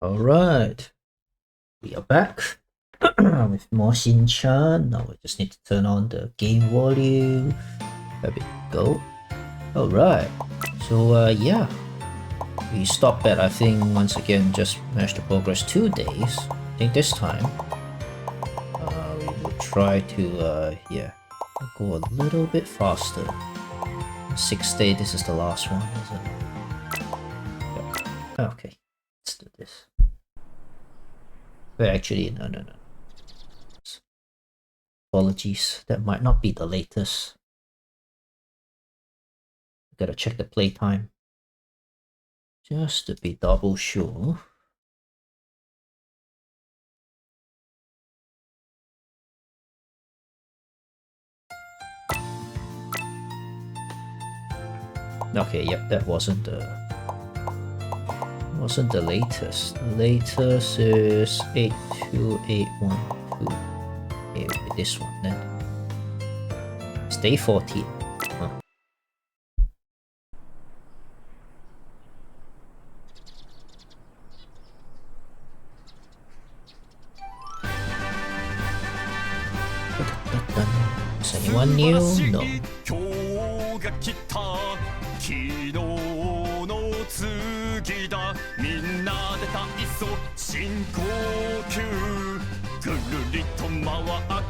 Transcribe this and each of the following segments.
Alright, we are back with more Shin. Now we just need to turn on the game volume. There we go. Alright, so yeah, we stopped at, I think, once again, just managed to progress 2 days. I think this time we will try to, yeah, go a little bit faster. 6th day, this is the last one, isn't it? Yeah. Okay, let's do this. Wait, actually, no. Apologies, that might not be the latest. Gotta check the playtime. Just to be double sure. Okay, yep, that wasn't the latest. The latest is 82812. Okay, this one then. It's day 14. Huh. Is anyone new? No. 昨日の次だみんなで体操深呼吸ぐるりと回っ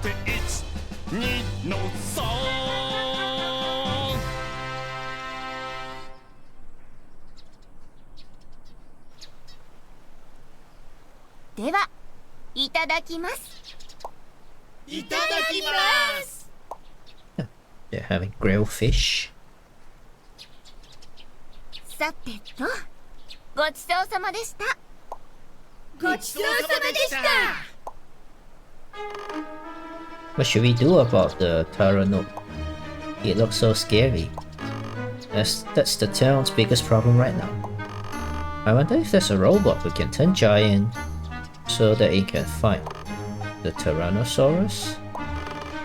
て1、2の3ではいただきますいただきます They're having grilled fish. さてとごちそうさまでしたごちそうさまでした What should we do about the Tyrannosaurus? It looks so scary. That's the town's biggest problem right now. I wonder if there's a robot who can turn giant so that it can fight the Tyrannosaurus.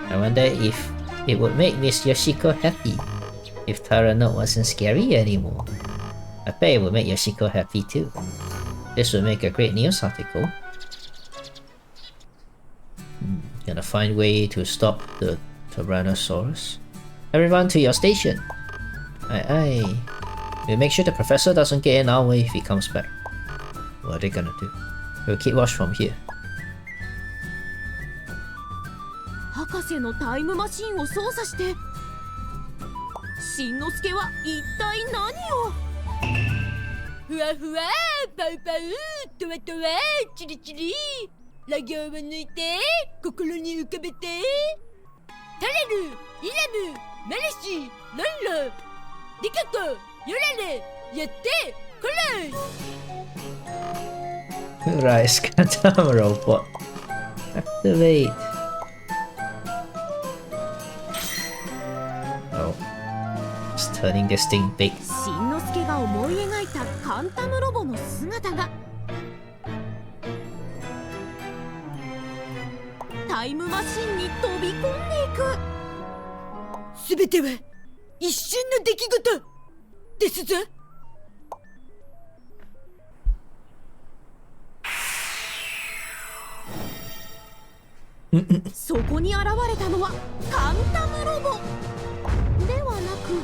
I wonder if it would make Miss Yoshiko happy if Tyrannosaurus wasn't scary anymore. I bet it would make Yoshiko happy too. This would make a great news article. Gonna find way to stop the Tyrannosaurus. Everyone to your station. Aye. We'll make sure the professor doesn't get in our way if he comes back. What are they gonna do? We'll keep watch from here. 博士のタイムマシンを操作してしんのすけは一体何をふわふわパウパウとわとわチリチリラ行を抜いて心に浮かべてタレルイラムマレシロンロリカコヨラレやってこら Right, Scantam robot. Activate. Oh. It's turning this thing big. しんのすけが思い描いたカンタムロボの姿がタイムマシンに飛び込んでいくすべては一瞬の出来事ですぞそこに現れたのはカンタムロボではなく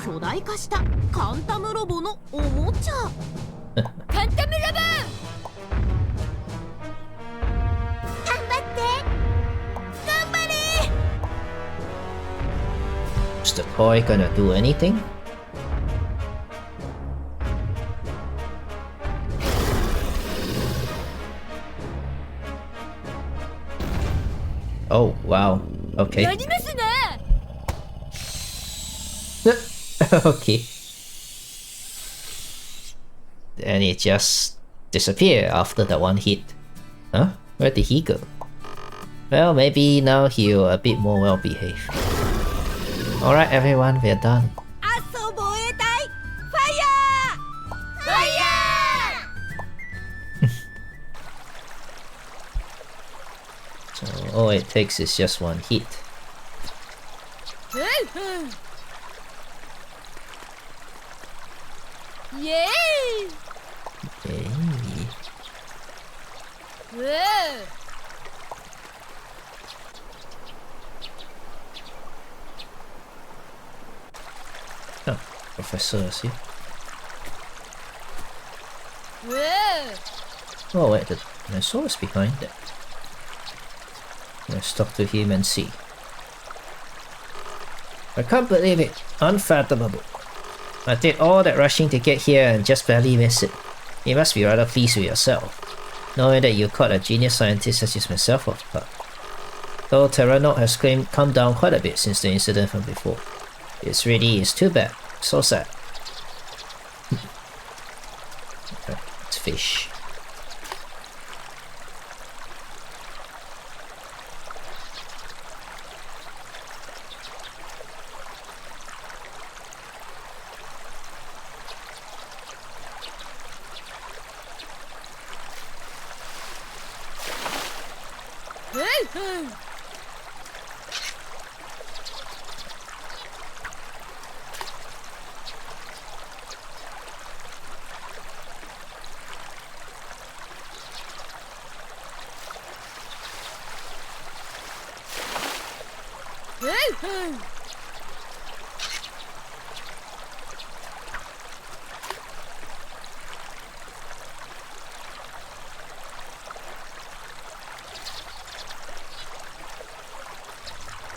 巨大化したカンタムロボのおもちゃカンタムロボ頑張って頑張れ Is the toy gonna do anything? Oh, wow. Okay. やりますな Okay. And it just disappeared after that one hit. Huh? Where did he go? Well, maybe now he'll a bit more well behaved. Alright everyone, we're done. 遊ぼえたいファイヤーファイヤ So all it takes is just one hit. イエーイ Okay. Oh, Professor is here. Oh wait, the dinosaur's behind that. Let's talk to him and see. I can't believe it. Unfathomable. I did all that rushing to get here and just barely missed it. You must be rather pleased with yourself, knowing that you caught a genius scientist such as myself off guard. Though Terranort has come down quite a bit since the incident from before. It's too bad. So sad. Okay, it's fish.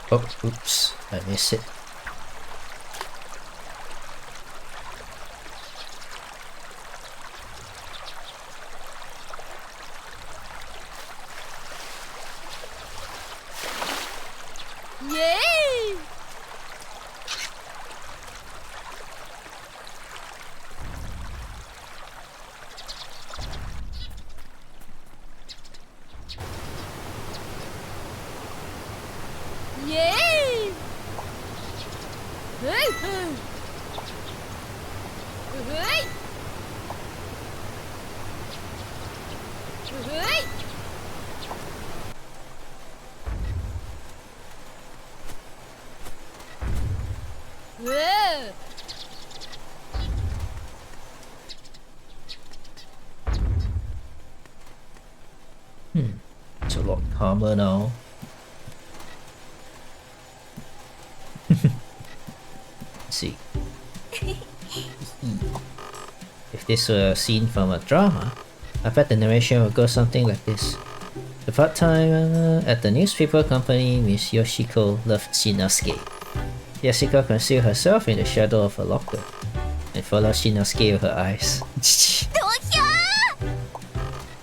Oh, oops, I missed it. Yay! Yay! Hey, hey! Hey! Hey! Whoa! It's a lot calmer now. Let's see. If this were a scene from a drama, I bet the narration would go something like this. The part-time at the newspaper company, Miss Yoshiko loved Shinosuke. Yasuko concealed herself in the shadow of a locker and followed Shinosuke with her eyes.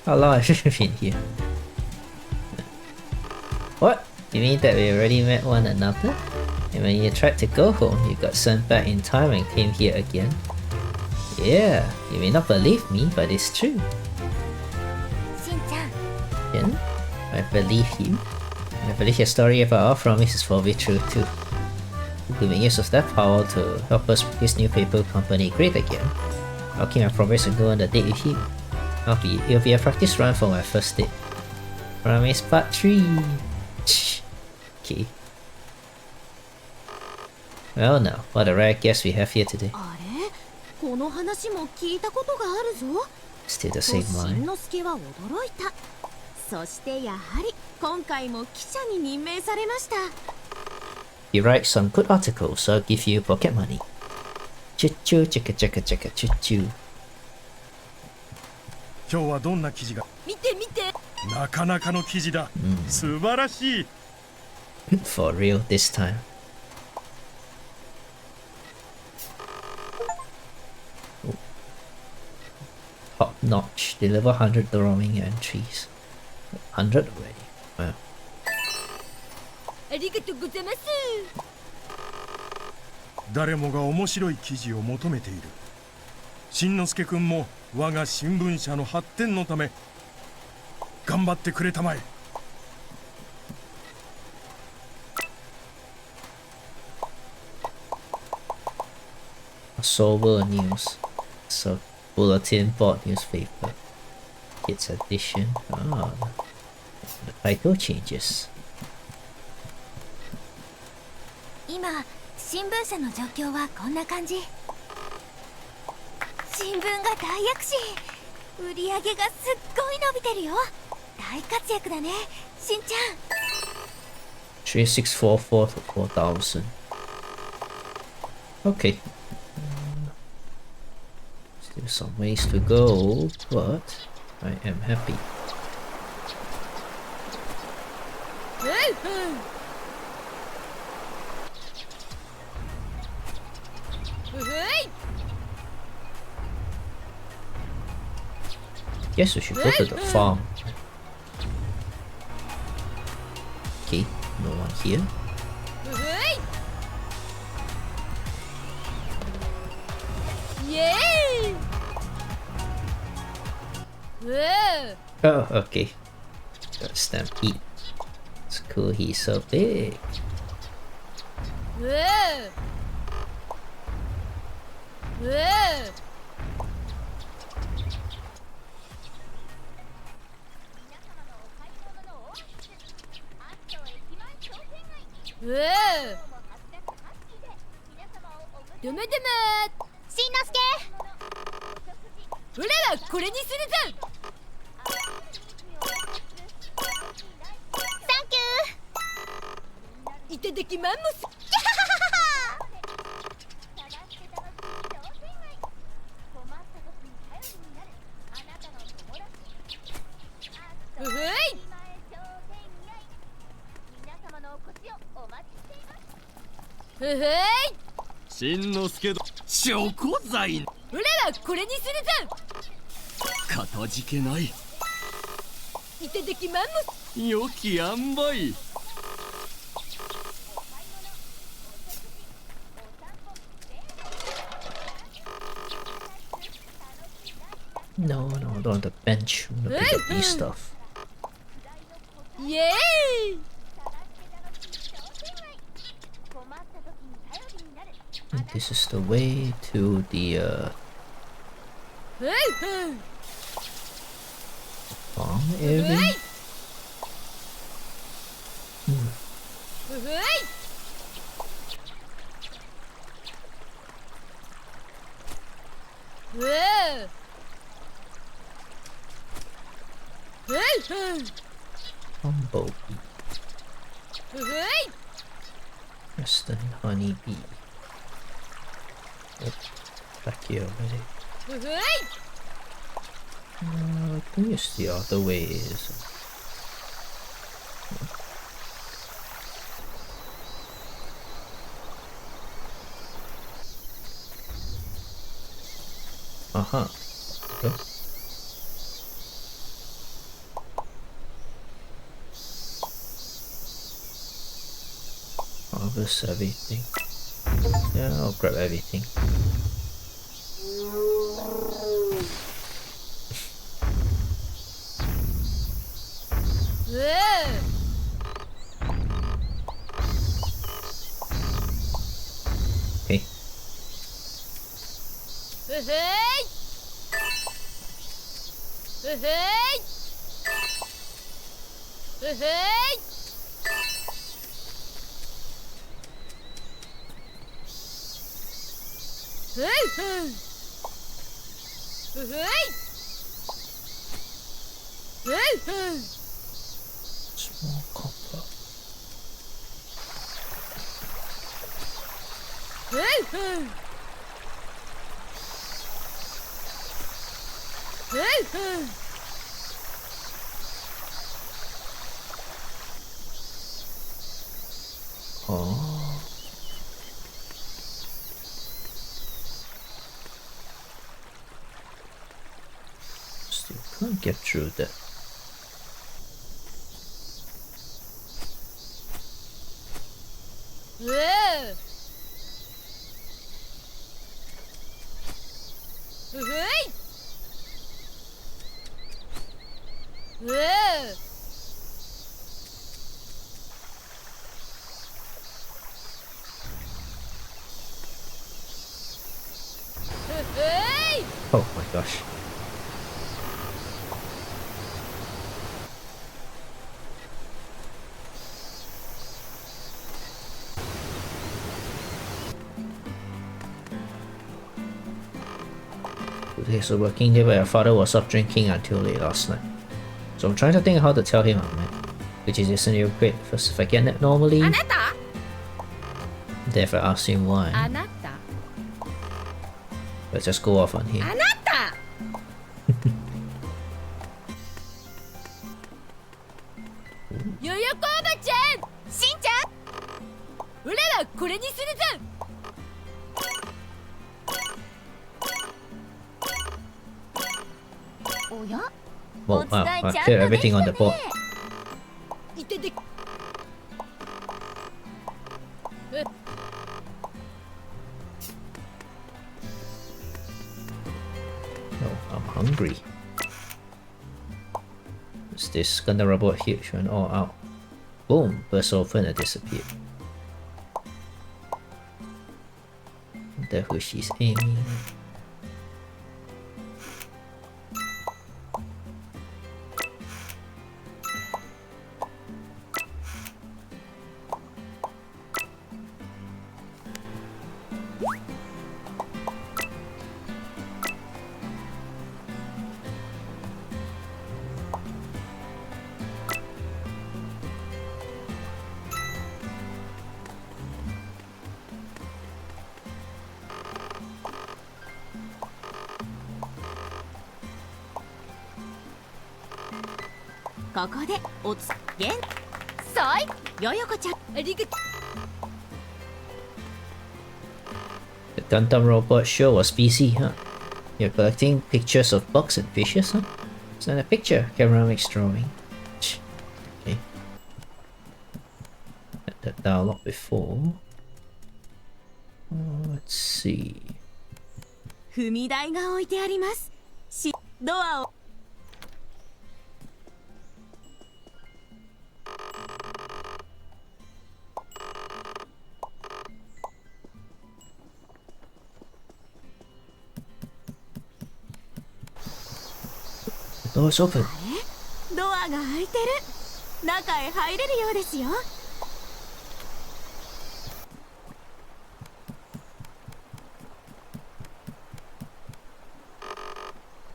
How long have you been here? What? You mean that we already met one another? And when you tried to go home, you got sent back in time and came here again? Yeah, you may not believe me, but it's true. Shin, I believe you. I believe your story about our promise is probably true too. We could make use of that power to help us make this newspaper company great again. I'll keep my promise and go on the date with you. It'll be a practice run for my first date. Promise part 3. Okay. Well now, what a rare guest we have here today. あれこの話も聞いたことがあるぞ。 Still the と same し line. んのすけは驚いた。そしてやはり今回も記者に任命されました。 You write some good articles, so I'll give you pocket money. Choo choo chicka chicka chicka choo choo. 今日はどんな記事が見て見て。なかなかの記事だ、素晴らしい For real this time. Oh. Top notch. Deliver 100 drawing entries. 100 already. Wow. ありがとうございます。誰もが面白い記事を求めているしんのすけくんも我が新聞社の発展のため頑張ってくれたまえ Sober news. So bulletin board newspaper. Kids edition. Ah, the title changes. 今新聞社の状況はこんな感じ。新聞が大躍進、売り上げがすっごい伸びてるよ。大活躍だね、しんちゃん。 3644 to 4000. Okay. Still some ways to go, but I am happy. うふい Guess we should go to the farm. Okay, no one here. うふいイエーイう Oh, okay. Got Stampede. It's cool, he's so big. うう ううドムドムしんのすけ、俺はこれにするぞサンキュー。いただきマンモスうふいふふいしんのすけど証拠罪俺はこれにするぞかたじけないいただきマンモス良き塩梅 No, no, don't want the bench. I want to pick up these stuff. イエーイ And this is the way to the ふうふう farm area. ふふいふうふうふう Bumblebee. ふふい Western honeybee. Oh, back here already. ふふい I think it's the other way. Aha. Go. Harvest everything. Yeah, I'll grab everything. Okay. ふふいふふいふふいふうふうふふいふうふう Small copper. ふうふうふうふう Oh. Still can't get through that. Whoa! ふふい Whoa! ふふい Oh my gosh. Today's a working day, but your father was up drinking until late last night. So I'm trying to think how to tell him I'm mad. Which is isn't real great first if I get it normally. あなた Then if I ask him why, あなた let's just go off on him. あなたよよこおばちゃんしんちゃん俺らこれにするぞ おや Well, お wow, 使い I ちゃん cleared とでき everything た on ね the board. いてて Oh, I'm hungry. What's this? Gundam robot here showing all out. Boom! Burst open and disappeared. Wonder who she's aiming at.「ここでおつげんさいよよこちゃんありがと The Gundam robot show was busy, huh? You're collecting pictures of bugs and fishes, huh? It's not a picture. Camera makes drawing. Okay. Had that dialogue before. Let's see. 踏み台が置いてありますしドアを The door's open. ドアが開いてる中へ入れるようですよ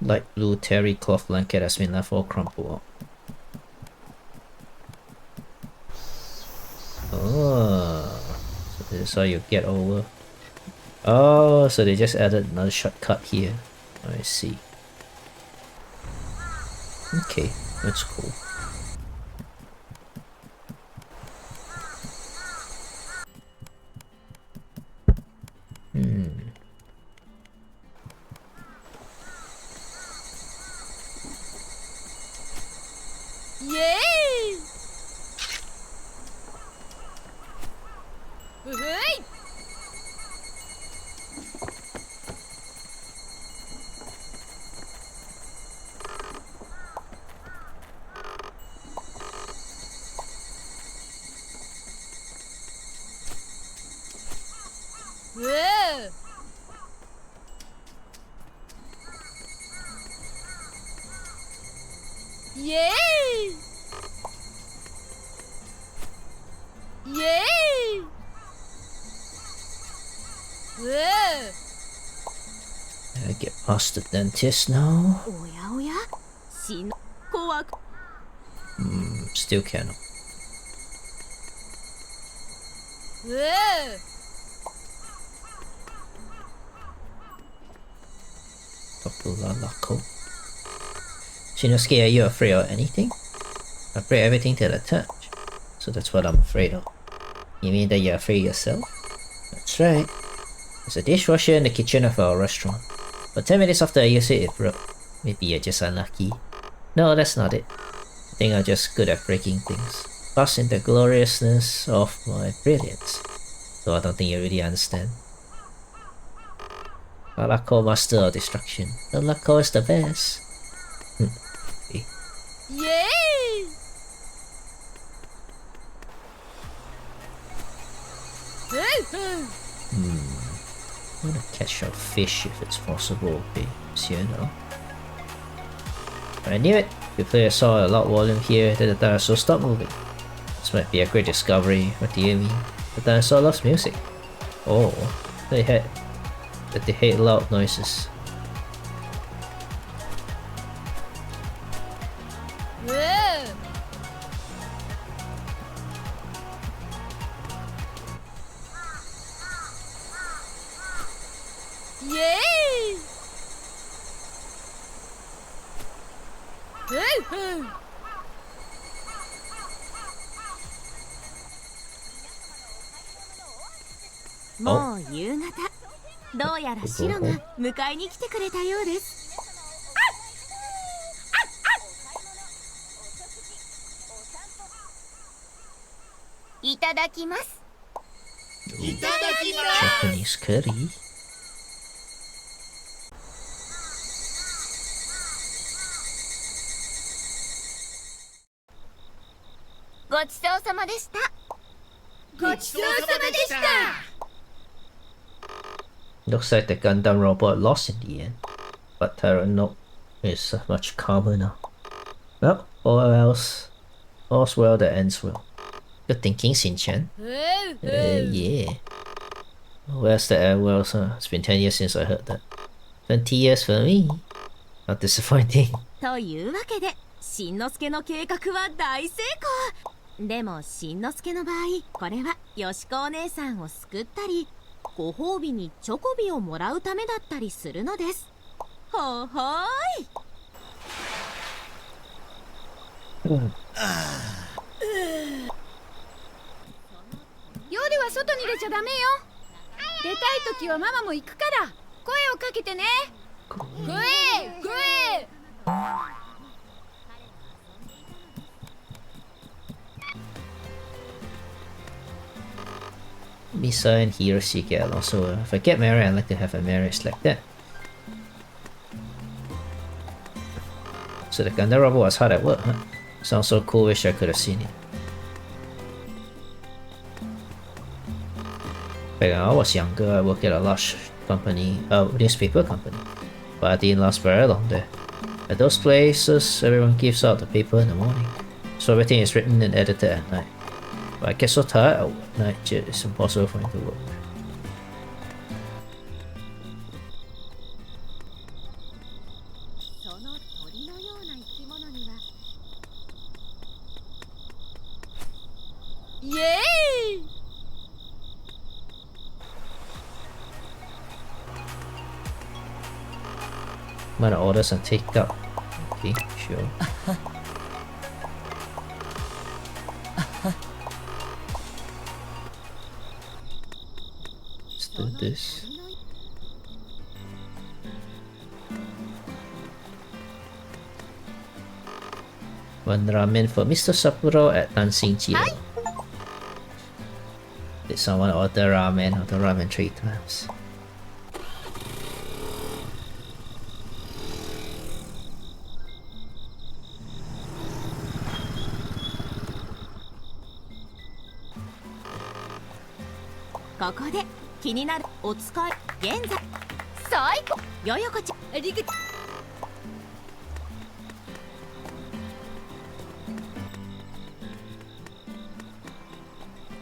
Light blue terry cloth blanket has been left all crumpled up. Oh, so this is how you get over. Oh, so they just added another shortcut here. I see. Okay, that's cool. I get past the dentist now. おやおやしの怖く Still cannot. Dr. Lalako. Shinosuke, are you afraid of anything? Afraid of everything that I touch. So that's what I'm afraid of. You mean that you're afraid yourself? That's right. There's a dishwasher in the kitchen of our restaurant. But 10 minutes after I use it, it broke. Maybe you're just unlucky. No, that's not it. I think I'm just good at breaking things. Lost in the gloriousness of my brilliance. So I don't think you really understand. Lalako, master of destruction. Lalako is the best. Okay. I wanna catch a fish if it's possible, okay? You know. I knew it! If the player saw a loud volume here, then the dinosaur stopped moving. This might be a great discovery. What do you mean? The dinosaur loves music. Oh, they hate loud noises. イエーイ。もう夕方、どうやらシロが迎えに来てくれたようです。いただきます。 Japanese curry. ごちそうさまでした。ごちそうさまでした。 Looks like the Gundam robot lost in the end, but Terra Note is much calmer now. Well, all's well that ends well. Good thinking, Shin-chan. Yeah. Where's the air wells, huh? It's been 10 years since I heard that. 20 years for me. Not disappointing. というわけで、しんのすけの計画は大成功。でもしんのすけの場合、これはよしこお姉さんを救ったり、ご褒美にチョコビをもらうためだったりするのです。ほほーい。夜は外に出ちゃダメよ。出たい時はママも行くから声をかけてね。声声。Misa and Hiroshi get along so well. If I get married, I'd like to have a marriage like that. So the Gundam robot was hard at work, huh? Sounds so cool, wish I could have seen it. Back when I was younger, I worked at a large newspaper company. But I didn't last very long there. At those places, everyone gives out the paper in the morning. So everything is written and edited at night. But I get so tired at night, it's impossible for me to work. その鳥のような生き物にはイエーイ。I'm gonna order some takeout. Okay, sure. Let's do this. One ramen for Mr. Sapporo at Nansingji. Did someone order ramen 3 times?ここで気になるお使い現在最高。よよこちゃんありがと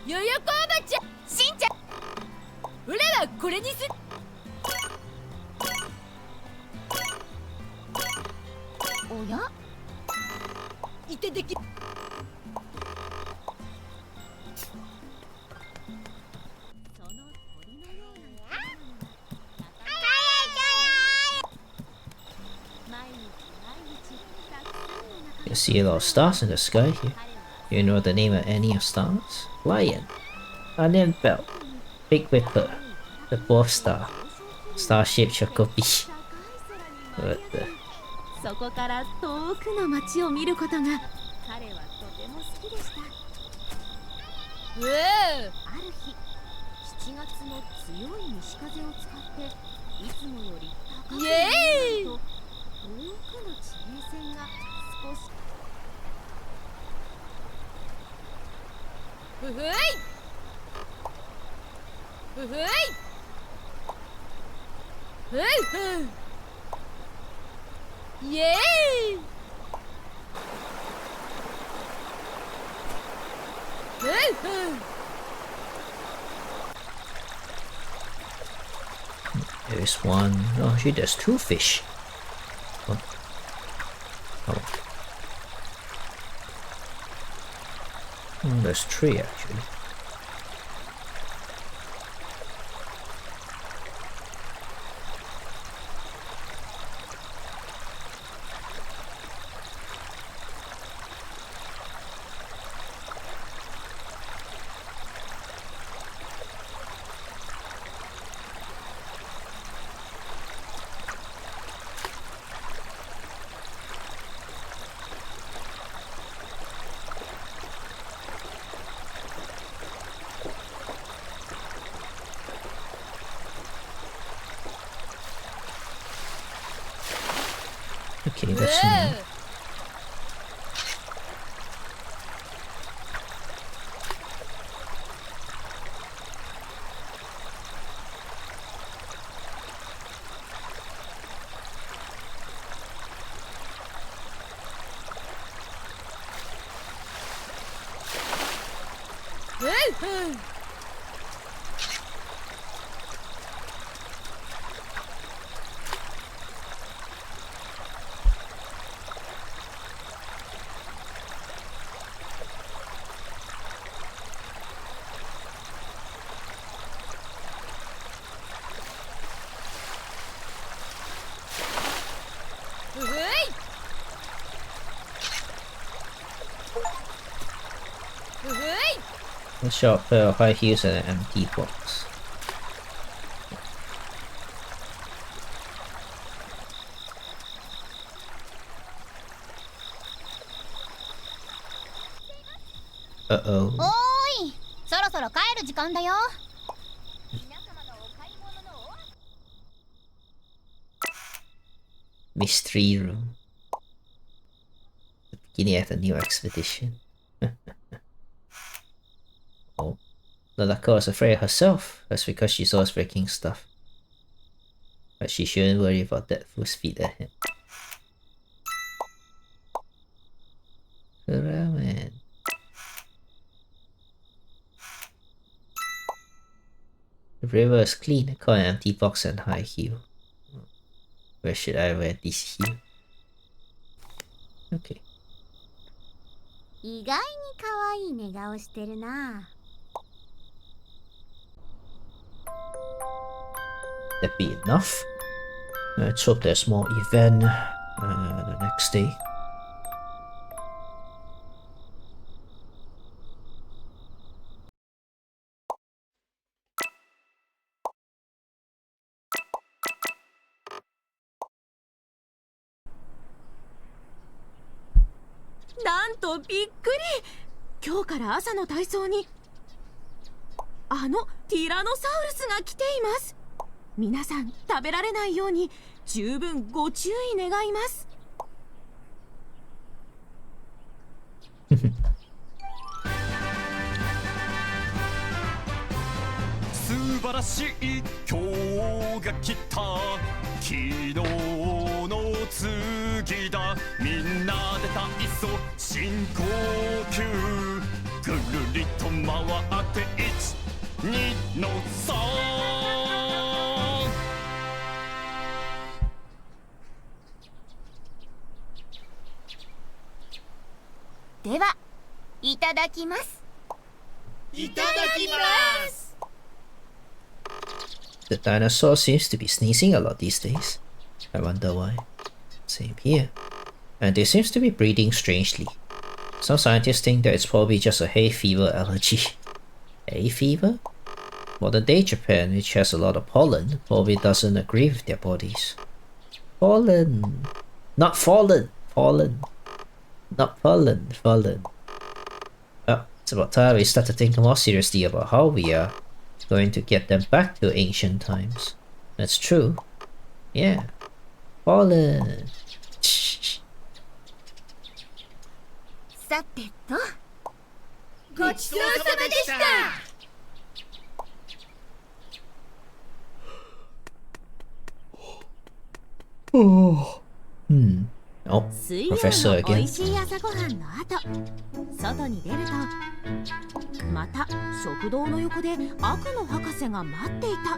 う。よよこおばちゃん、しんちゃん。俺はこれにす。おや。いただき。You see a lot of stars in the sky here. You know the name of any of stars? Lion, Onion Belt, Big Whipper, the Dwarf Star, Star-shaped Chocobee. What the? そこから遠くの街を見ることが彼はとても好きでした。ある日、7月の強い西風を使っていつもより高くなると遠くの地平線が少しふふいふふいふいふいイエーイ。ふいふい。 There's one. Oh, actually, there's 2 fish. What? Oh. There's 3 actually. Okay, that's new. A short pair of high heels and an empty box. Uh-oh. おーい、そろそろ帰る時間だよ。 Mystery room. The beginning of a new expedition. Oh. Nanako was afraid herself. That's because she saw us breaking stuff. But she shouldn't worry about that full speed ahead. Ramen. The river is clean. I caught an empty box and high heel. Where should I wear this heel? Okay. 意外に可愛い寝顔してるな。 That be enough? Let's hope there's more event the next day.なんとびっくり。今日から朝の体操にあのティラノサウルスが来ています。皆さん食べられないように十分ご注意願います。素晴らしい今日が来た昨日の次だみんなで体操深呼吸ぐるりと回って1、2の3では、いただきます。いただきます。 The dinosaur seems to be sneezing a lot these days. I wonder why. Same here. And they seems to be breathing strangely. Some scientists think that it's probably just a hay fever allergy. Hay fever? Modern day Japan, which has a lot of pollen, probably doesn't agree with their bodies. Pollen! Not fallen! Pollen! Not pollen, fallen. Well, it's about time we start to think more seriously about how we are going to get them back to ancient times. That's true. Yeah. Fallen. さてと、ごちそうさまでした。 Oh, 水曜 Professor の美 again. 味しい朝ごはんの後、外に出るとまた食堂の横で悪の博士が待っていた。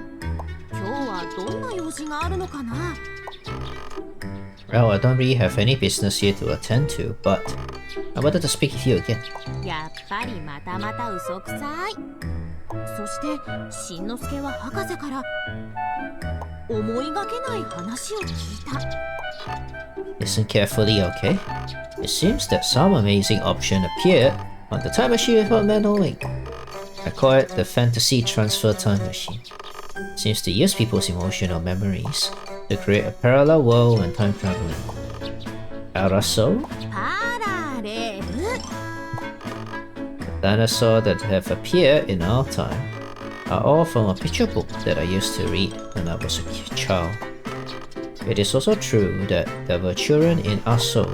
今日はどんな用事があるのかな。 Well, I don't really have any business here to attend to, but I wanted to speak with you again. やっぱりまたまた嘘くさい。そしてしんのすけは博士から思いがけない話を聞いた。 Listen carefully, okay? It seems that some amazing option appeared on the time machine without man knowing. I call it the fantasy transfer time machine. It seems to use people's emotional memories to create a parallel world when time traveling. Araso? パラレル。 The dinosaurs that have appeared in our time are all from a picture book that I used to read when I was a child. It is also true that there were children in Aso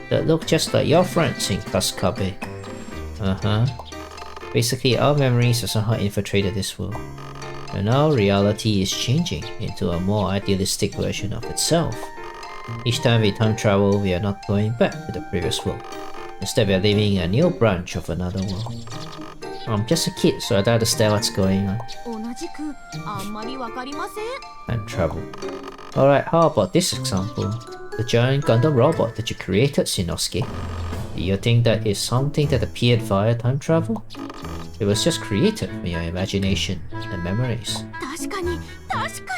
that look just like your friends in Kaskabe. Basically, our memories have somehow infiltrated this world, and now reality is changing into a more idealistic version of itself. Each time we time travel, we are not going back to the previous world. Instead, we are living in a new branch of another world. I'm just a kid, so I don't understand what's going on. 同じくあんまりわかりません。 Time travel. Alright, how about this example? The giant Gundam robot that you created, Shinosuke. Do you think that is something that appeared via time travel? It was just created from your imagination and memories. 確かに確か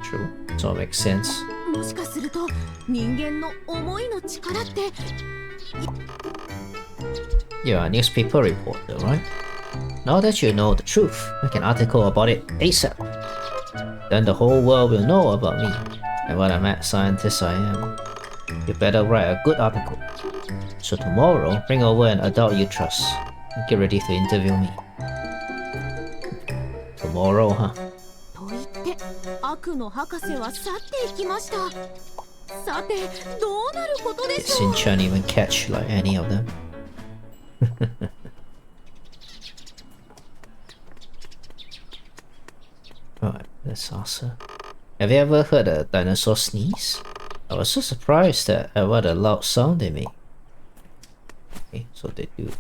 True, so it makes sense. に。もしかすると人間の思いの力って You're a newspaper reporter, right? Now that you know the truth, make an article about it ASAP. Then the whole world will know about me and what a mad scientist I am. You better write a good article. So tomorrow, bring over an adult you trust and get ready to interview me. Tomorrow, huh? と言って悪の博士は去っていきました。さてどうなることで Did しょう。 Shin-chan even catch like any of them? Alright, that's awesome. Have you ever heard a dinosaur sneeze? I was so surprised at what a loud sound they make. Okay, so they do.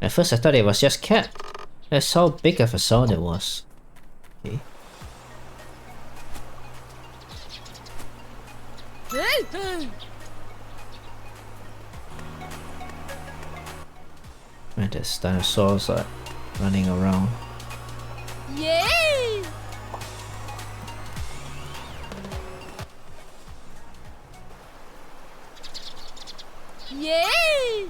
At first I thought it was just cat. That's how big of a sound it was. Okay. And there's dinosaurs like running around. Yay! Yay!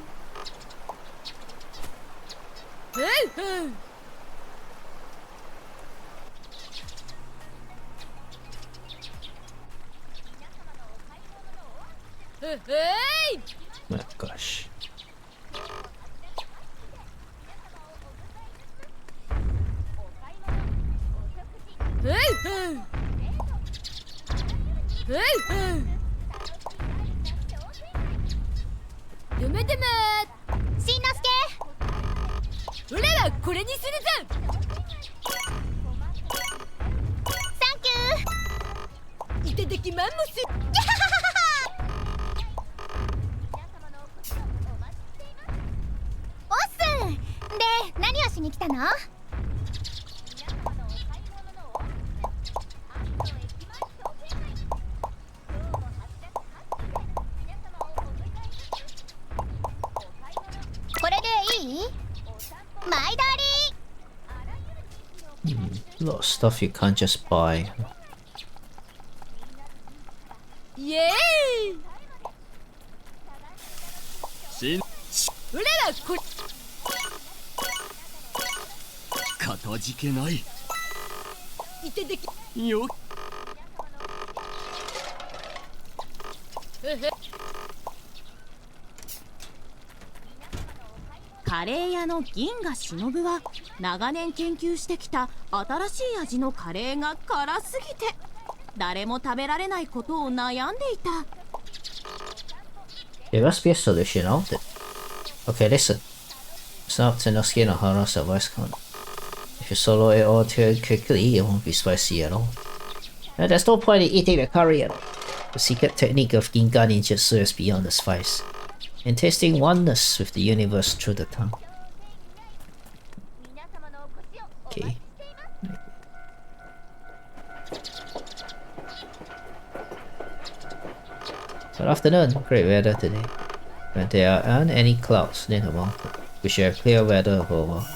Hey! Oh gosh. A lot of stuff you can't just buy. Yay! しん俺らこかたじけないいただきよカレー屋の銀河しのぶは長年研究してきた新しい味のカレーが辛すぎて誰も食べられないことを悩んでいた。 There must be a solution out there. Okay, listen. It's not Tenosuke no Hara's voice count. If you solo it all too quickly, it won't be spicy at all. And there's no point in eating the curry at all. The secret technique of Ginga Ninjutsu is beyond the spice, in tasting oneness with the universe through the tongue. Okay. Good afternoon, great weather today. When there aren't any clouds near the mountain, we shall have clear weather for a while.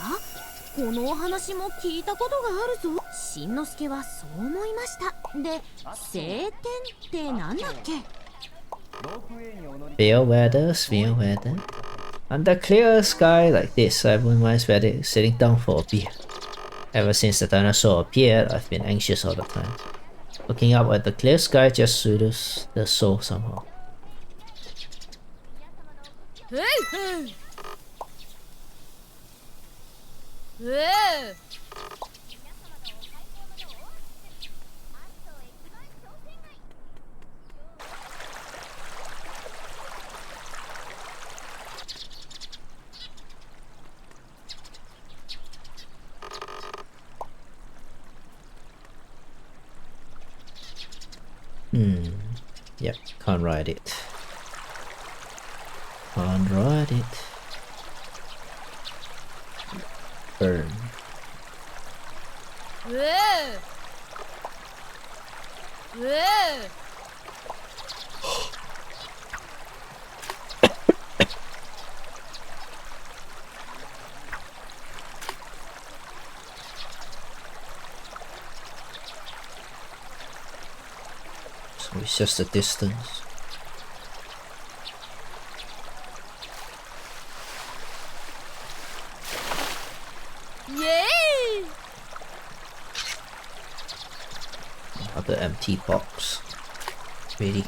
このお話も聞いたことがあるぞ。しんのすけはそう思いました。で、晴天ってなんだっけ？ Fair weather, fair weather. Under clear sky like this, I wouldn't mind sitting down for a beer. Ever since the dinosaur appeared, I've been anxious all the time. Looking up at the clear sky just soothes the soul somehow. Yep, can't ride it. Can't ride it. Burn. So it's just a distance. Yay! Another empty box. Really?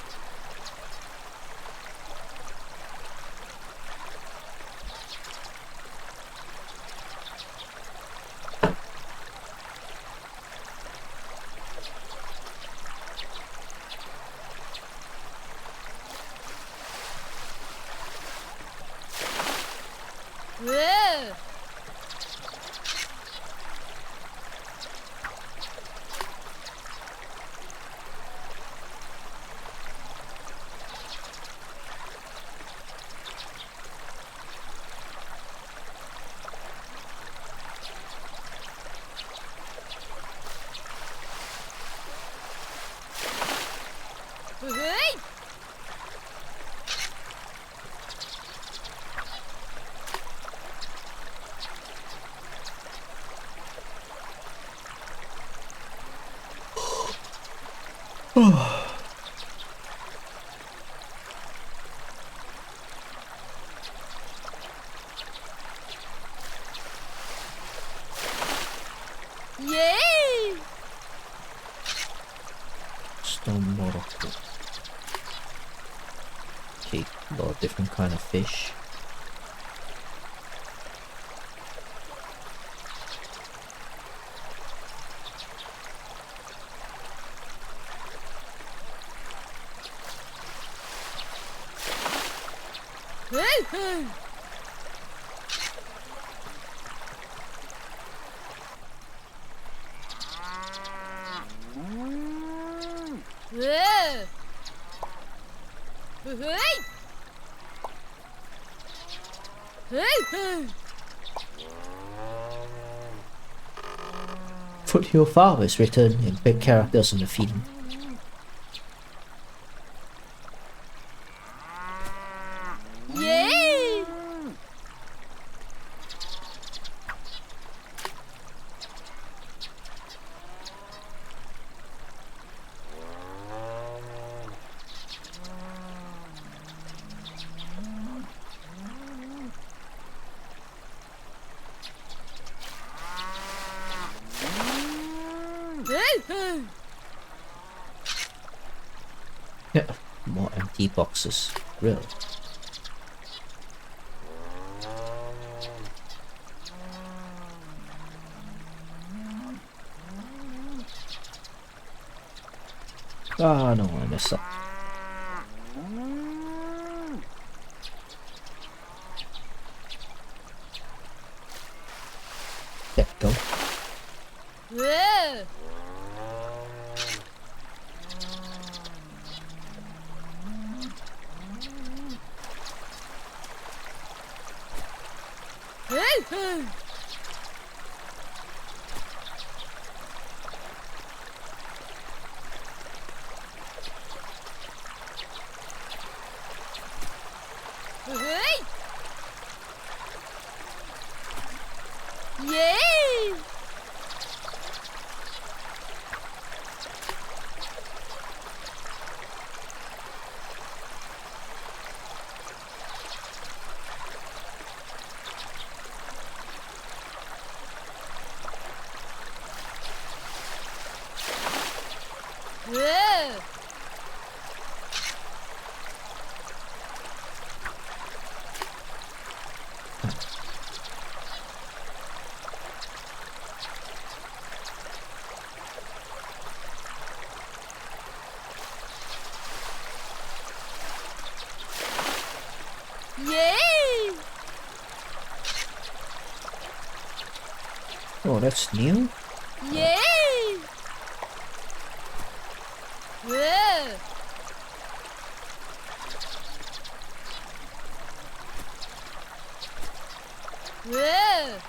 Yay! Stone Morocco. Okay, a lot of different kind of fish. Foothill Farm is written in big characters on the film. Yay! Yeah, more empty boxes. Really? Ah, no, I messed up. Yeah, go. Yay! Yay! Oh, that's new? Yay! うえうえ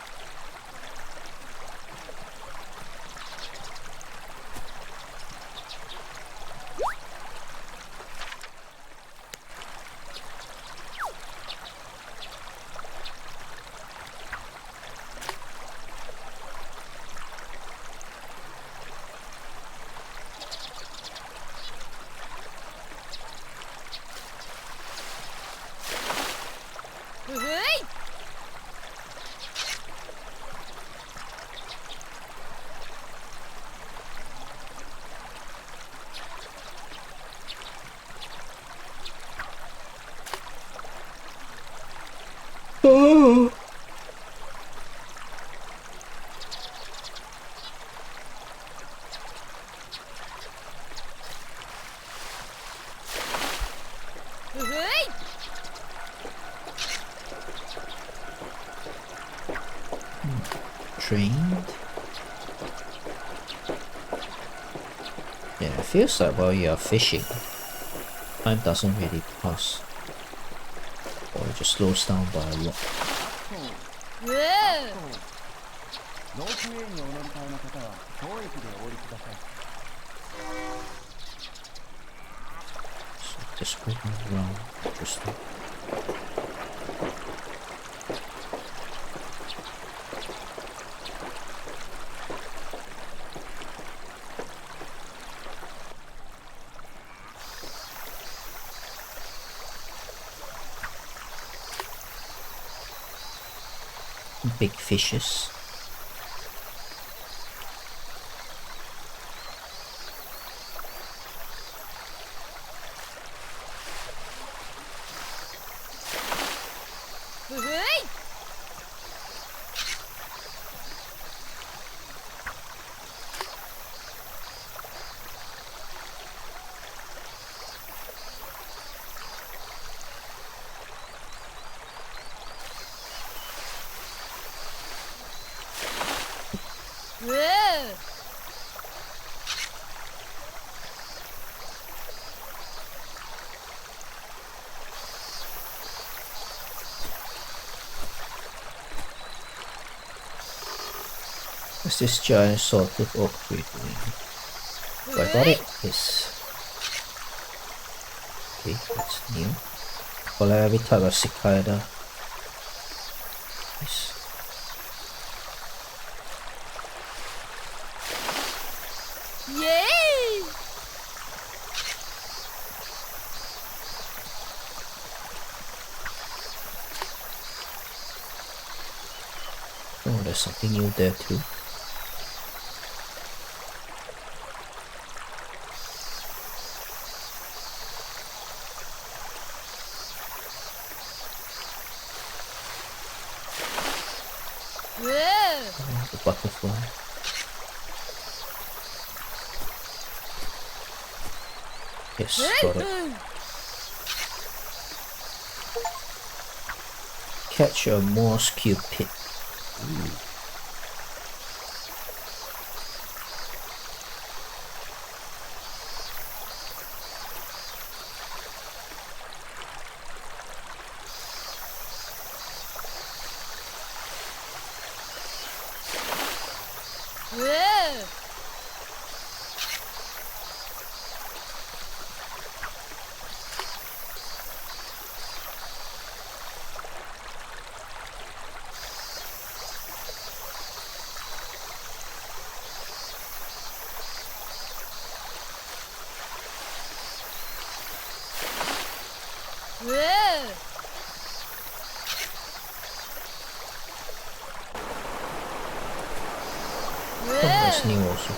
うふい うふい Trained. Yeah, it feels like while you are fishing, time doesn't really pass. Or it just slows down by a lot. うえロープウェイにお乗り換えの方は当駅でお降りください。 So just going around. Interesting. Big fishes. What's this giant salted oak tree doing? Oh, I got it. Yes. Okay, that's new. Follow every type of cicada. Yes. Yay! Oh, there's something new there too. Oh, the butterfly. Yes, got it. Catch a moss cupid. Ooh. Oh, that's new also.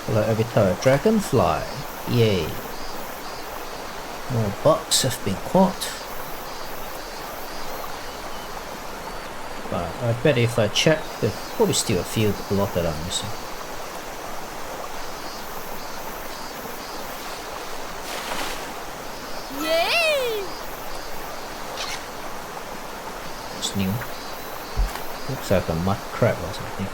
Hello, every time. Dragonfly. Yay. More bugs have been caught. But I bet if I check, there's probably still a lot that I'm missing. Yay! It's new. Looks like a mud crab or something.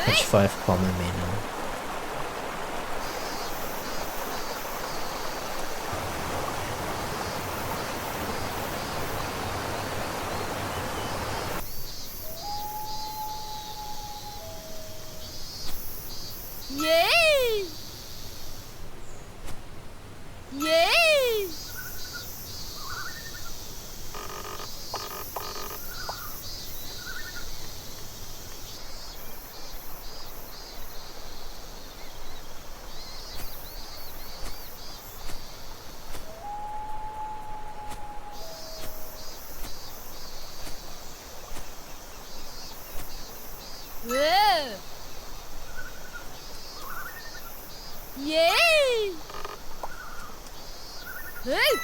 That's 5 common mana. Yay! Yay! Whoa! Yay! Hey!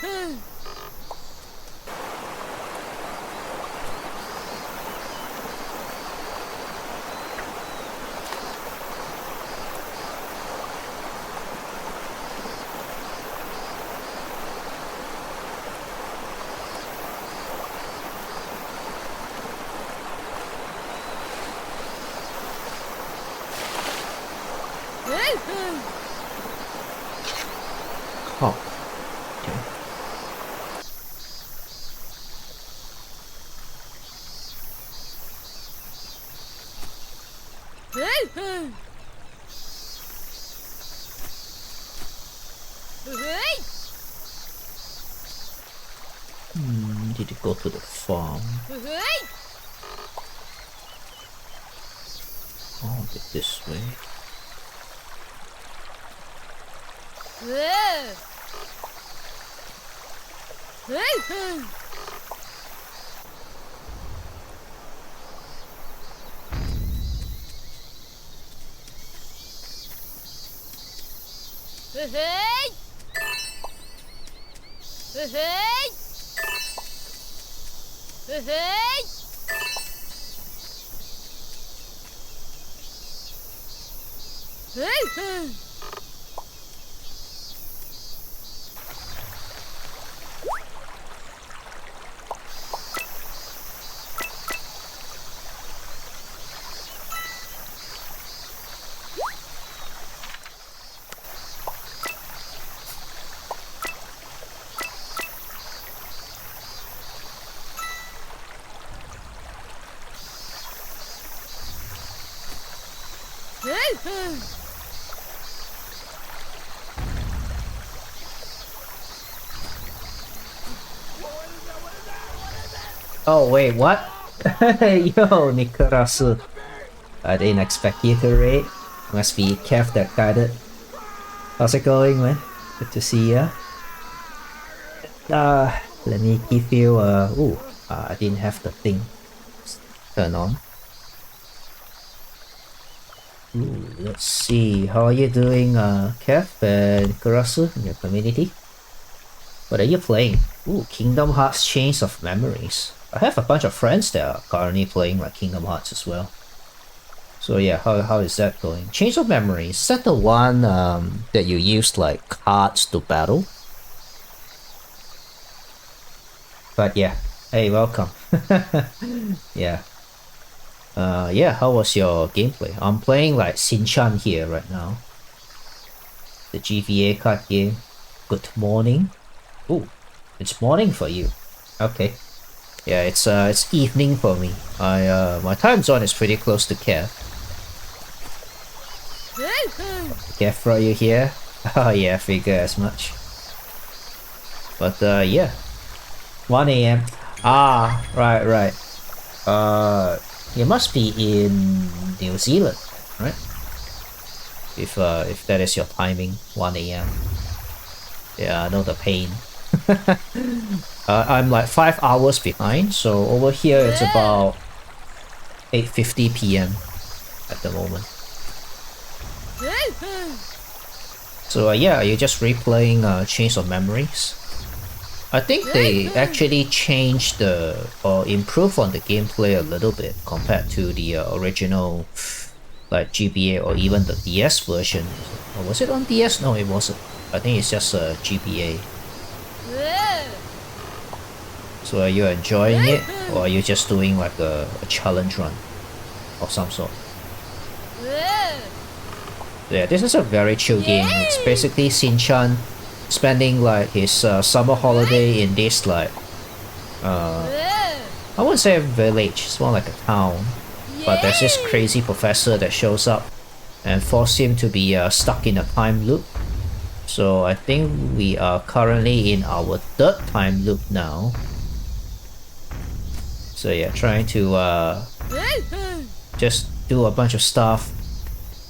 Oh. Okay. Did it go to the farm? Oh, a bit this way. Oh wait, what? Yo, Nikarasu. I didn't expect you to raid. Must be Kev that guided. How's it going, man? Good to see ya. Let me give you I didn't have the thing turn on. Ooh, let's see. How are you doing, Kev and Nikarasu in your community? What are you playing? Ooh, Kingdom Hearts Chains of Memories. I have a bunch of friends that are currently playing like Kingdom Hearts as well. So yeah, how is that going? Chains of Memories, is that the one that you used like cards to battle? But yeah, hey, welcome. Yeah. Yeah, how was your gameplay? I'm playing like Shin here right now. The GVA card game. Good morning. Ooh, it's morning for you. Okay. Yeah, it's evening for me. My time zone is pretty close to Kev. Kev brought you here? Oh yeah, figure as much. But yeah. 1 AM. Ah, right. You must be in New Zealand, right? If that is your timing, 1 AM. Yeah, I know the pain. I'm like 5 hours behind, so over here it's about 8:50 PM at the moment. So yeah, you're just replaying Chains of Memories. I think they actually changed or improved on the gameplay a little bit compared to the original like GBA or even the DS version. Or was it on DS? No, it wasn't. I think it's just GBA. So are you enjoying it, or are you just doing like a challenge run of some sort? Yeah, this is a very chill game. It's basically Shin-chan spending like his summer holiday in this like I wouldn't say a village, it's more like a town. But there's this crazy professor that shows up and forces him to be stuck in a time loop. So I think we are currently in our 3rd time loop now. So yeah, trying to just do a bunch of stuff,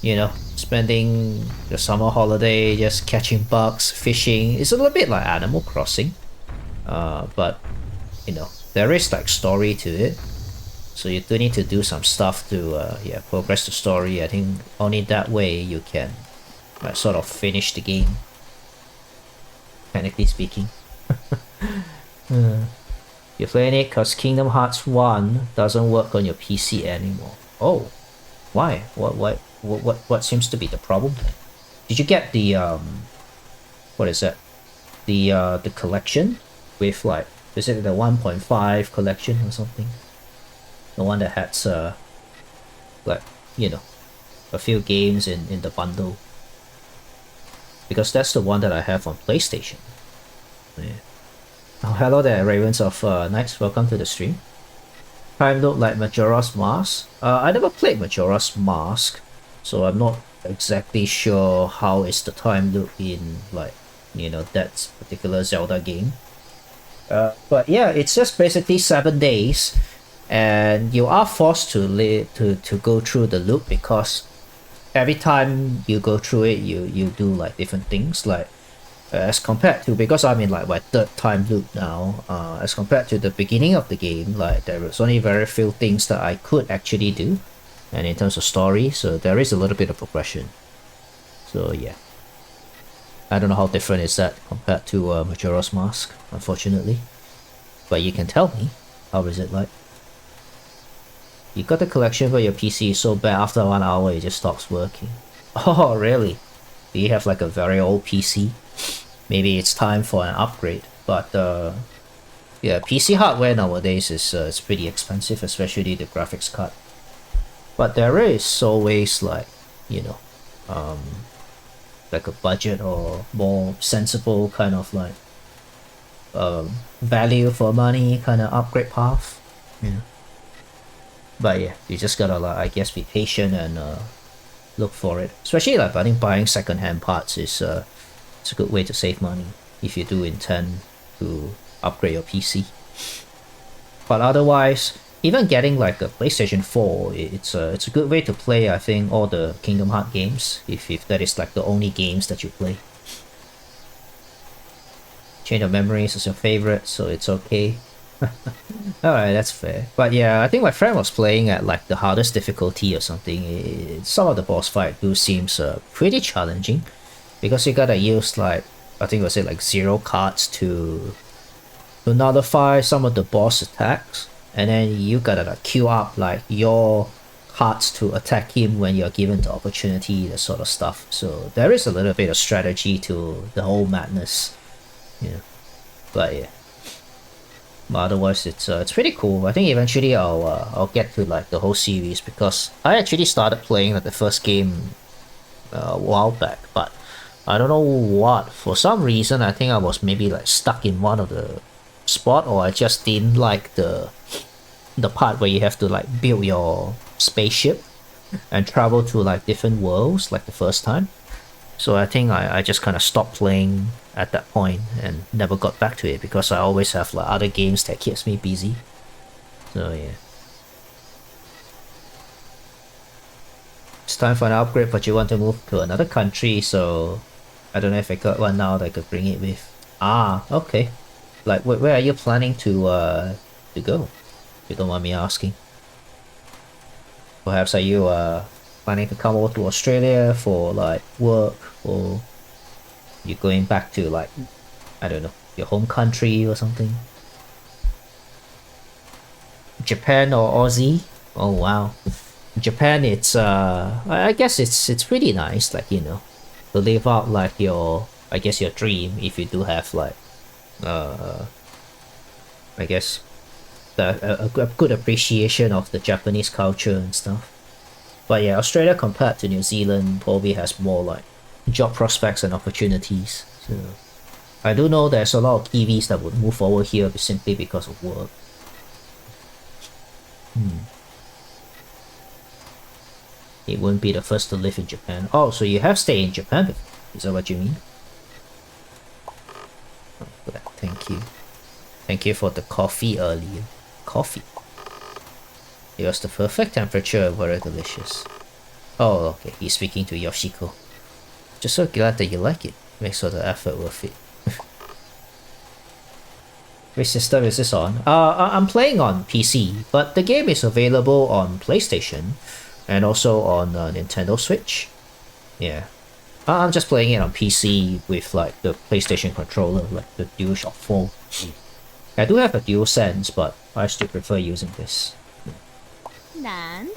you know, spending the summer holiday just catching bugs, fishing. It's a little bit like Animal Crossing, but you know, there is like story to it, so you do need to do some stuff to yeah, progress the story. I think only that way you can like sort of finish the game, technically speaking. You're playing it because Kingdom Hearts 1 doesn't work on your PC anymore. Oh, why? What seems to be the problem? Did you get the what is that? The collection with like, is it the 1.5 collection or something? The one that has like, you know, a few games in the bundle. Because that's the one that I have on PlayStation. Yeah. Oh, hello there, Ravens of Nights. Welcome to the stream. Time loop like Majora's Mask. I never played Majora's Mask, so I'm not exactly sure how is the time loop in like, you know, that particular Zelda game. But yeah, it's just basically 7 days, and you are forced to go through the loop because every time you go through it, you do like different things. Like as compared to, because I'm in like my 3rd time loop now, as compared to the beginning of the game, like there was only very few things that I could actually do, and in terms of story, so there is a little bit of progression. So yeah, I don't know how different is that compared to Majora's Mask, unfortunately, but you can tell me how is it like. You got the collection for your PC so bad after 1 hour it just stops working. Oh really? Do you have like a very old PC? Maybe it's time for an upgrade. But yeah, PC hardware nowadays is it's pretty expensive, especially the graphics card. But there is always like, you know, like a budget or more sensible kind of like value for money kind of upgrade path. Yeah. But yeah, you just gotta like, I guess, be patient and look for it. Especially like I think buying second-hand parts is it's a good way to save money if you do intend to upgrade your PC. But otherwise, even getting like a PlayStation 4, it's a good way to play, I think, all the Kingdom Hearts games, if that is like the only games that you play. Chain of Memories is your favorite, so it's okay. Alright, that's fair. But yeah, I think my friend was playing at like the hardest difficulty or something. Some of the boss fight do seems pretty challenging, because you gotta use like, I think it was like 0 cards to nullify some of the boss attacks, and then you gotta like queue up like your cards to attack him when you're given the opportunity, that sort of stuff. So there is a little bit of strategy to the whole madness, yeah. But yeah, but otherwise it's pretty cool. I think eventually I'll get to like the whole series, because I actually started playing like the first game a while back, but I don't know what, for some reason I think I was maybe like stuck in one of the spot, or I just didn't like the part where you have to like build your spaceship and travel to like different worlds like the first time. So I think I just kind of stopped playing at that point and never got back to it, because I always have like other games that keeps me busy. So yeah, it's time for an upgrade, but you want to move to another country, so I don't know if I got one now that I could bring it with. Ah, okay. Like where are you planning to go, if you don't mind me asking? Perhaps are you planning to come over to Australia for like work, or you're going back to like, I don't know, your home country or something? Japan or Aussie? Oh wow. Japan, it's I guess it's pretty nice, like, you know, to live out like your, I guess, your dream, if you do have like I guess a good appreciation of the Japanese culture and stuff. But yeah, Australia compared to New Zealand probably has more like job prospects and opportunities. So I do know there's a lot of Kiwis that would move forward here simply because of work. It wouldn't be the first to live in Japan. Oh, so you have stayed in Japan before? Is that what you mean? Oh, good. Thank you. Thank you for the coffee earlier. Coffee. It was the perfect temperature and very delicious. Oh, okay. He's speaking to Yoshiko. Just so glad that you like it. Makes all the effort worth it. Which system is this on? I'm playing on PC, but the game is available on PlayStation and also on Nintendo Switch. Yeah. I'm just playing it on PC with like the PlayStation controller, like the DualShock 4. I do have a DualSense, but I still prefer using this. なんだ、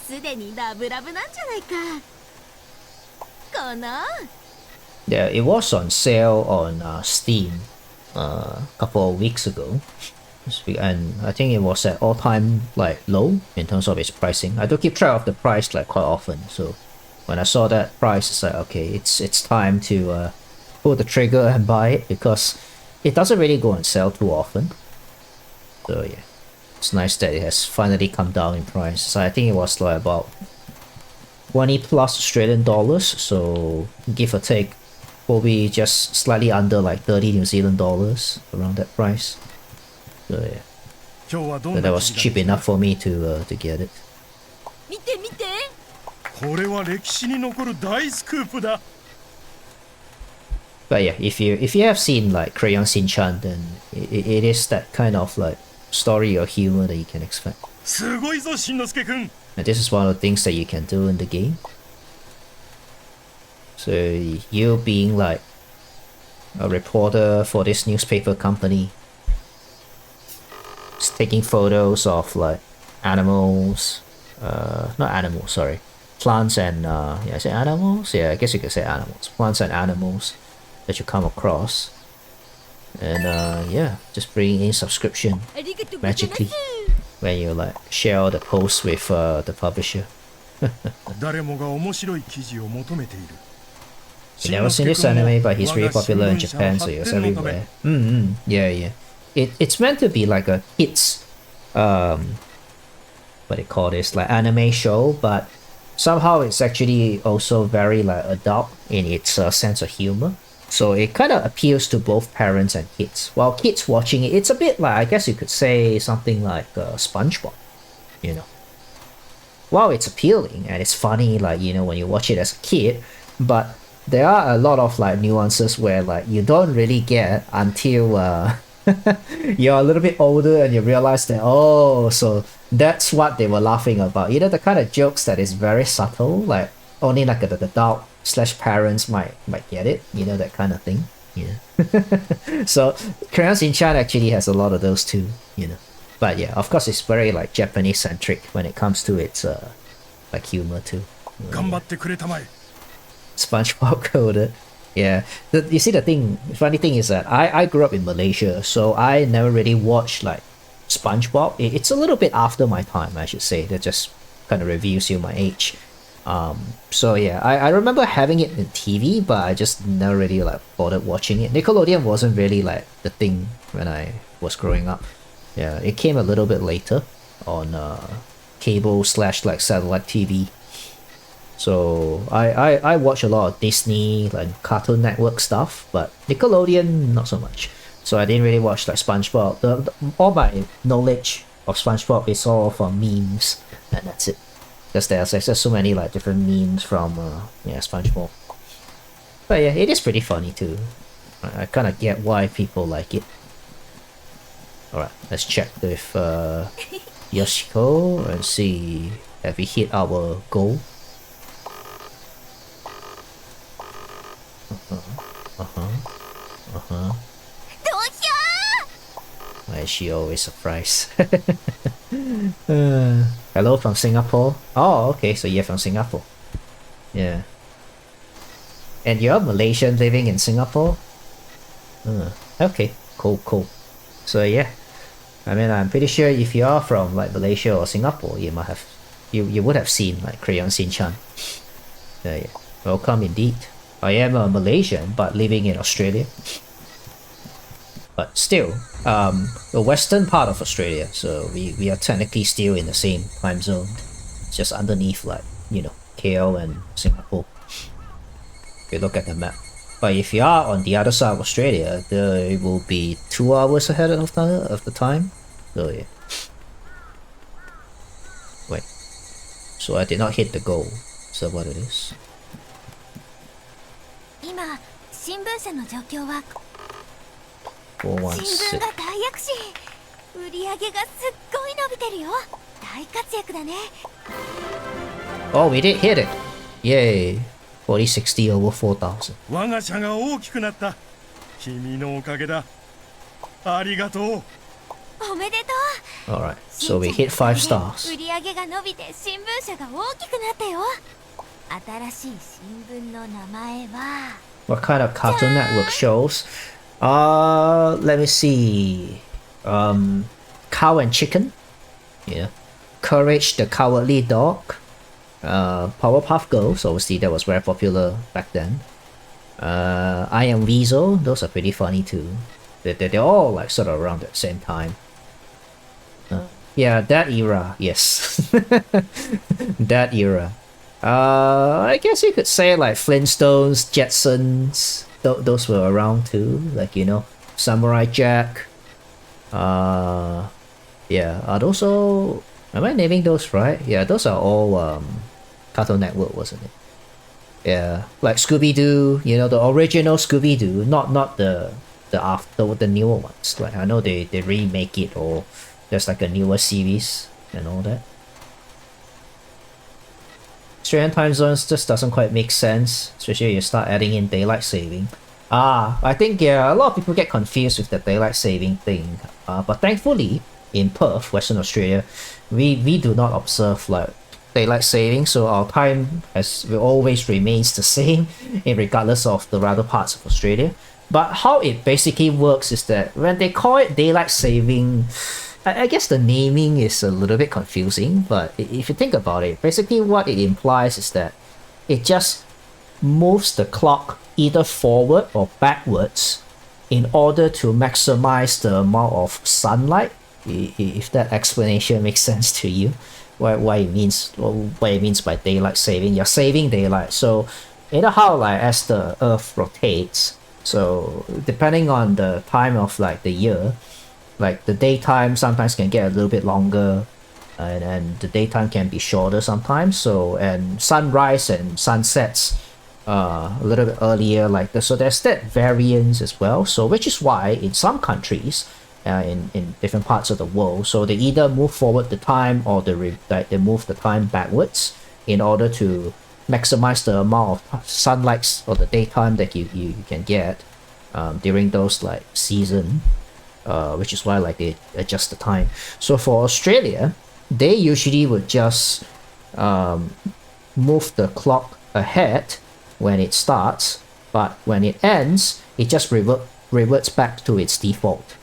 すでにラブラブなんじゃないか。かな? Yeah, it was on sale on Steam a couple of weeks ago, and I think it was at all-time like low in terms of its pricing. I do keep track of the price like quite often, so when I saw that price, it's like okay, it's time to pull the trigger and buy it because it doesn't really go on sale too often. So yeah, it's nice that it has finally come down in price. So I think it was like about 20 plus Australian dollars, so give or take probably just slightly under like 30 New Zealand dollars, around that price. So yeah, so that was cheap enough for me to get it. 見て見て。これは歴史に残る大スクープだ。 But yeah, if you have seen like Crayon Shin-chan, then it is that kind of like story or humor that you can expect. すごいぞ、しんのすけくん。 And this is one of the things that you can do in the game. So you being like a reporter for this newspaper company, just taking photos of like animals, not animals, sorry, plants and yeah, is it animals? Yeah, I guess you could say animals, plants and animals that you come across, and yeah, just bringing in subscription magically when you like share the posts with the publisher. 誰もが面白い記事を求めている。 I've never seen this anime, but he's really popular in Japan, so it's everywhere. Yeah, yeah. It's meant to be like a kids, what they call this, like anime show, but somehow it's actually also very like adult in its sense of humor. So it kind of appeals to both parents and kids. While kids watching it, it's a bit like, I guess you could say something like SpongeBob, you know. While it's appealing and it's funny, like, you know, when you watch it as a kid, but there are a lot of like nuances where like you don't really get until you're a little bit older and you realize that, oh, so that's what they were laughing about. You know, the kind of jokes that is very subtle, like only like the adult slash parents might get it, you know, that kind of thing. Yeah. So Crayon Shin-chan actually has a lot of those too, you know. But yeah, of course it's very like Japanese centric when it comes to its like humor too. 頑張ってくれたまえ。 SpongeBob coded. Yeah. You see, the funny thing is that I grew up in Malaysia, so I never really watched like SpongeBob. It's a little bit after my time, I should say. That just kind of reveals you my age. So yeah, I remember having it in TV, but I just never really like bothered watching it. Nickelodeon wasn't really like the thing when I was growing up. Yeah, it came a little bit later on cable slash like satellite TV. So I watch a lot of Disney, like Cartoon Network stuff, but Nickelodeon not so much. So I didn't really watch like SpongeBob. All my knowledge of SpongeBob is all from memes, and that's it. Because there's like, just so many like different memes from yeah, SpongeBob. But yeah, it is pretty funny too. I kind of get why people like it. Alright, let's check with Yoshiko and see have we hit our goal. Why is she always surprised? Hello from Singapore. Oh, okay, so you're from Singapore. Yeah. And you're Malaysian living in Singapore? Okay, cool. So yeah, I mean, I'm pretty sure if you are from like Malaysia or Singapore, you might have, you would have seen like Crayon Shin-chan. Yeah. Welcome indeed. I am a Malaysian, but living in Australia. But still, the western part of Australia, so we are technically still in the same time zone. It's just underneath, like, you know, KL and Singapore. If you look at the map. But if you are on the other side of Australia, it will be 2 hours ahead of the time. So yeah. Wait. So I did not hit the goal. Is that what it is? 今新聞社の状況は新聞416. が大躍進売り上げがすっごい伸びてるよ大活躍だね Oh, we did hit it! Yay! 4060 over 4,000. 我が社が大きくなった。君のおかげだ。ありがとう。おめでとう Alright, so we hit 5 stars. 売り上げが伸びて新聞社が大きくなったよ新しい新聞の名前は What kind of Cartoon Network shows? Let me see. Cow and Chicken. Yeah. Courage the Cowardly Dog. Powerpuff Girls. Obviously, that was very popular back then. I Am Weasel. Those are pretty funny too. They're all like sort of around the same time. Yeah, that era. Yes. That era. I guess you could say like Flintstones, Jetsons, those were around too. Like, you know, Samurai Jack. Yeah, are those all... Am I naming those right? Yeah, those are all Cartoon Network, wasn't it? Yeah, like Scooby-Doo, you know, the original Scooby-Doo, not the after the newer ones. Like, I know they remake it, or there's like a newer series and all that. Australian time zones just doesn't quite make sense, especially when you start adding in daylight saving. I think, yeah, a lot of people get confused with the daylight saving thing. But thankfully, in Perth, Western Australia, we do not observe like daylight saving, so our time always remains the same, regardless of the other parts of Australia. But how it basically works is that when they call it daylight saving, I guess the naming is a little bit confusing, but if you think about it, basically what it implies is that it just moves the clock either forward or backwards in order to maximize the amount of sunlight, if that explanation makes sense to you. What it means by daylight saving. You're saving daylight, so you know how like as the earth rotates, so depending on the time of like the year, like the daytime sometimes can get a little bit longer, and the daytime can be shorter sometimes. So, and sunrise and sunsets a little bit earlier, like so there's that variance as well. So which is why in some countries, in different parts of the world, so they either move forward the time or they move the time backwards in order to maximize the amount of sunlight or the daytime that you can get during those like season. Which is why like they adjust the time. So for Australia, they usually would just move the clock ahead when it starts, but when it ends, it just reverts back to its default.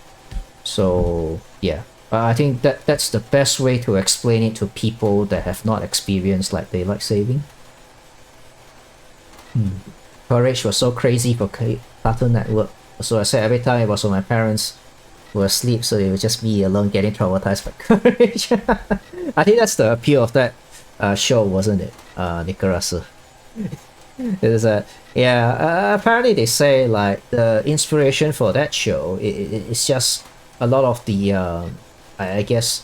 So yeah, I think that's the best way to explain it to people that have not experienced like daylight saving. Courage was so crazy for Cartoon Network. So I said every time it was when my parents were asleep, so it was just me alone getting traumatized by Courage. I think that's the appeal of that show, wasn't it, Nicholas? Apparently they say like the inspiration for that show, it's just a lot of the I guess,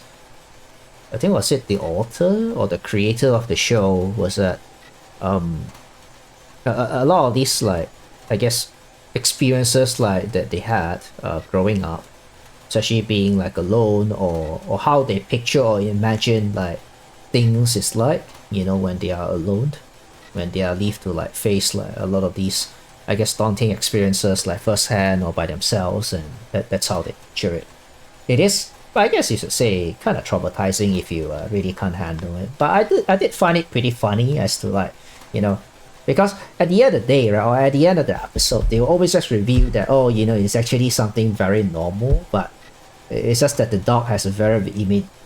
I think was it the author or the creator of the show was that a lot of these like, I guess, experiences like that they had growing up, especially being like alone, or how they picture or imagine like things is like, you know, when they are alone, when they are left to like face like a lot of these, I guess, daunting experiences like firsthand or by themselves, and that's how they picture it. It is, I guess you should say, kind of traumatizing if you really can't handle it. But I did find it pretty funny as to like, you know, because at the end of the day, right, or at the end of the episode, they will always just reveal that, oh, you know, it's actually something very normal, but It's just that the dog has a very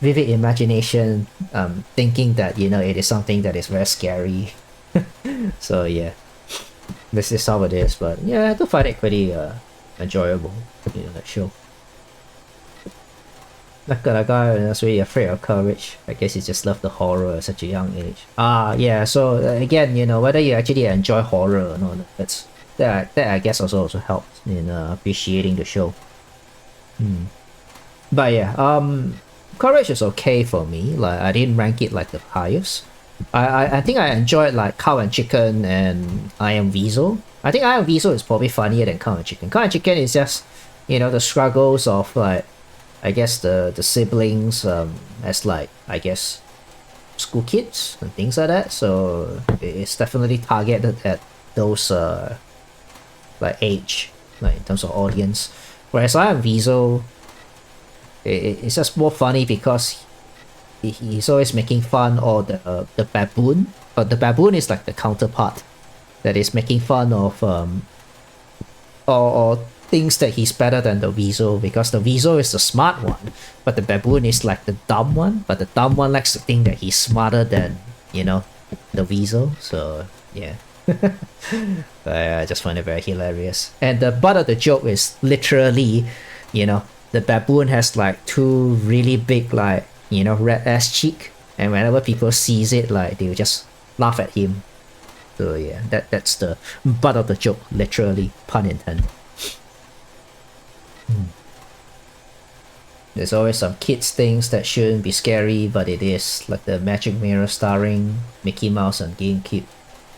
vivid imagination, thinking that it is something that is very scary. So yeah, this is how it is. But yeah, I do find it pretty enjoyable. That show. That guy was really afraid of courage. I guess he just loved the horror at such a young age. Yeah. So again, whether you actually enjoy horror or not, that I guess also helps in appreciating the show. But yeah, courage is okay for me. Like I didn't rank it like the highest. I think I enjoyed like Cow and Chicken and I Am Weasel. I think I Am Weasel is probably funnier than Cow and Chicken. Cow and Chicken is just the struggles of like, I guess the siblings as like, I guess, school kids and things like that. So it's definitely targeted at those like age, like in terms of audience. Whereas I Am Weasel, it's just more funny because he's always making fun of the baboon, but the baboon is like the counterpart that is making fun of or thinks that he's better than the weasel because the weasel is the smart one, but the baboon is like the dumb one, but the dumb one likes to think that he's smarter than the weasel. So yeah. I just find it very hilarious, and the butt of the joke is literally the baboon has like two really big like red ass cheek, and whenever people sees it, like they'll just laugh at him. So yeah, that's the butt of the joke, literally, pun intended. There's always some kids things that shouldn't be scary, but it is, like the Magic Mirror starring Mickey Mouse on GameCube.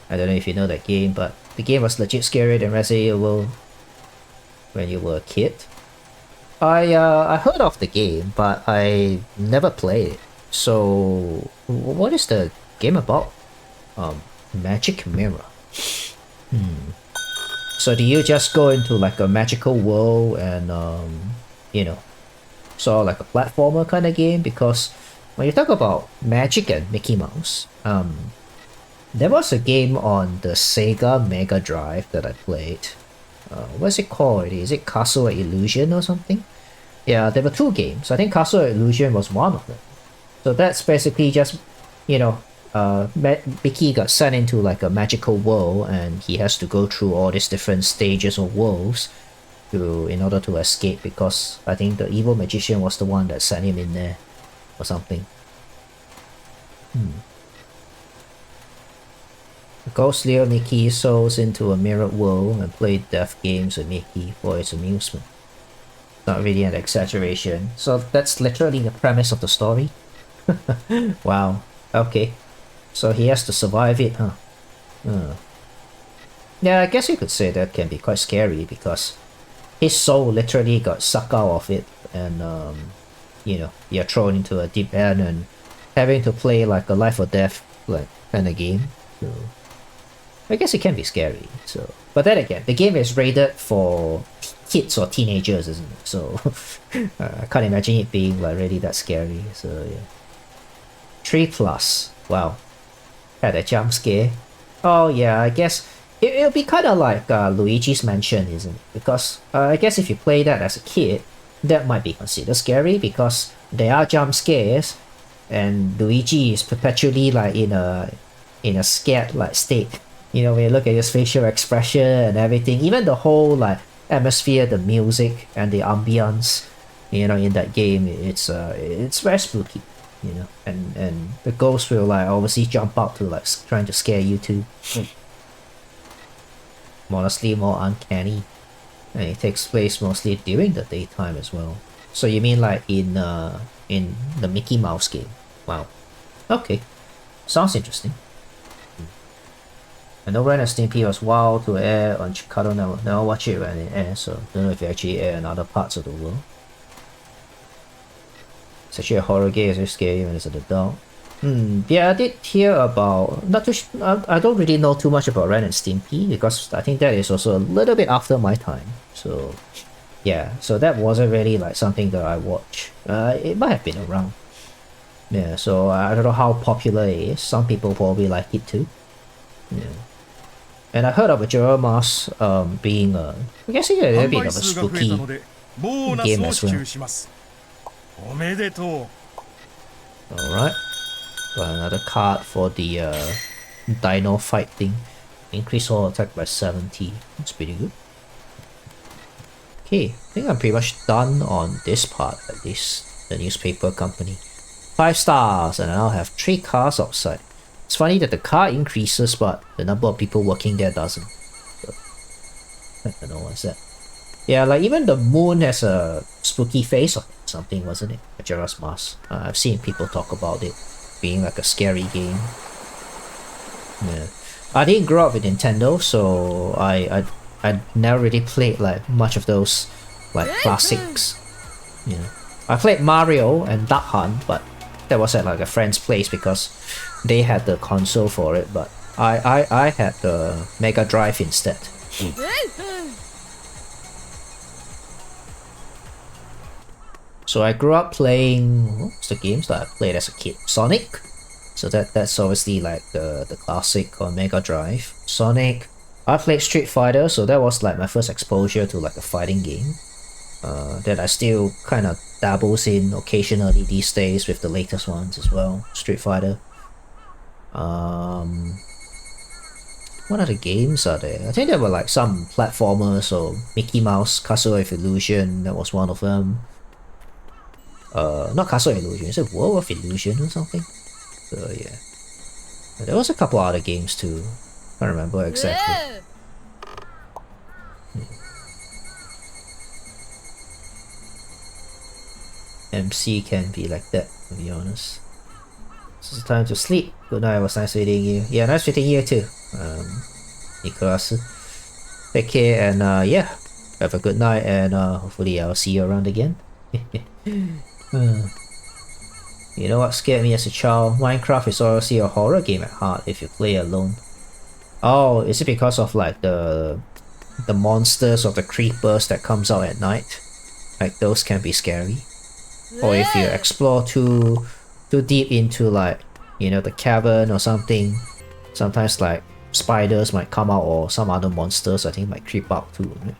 I don't know if you know that game, but the game was legit scarier than Resident Evil when you were a kid. I heard of the game, but I never played it. So what is the game about? Magic Mirror. So do you just go into like a magical world and sort of like a platformer kind of game? Because when you talk about magic and Mickey Mouse, there was a game on the Sega Mega Drive that I played. What's it called? Is it Castle of Illusion or something? Yeah, there were two games. I think Castle of Illusion was one of them. So that's basically just, Mickey got sent into like a magical world, and he has to go through all these different stages of worlds in order to escape, because I think the evil magician was the one that sent him in there or something. The ghost lure Mickey's souls into a mirrored world and played death games with Mickey for his amusement. Not really an exaggeration. So that's literally the premise of the story. Wow. Okay. So he has to survive it, huh? Yeah, I guess you could say that can be quite scary because his soul literally got sucked out of it, and you're thrown into a deep end and having to play like a life or death like kind of game. So I guess it can be scary. So, but then again, the game is rated for kids or teenagers, isn't it? So I can't imagine it being like really that scary. So yeah. 3+. Wow. Had a jump scare. Oh yeah, I guess it'll be kind of like Luigi's Mansion, isn't it? Because I guess if you play that as a kid, that might be considered scary because there are jump scares, and Luigi is perpetually like in a scared like state. When you look at his facial expression and everything, even the whole like atmosphere, the music and the ambience, in that game, it's very spooky. And the ghost will like obviously jump out to like trying to scare you too. Honestly, more uncanny, and it takes place mostly during the daytime as well. So you mean like in the Mickey Mouse game? Wow. Okay, sounds interesting. I know Ren and Stimpy was wild to air on Chicago. Never watch it when it airs, so don't know if it actually air in other parts of the world. It's actually a horror game, it's very scary when it's an adult. Yeah, I did hear about, I don't really know too much about Ren and Stimpy because I think that is also a little bit after my time. So yeah, so that wasn't really like something that I watched. It might have been around. Yeah, so I don't know how popular it is. Some people probably like it too. Yeah. And I heard of a Jeromas being I guess a little bit of a spooky game as well. おめでとう。 Alright. Got another card for the dino fight thing. Increase all attack by 70. That's pretty good. Okay, I think I'm pretty much done on this part at least. The newspaper company. 5 stars, and I now have 3 cars outside. It's funny that the car increases, but the number of people working there doesn't. So, I don't know what's that. Yeah, like even the moon has a spooky face or something, wasn't it? Majora's Mask. I've seen people talk about it being like a scary game. Yeah, I didn't grow up with Nintendo, so I never really played like much of those like classics. You know, I played Mario and Duck Hunt, but that was at like a friend's place because they had the console for it. But I had the Mega Drive instead. So I grew up playing, what's the games that I played as a kid? Sonic. So that's obviously like the classic on Mega Drive. Sonic. I played Street Fighter, so that was like my first exposure to like a fighting game. That I still kind of dabbles in occasionally these days with the latest ones as well. Street Fighter. What other games are there? I think there were like some platformers or Mickey Mouse Castle of Illusion. That was one of them. Not Castle of Illusion, is it World of Illusion or something? So yeah. There was a couple other games too. I can't remember exactly. MC can be like that, to be honest. It's time to sleep. Good night, it was nice meeting you. Yeah, nice meeting you too. Nicholas. Take care and yeah. Have a good night and hopefully I'll see you around again. You know what scared me as a child? Minecraft is obviously a horror game at heart if you play alone. Oh, is it because of like the monsters or the creepers that comes out at night? Like those can be scary. Or if you explore too deep into like, you know, the cavern or something, sometimes like spiders might come out or some other monsters I think might creep out too. Right?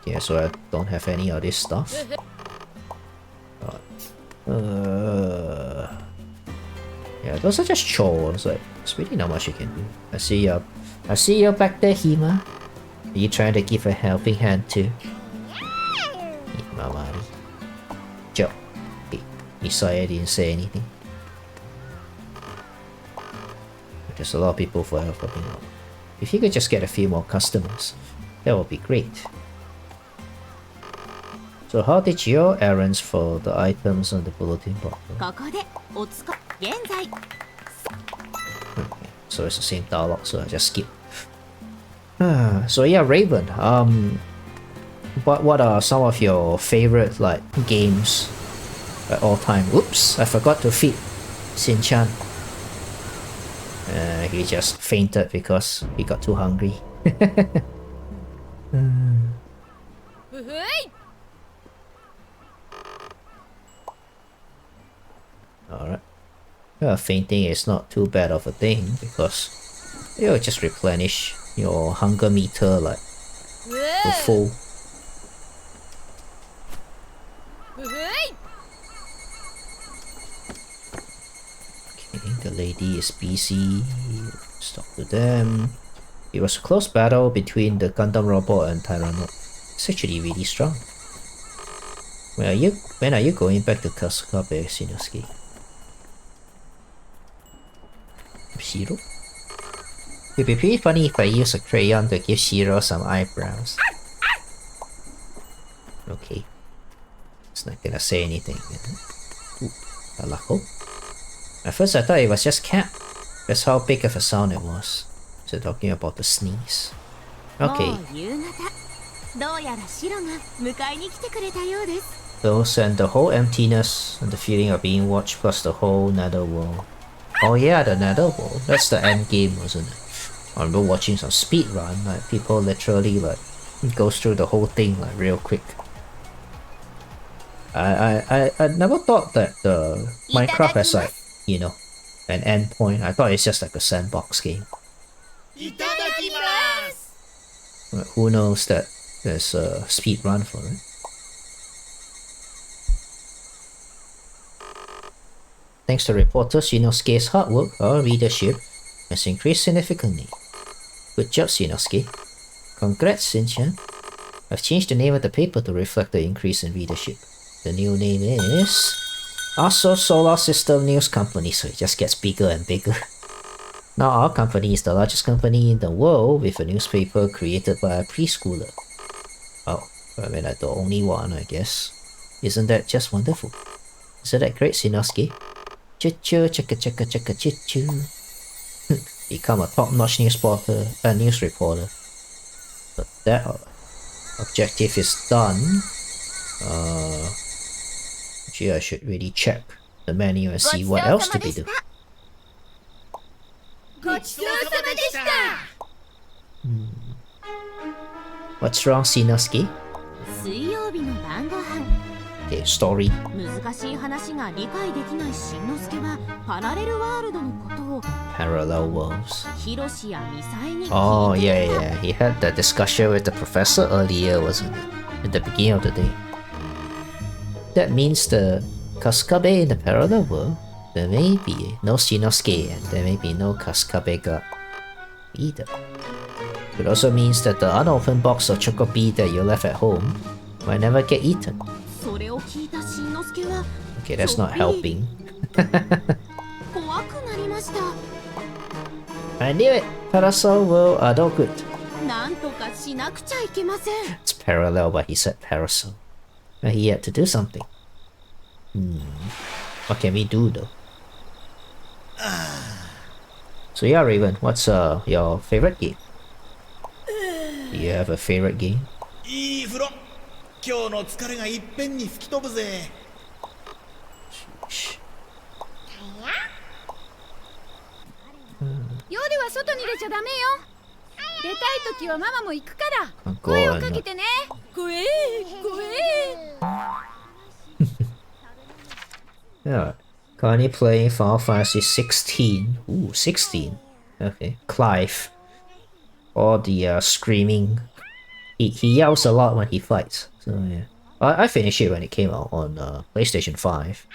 Yeah, so I don't have any of this stuff. Yeah, those are just chores. Like, there's really not much you can do. I see you back there, Hima. Are you trying to give a helping hand too? Mamari. Joe. You saw I didn't say anything. There's a lot of people for helping out. If you could just get a few more customers, that would be great. So how did your errands for the items on the bulletin board go? Okay, so it's the same dialogue, so I just skip. So yeah, Raven, what are some of your favorite like games at all time? Oops, I forgot to feed Shin-chan. He just fainted because he got too hungry. Alright. Fainting is not too bad of a thing because it'll just replenish your hunger meter like to full. Okay, the lady is busy. Let's talk to them. It was a close battle between the Gundam robot and Tyrannoid. It's actually really strong. When are you going back to Kasuga Base, Shinosuke? Shiro? It'd be pretty funny if I use a crayon to give Shiro some eyebrows. Okay. It's not gonna say anything. Ooh, Alako. At first I thought it was just cat. That's how big of a sound it was. So talking about the sneeze. Okay. Those and the whole emptiness and the feeling of being watched plus the whole nether world. Oh yeah, the nether world. That's the end game, wasn't it? I remember watching some speed run, like people literally like goes through the whole thing like real quick. I never thought that the Minecraft has like, you know, an end point. I thought it's just like a sandbox game. Who knows that there's a speed run for it? Thanks to reporter Shinosuke's hard work, our readership has increased significantly. Good job, Shinosuke. Congrats, Shin. I've changed the name of the paper to reflect the increase in readership. The new name is ASO Solar System News Company, so it just gets bigger and bigger. Now our company is the largest company in the world with a newspaper created by a preschooler. Oh, I mean, like the only one, I guess. Isn't that just wonderful? Isn't that great, Shinosuke? Choo-choo, chicka-chicka-chicka, choo-choo. Become a top-notch news reporter. But that objective is done. Gee, I should really check the menu and see what else to be doing. ごちそうさまでした。 What's wrong, Shinosuke? 水曜日の晩ご飯。 Okay, story. 難しい話が理解できないしんのすけはパラレルワールドのことを Parallel worlds. ヒロシやミサイに聞いていた。 Oh, yeah. He had that discussion with the professor earlier, wasn't it? At the beginning of the day. That means the Kasukabe in the parallel world, there may be no Shinosuke and there may be no Kasukabe God either. It also means that the unopened box of Chocobi that you left at home might never get eaten. それを聞いたしんのすけは Okay, that's not helping. 怖くなりました。 I knew it! Parasol world are no good. なんとかしなくちゃいけません。 It's parallel, but he said parasol. But he had to do something. What can we do though? So yeah, Raven, what's your favorite game? Do you have a favorite game? いい風呂。今日の疲れがいっぺんに吹き飛ぶぜ。夜は外に出ちゃダメよ。出たい時はママも行くから Go 声を on. かけてね。怖え怖え。 Yeah. Currently playing Final Fantasy 16. Ooh, 16. Okay. Clive. Or the screaming. He yells a lot when he fights. So yeah. I finished it when it came out on PlayStation 5.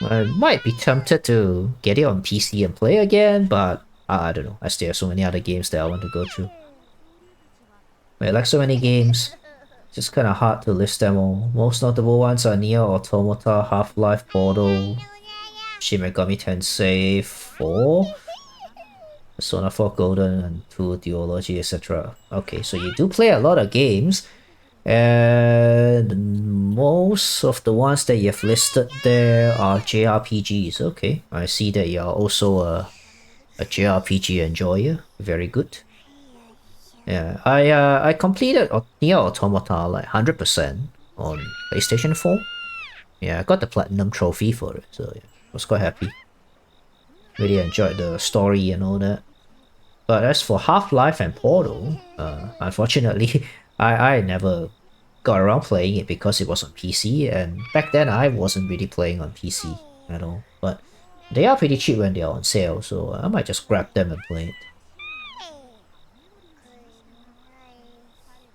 I might be tempted to get it on PC and play again, but I don't know. I still have so many other games that I want to go through. Wait, like so many games, it's just kind of hard to list them all. Most notable ones are Nier Automata, Half-Life, Portal, Shin Megami Tensei 4, Persona 4 Golden, and 2 Duology, etc. Okay, so you do play a lot of games, and most of the ones that you've listed there are JRPGs. Okay, I see that you're also a JRPG enjoyer. Very good. Yeah, I completed Nier Automata like 100% on PlayStation 4. Yeah, I got the platinum trophy for it, so yeah, I was quite happy. Really enjoyed the story and all that. But as for Half-Life and Portal, unfortunately, I never got around playing it because it was on PC, and back then I wasn't really playing on PC at all. But they are pretty cheap when they are on sale, so I might just grab them and play it.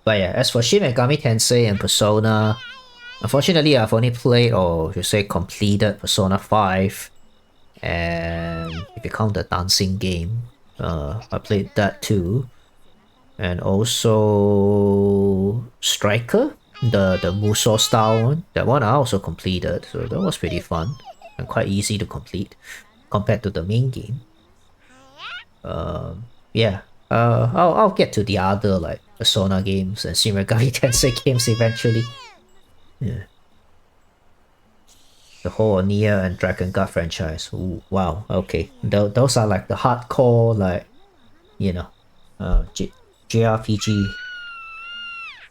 But yeah, as for Shin Megami Tensei and Persona, unfortunately I've only played, or should say completed, Persona 5. And if you count the dancing game, I played that too. And also Striker, the Musou style one. That one I also completed, so that was pretty fun and quite easy to complete compared to the main game. Yeah. I'll get to the other like Persona games and Shin Megami Tensei games eventually. Yeah. The whole Nier and Dragon Guard franchise. Ooh, wow. Okay. Those are like the hardcore, like, you know, JRPG.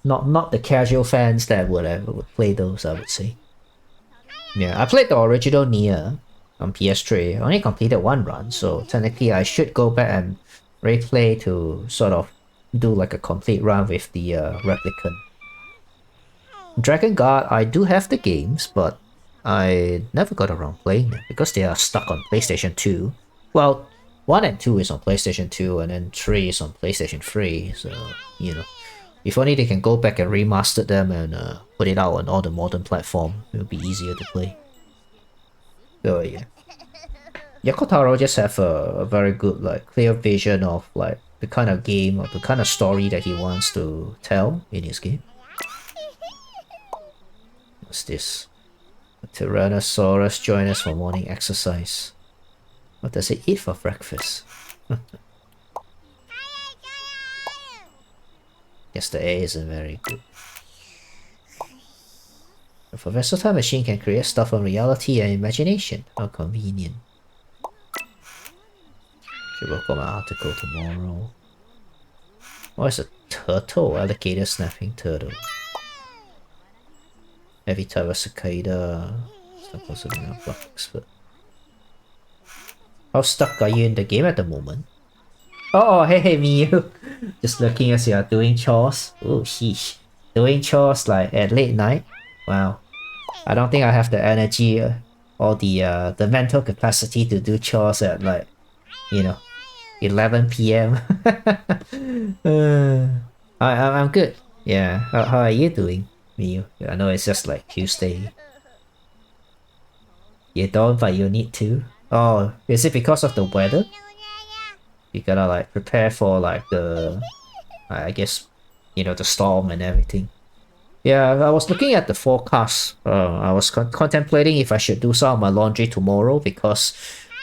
Not the casual fans that would play those, I would say. Yeah, I played the original Nier on PS3. I only completed one run, so technically I should go back and replay to sort of do like a complete run with the replicant. Dragon Guard, I do have the games, but I never got around playing them because they are stuck on PlayStation 2. Well, 1 and 2 is on PlayStation 2, and then 3 is on PlayStation 3. So, you know, if only they can go back and remaster them and put it out on all the modern platforms, it would be easier to play. So yeah, Yakotaro just have a very good, like, clear vision of like the kind of game or the kind of story that he wants to tell in his game. What's this? A Tyrannosaurus join us for morning exercise. What does it eat for breakfast? Guess the air isn't very good. A versatile machine can create stuff from reality and imagination. How convenient. Should work on my article tomorrow. Oh, it's a turtle. Alligator snapping turtle. Every type of cicada. Supposedly not block expert. How stuck are you in the game at the moment? Oh, hey, Miyu. Just looking as you are doing chores. Oh, sheesh. Doing chores like at late night? Wow. I don't think I have the energy or the mental capacity to do chores at like, you know, 11 p.m. I'm good. Yeah. How are you doing, Miyu? I know it's just like Tuesday. You don't, but you need to. Oh, is it because of the weather? You gotta like prepare for like the, I guess, you know, the storm and everything. Yeah, I was looking at the forecast. I was contemplating if I should do some of my laundry tomorrow because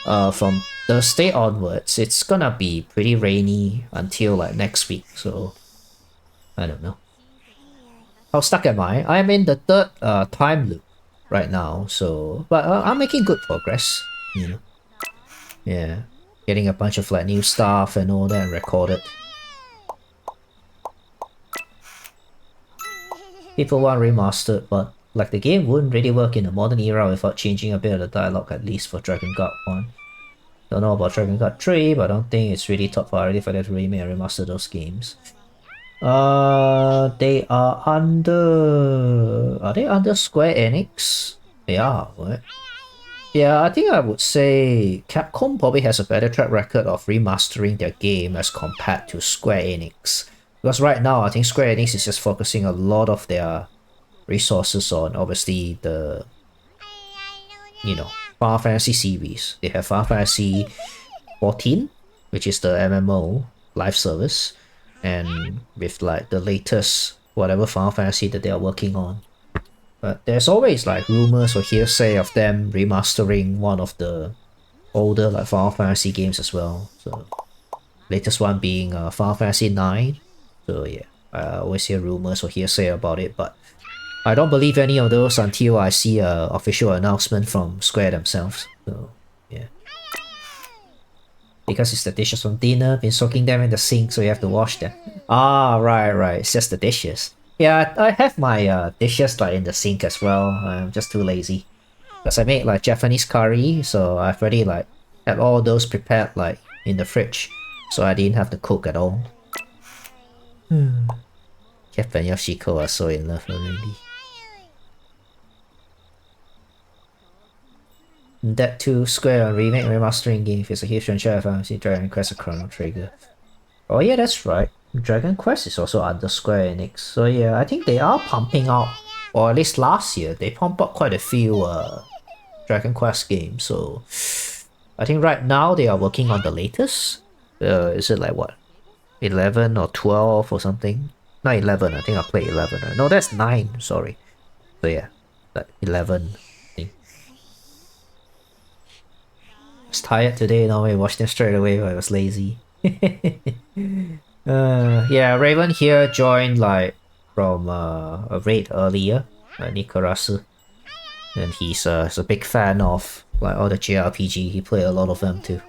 from Thursday onwards, it's gonna be pretty rainy until like next week. So, I don't know. How stuck am I? I'm in the third time loop right now. So, but I'm making good progress, you know. Yeah, getting a bunch of like new stuff and all that recorded. People want remastered, but like the game wouldn't really work in the modern era without changing a bit of the dialogue, at least for Dragon Guard 1. Don't know about Dragon Guard 3, but I don't think it's really top priority for them to remake and remaster those games. They are under... Are they under Square Enix? They are, right? Yeah, I think I would say Capcom probably has a better track record of remastering their game as compared to Square Enix. Because right now, I think Square Enix is just focusing a lot of their resources on, obviously, the, you know, Final Fantasy series. They have Final Fantasy 14, which is the MMO live service, and with like the latest whatever Final Fantasy that they are working on. But there's always like rumors or hearsay of them remastering one of the older like Final Fantasy games as well. So latest one being Final Fantasy 9. So yeah, I always hear rumors or hearsay about it, but I don't believe any of those until I see a official announcement from Square themselves. So yeah. Because it's the dishes from dinner, been soaking them in the sink, so you have to wash them. Ah, right, it's just the dishes. Yeah, I have my dishes like in the sink as well. I'm just too lazy. Because I made like Japanese curry, so I've already like had all those prepared like in the fridge. So I didn't have to cook at all. Kep and Yoshiko are so in love already. That too, Square on remake and remastering game is a huge franchise. I've seen Dragon Quest a Chrono Trigger. Oh yeah, that's right. Dragon Quest is also under Square Enix. So yeah, I think they are pumping out, or at least last year, they pumped up quite a few Dragon Quest games. So I think right now they are working on the latest. Is it like what? 11 or 12 or something? Not 11, I think I played 11. Right? No, that's 9, sorry. So yeah, like 11. I think. I was tired today, normally I watched them straight away, but I was lazy. Yeah, Raven here joined like from a raid earlier, Nikarasu. And he's a big fan of like all the JRPG, he played a lot of them too.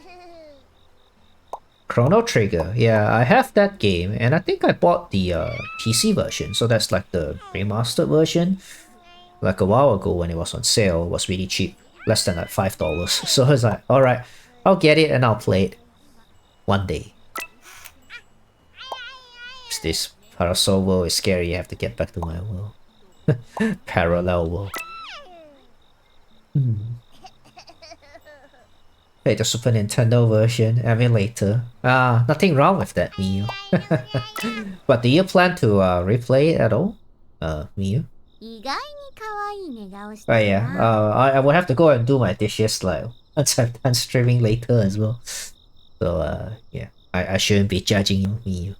Chrono Trigger, yeah, I have that game, and I think I bought the PC version, so that's like the remastered version. Like a while ago when it was on sale, it was really cheap, less than like $5. So I was like, alright, I'll get it and I'll play it one day. This parasol world is scary, you have to get back to my world. Parallel world. Play the Super Nintendo version emulator. Ah, nothing wrong with that, Miyu. But do you plan to replay it at all? Miyu? 意外に可愛い寝顔し Oh てる yeah, な I will have to go and do my dishes like once I'm done streaming later as well. So yeah, I shouldn't be judging you, Miyu.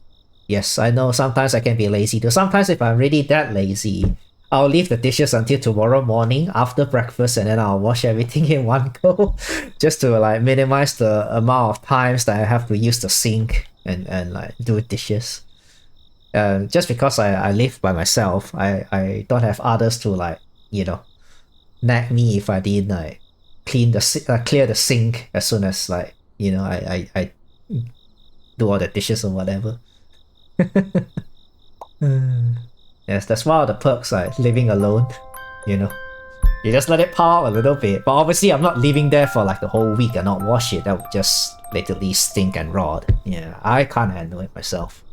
Yes, I know sometimes I can be lazy too. Sometimes if I'm really that lazy, I'll leave the dishes until tomorrow morning after breakfast and then I'll wash everything in one go just to like minimize the amount of times that I have to use the sink and like do dishes. Just because I live by myself, I don't have others to like, you know, nag me if I didn't like clear the sink as soon as like, you know, I do all the dishes or whatever. Yes, that's one of the perks like living alone, you know. You just let it pile up a little bit, but obviously I'm not leaving there for like the whole week and not wash it. That would just literally stink and rot. Yeah, I can't handle it myself.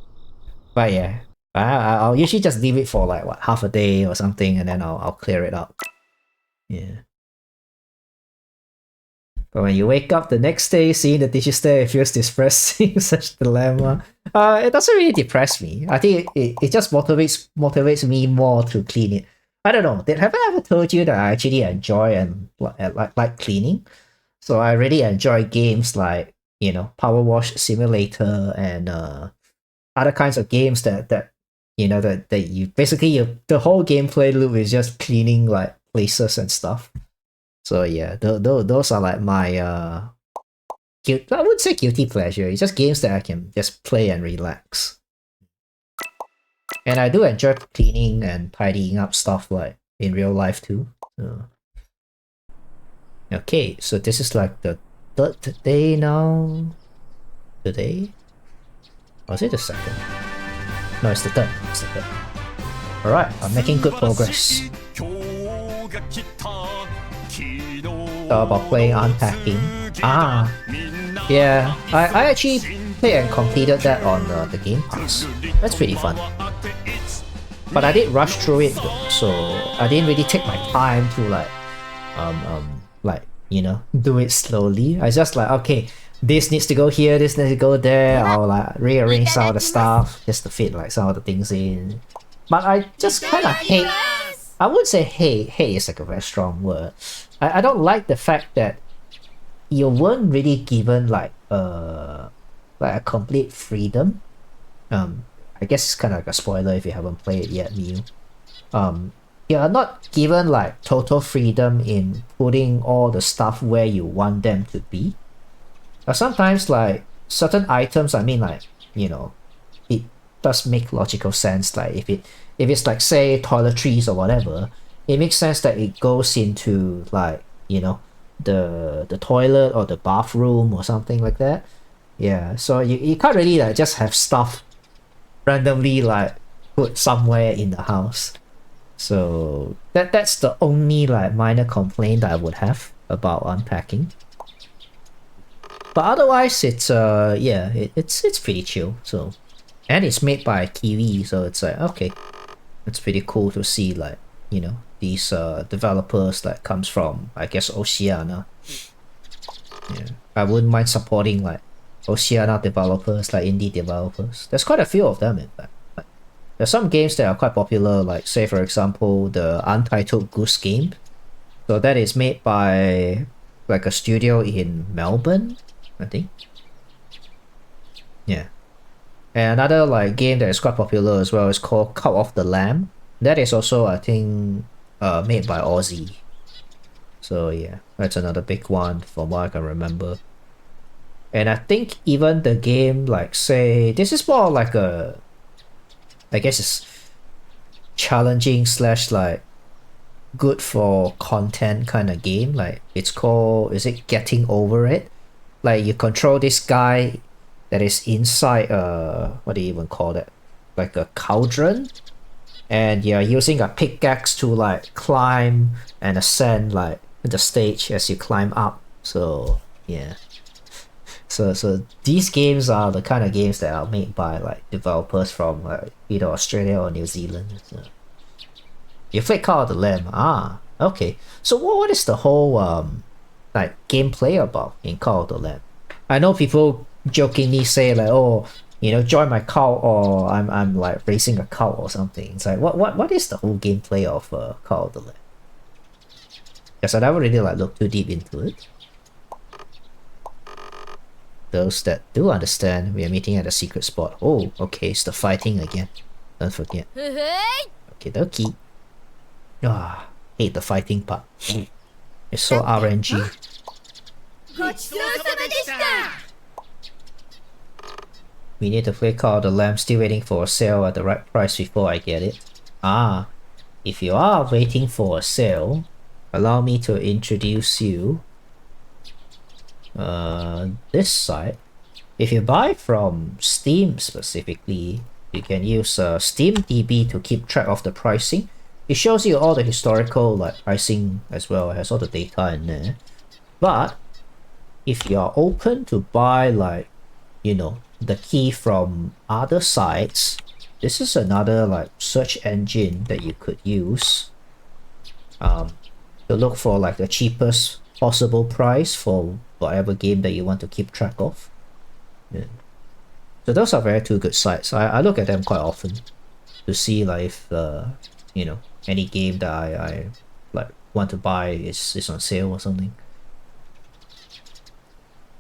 But yeah, I'll usually just leave it for like what, half a day or something, and then I'll clear it up. Yeah. But when you wake up the next day, seeing the dishes there, it feels depressing, such dilemma. It doesn't really depress me. I think it just motivates me more to clean it. I don't know. Have I ever told you that I actually enjoy and like cleaning? So I really enjoy games like, you know, Power Wash Simulator and other kinds of games that you know that you basically the whole gameplay loop is just cleaning like places and stuff. So yeah, those are like my I wouldn't say guilty pleasure. It's just games that I can just play and relax. And I do enjoy cleaning and tidying up stuff like in real life too. So. Okay, so this is like the third day now. Today? Or is it the second? No, it's the third. It's the third. Alright, I'm making good progress. About playing unpacking. Ah, yeah. I actually played and completed that on the Game Pass. That's pretty fun. But I did rush through it though, so I didn't really take my time to like you know, do it slowly. I just like, okay, this needs to go here, this needs to go there. I'll like rearrange some of the stuff just to fit like some of the things in. But I just kind of hate. I would say hate is like a very strong word. I don't like the fact that you weren't really given like a complete freedom. I guess it's kind of like a spoiler if you haven't played it yet, Miu. You are not given like total freedom in putting all the stuff where you want them to be. Sometimes like certain items, I mean like, you know, it does make logical sense. Like if it's like say toiletries or whatever, it makes sense that it goes into like, you know, the toilet or the bathroom or something like that. Yeah, so you can't really like just have stuff randomly like put somewhere in the house. So that's the only like minor complaint that I would have about unpacking. But otherwise it's yeah, it's pretty chill. So, and it's made by Kiwi, so it's like okay, it's pretty cool to see like, you know, these developers that comes from, I guess, Oceania. Yeah, I wouldn't mind supporting like Oceania developers, like indie developers. There's quite a few of them in fact. Like, there's some games that are quite popular, like say for example the Untitled Goose Game. So that is made by like a studio in Melbourne, I think. Yeah. And another like game that is quite popular as well is called Cult of the Lamb. That is also, I think, made by Aussie. So yeah, that's another big one from what I can remember. And I think even the game, like say, this is more like a, I guess it's challenging slash like good for content kind of game. Like it's called, is it Getting Over It? Like you control this guy that is inside what do you even call that? Like a cauldron, and you're using a pickaxe to like climb and ascend like the stage as you climb up. So yeah. So these games are the kind of games that are made by like developers from either Australia or New Zealand. So. You played Call of the Lamb. Ah, okay. So what is the whole like gameplay about in Call of the Lamb? I know people jokingly say like, oh, you know, join my cult, or I'm like racing a cult or something. It's like what is the whole gameplay of Call of the Lamb? Because I never really like looked too deep into it. Those that do understand, we are meeting at a secret spot. Oh, okay, it's the fighting again. Don't forget. Okay, dokie. Ah, hate the fighting part. It's so RNG. ごちそうさまでした We need to play Call of the Lamb, still waiting for a sale at the right price before I get it. Ah, if you are waiting for a sale, allow me to introduce you this site. If you buy from Steam specifically, you can use SteamDB to keep track of the pricing. It shows you all the historical like pricing as well, it has all the data in there. But if you are open to buy like, you know, the key from other sites, this is another like search engine that you could use to look for like the cheapest possible price for whatever game that you want to keep track of. Yeah. So those are very two good sites. I look at them quite often to see like if you know, any game that I like want to buy is on sale or something.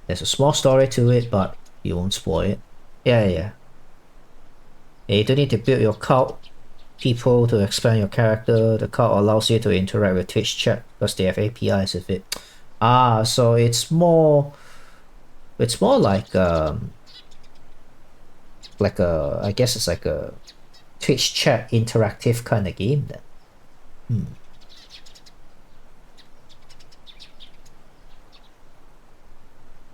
There's a small story to it, but you won't spoil it. Yeah, you don't need to build your cult people to expand your character. The cult allows you to interact with Twitch chat because they have APIs with it. Ah, so it's more like a, I guess it's like a Twitch chat interactive kind of game then.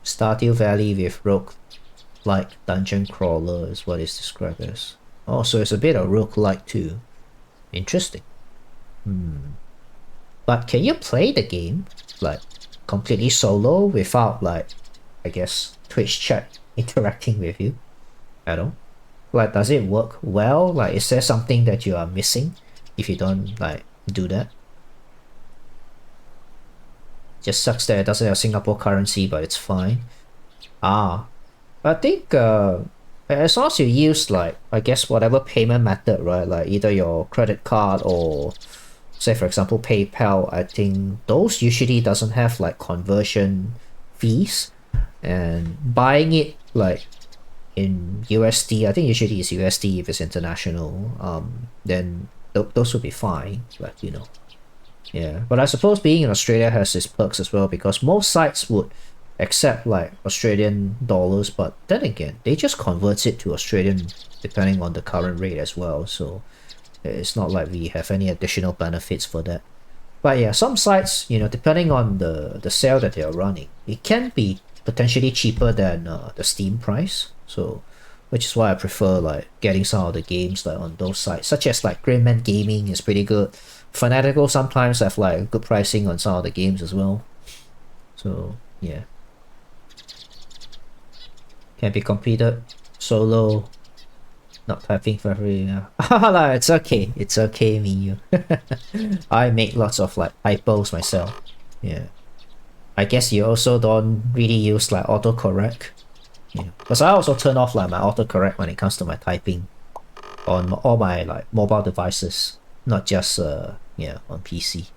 Stardew Valley with rogue-like dungeon crawler is what it's described as. Oh, so it's a bit of rogue-like too. Interesting. But can you play the game like completely solo without like, I guess, Twitch chat interacting with you at all? Like, does it work well? Like, is there something that you are missing if you don't like do that? Just sucks that it doesn't have Singapore currency, but it's fine. Ah, I think as long as you use like, I guess, whatever payment method, right? Like either your credit card or say for example PayPal, I think those usually doesn't have like conversion fees, and buying it like in USD, I think usually it's USD if it's international, then those would be fine, like, you know. Yeah, but I suppose being in Australia has its perks as well, because most sites would accept like Australian dollars, but then again they just convert it to Australian depending on the current rate as well, so it's not like we have any additional benefits for that. But yeah, some sites, you know, depending on the sale that they are running, it can be potentially cheaper than the Steam price, so which is why I prefer like getting some of the games like on those sites, such as like Greyman Gaming is pretty good. Fanatical sometimes have like good pricing on some of the games as well, so yeah. Can be completed solo, not typing for every it's okay, Miyu. I make lots of like typos myself. Yeah, I guess you also don't really use like autocorrect. Yeah, because I also turn off like my autocorrect when it comes to my typing on all my like mobile devices, not just yeah, on PC.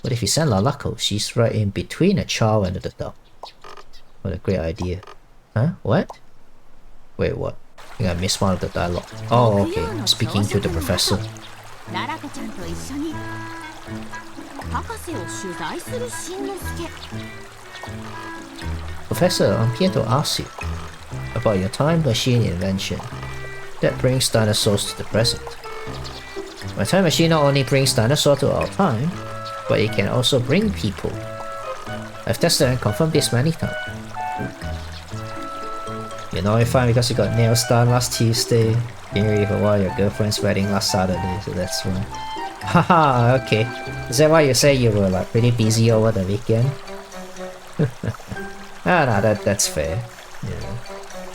What if you send Lalako? She's right in between a child and the dog. What a great idea. Huh? What? Wait, what? I think I missed one of the dialogue. Oh, okay. Speaking to the professor. Professor, I'm here to ask you about your time machine invention that brings dinosaurs to the present. My time machine not only brings dinosaurs to our time, but it can also bring people. I've tested and confirmed this many times. You know, it's fine because you got nails done last Tuesday. You knew even while your girlfriend's wedding last Saturday, so that's why. Haha, okay. Is that why you say you were like pretty busy over the weekend? No, that's fair. Yeah,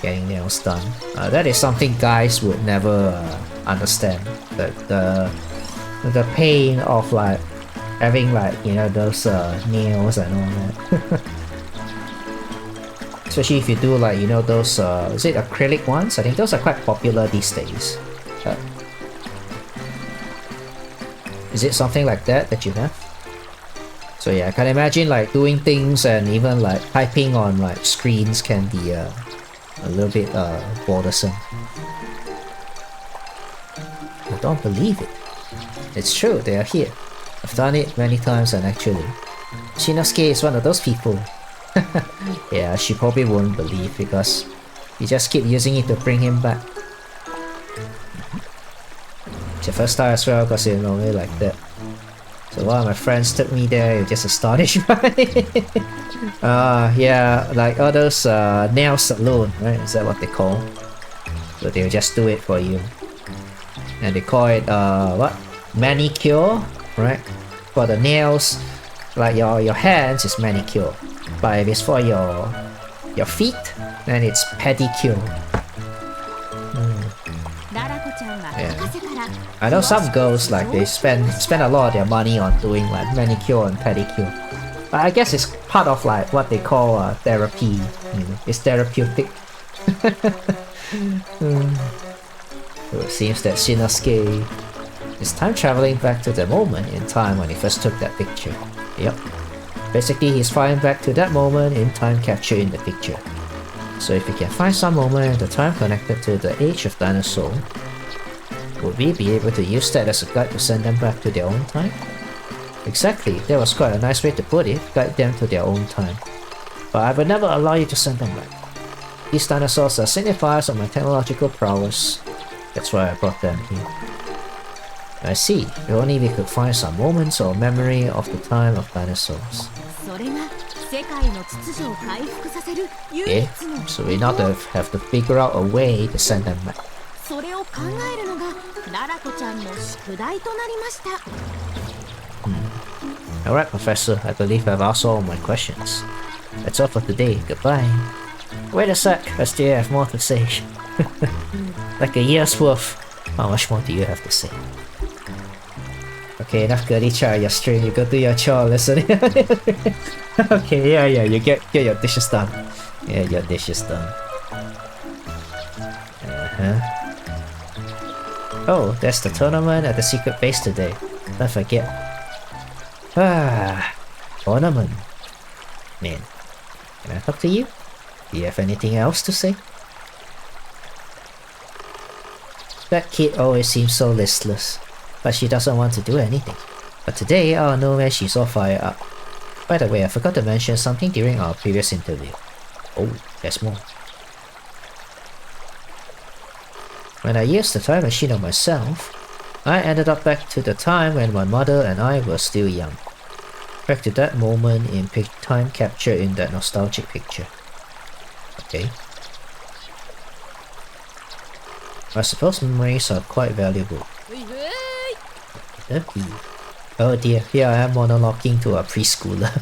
getting nails done. That is something guys would never understand. The pain of like having like, you know, those nails and all that. Especially if you do like, you know, those is it acrylic ones? I think those are quite popular these days. Is it something like that you have? So yeah, I can imagine like doing things and even like typing on like screens can be a little bit bothersome. I don't believe it. It's true, they are here. I've done it many times and actually Shinosuke is one of those people. Yeah, she probably won't believe because you just keep using it to bring him back. It's the first time as well because you know me like that. So one of my friends took me there, you're just astonished by it. Yeah, like all those nail salon, right? Is that what they call? So they'll just do it for you. And they call it what? Manicure, right? For the nails, like your hands is manicure. But if it's for your feet, then it's pedicure. Yeah. I know some girls like they spend a lot of their money on doing like manicure and pedicure. But I guess it's part of like what they call therapy. You know, it's therapeutic. So it seems that Shinosuke is time traveling back to the moment in time when he first took that picture. Yep. Basically, he's flying back to that moment in time captured in the picture. So if we can find some moment in the time connected to the age of dinosaur, would we be able to use that as a guide to send them back to their own time? Exactly, that was quite a nice way to put it, guide them to their own time. But I would never allow you to send them back. These dinosaurs are signifiers of my technological prowess. That's why I brought them here. I see, if only we could find some moments or memory of the time of dinosaurs. Okay, so we now have to figure out a way to send them back. Alright, Professor, I believe I've asked all my questions. That's all for today, goodbye. Wait a sec, I still have more to say. Like a year's worth. How much more do you have to say? Okay, enough girly char your string, you go do your chore, listen. Okay, yeah, you get your dishes done. Yeah, your dishes done. Oh, there's the tournament at the secret base today. Don't forget. Tournament. Man, can I talk to you? Do you have anything else to say? That kid always seems so listless, but she doesn't want to do anything. But today, out of nowhere, she's all fired up. By the way, I forgot to mention something during our previous interview. Oh, there's more. When I used the time machine on myself, I ended up back to the time when my mother and I were still young. Back to that moment in time capture in that nostalgic picture. Okay. I suppose memories are quite valuable. Oh dear, here I am monologuing to a preschooler.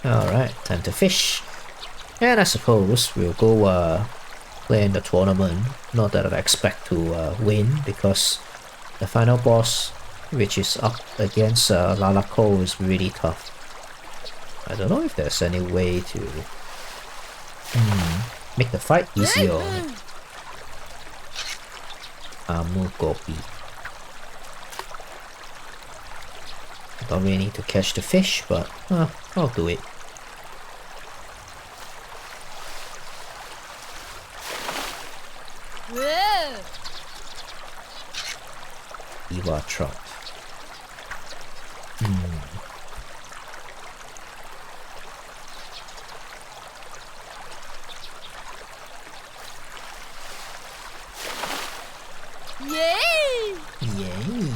Alright, time to fish. And I suppose we'll go play in the tournament. Not that I expect to win, because the final boss, which is up against Lalako, is really tough. I don't know if there's any way to make the fight easier on it. Amugobi. I don't really need to catch the fish, but I'll do it. Iwa trout. Yay! Yay!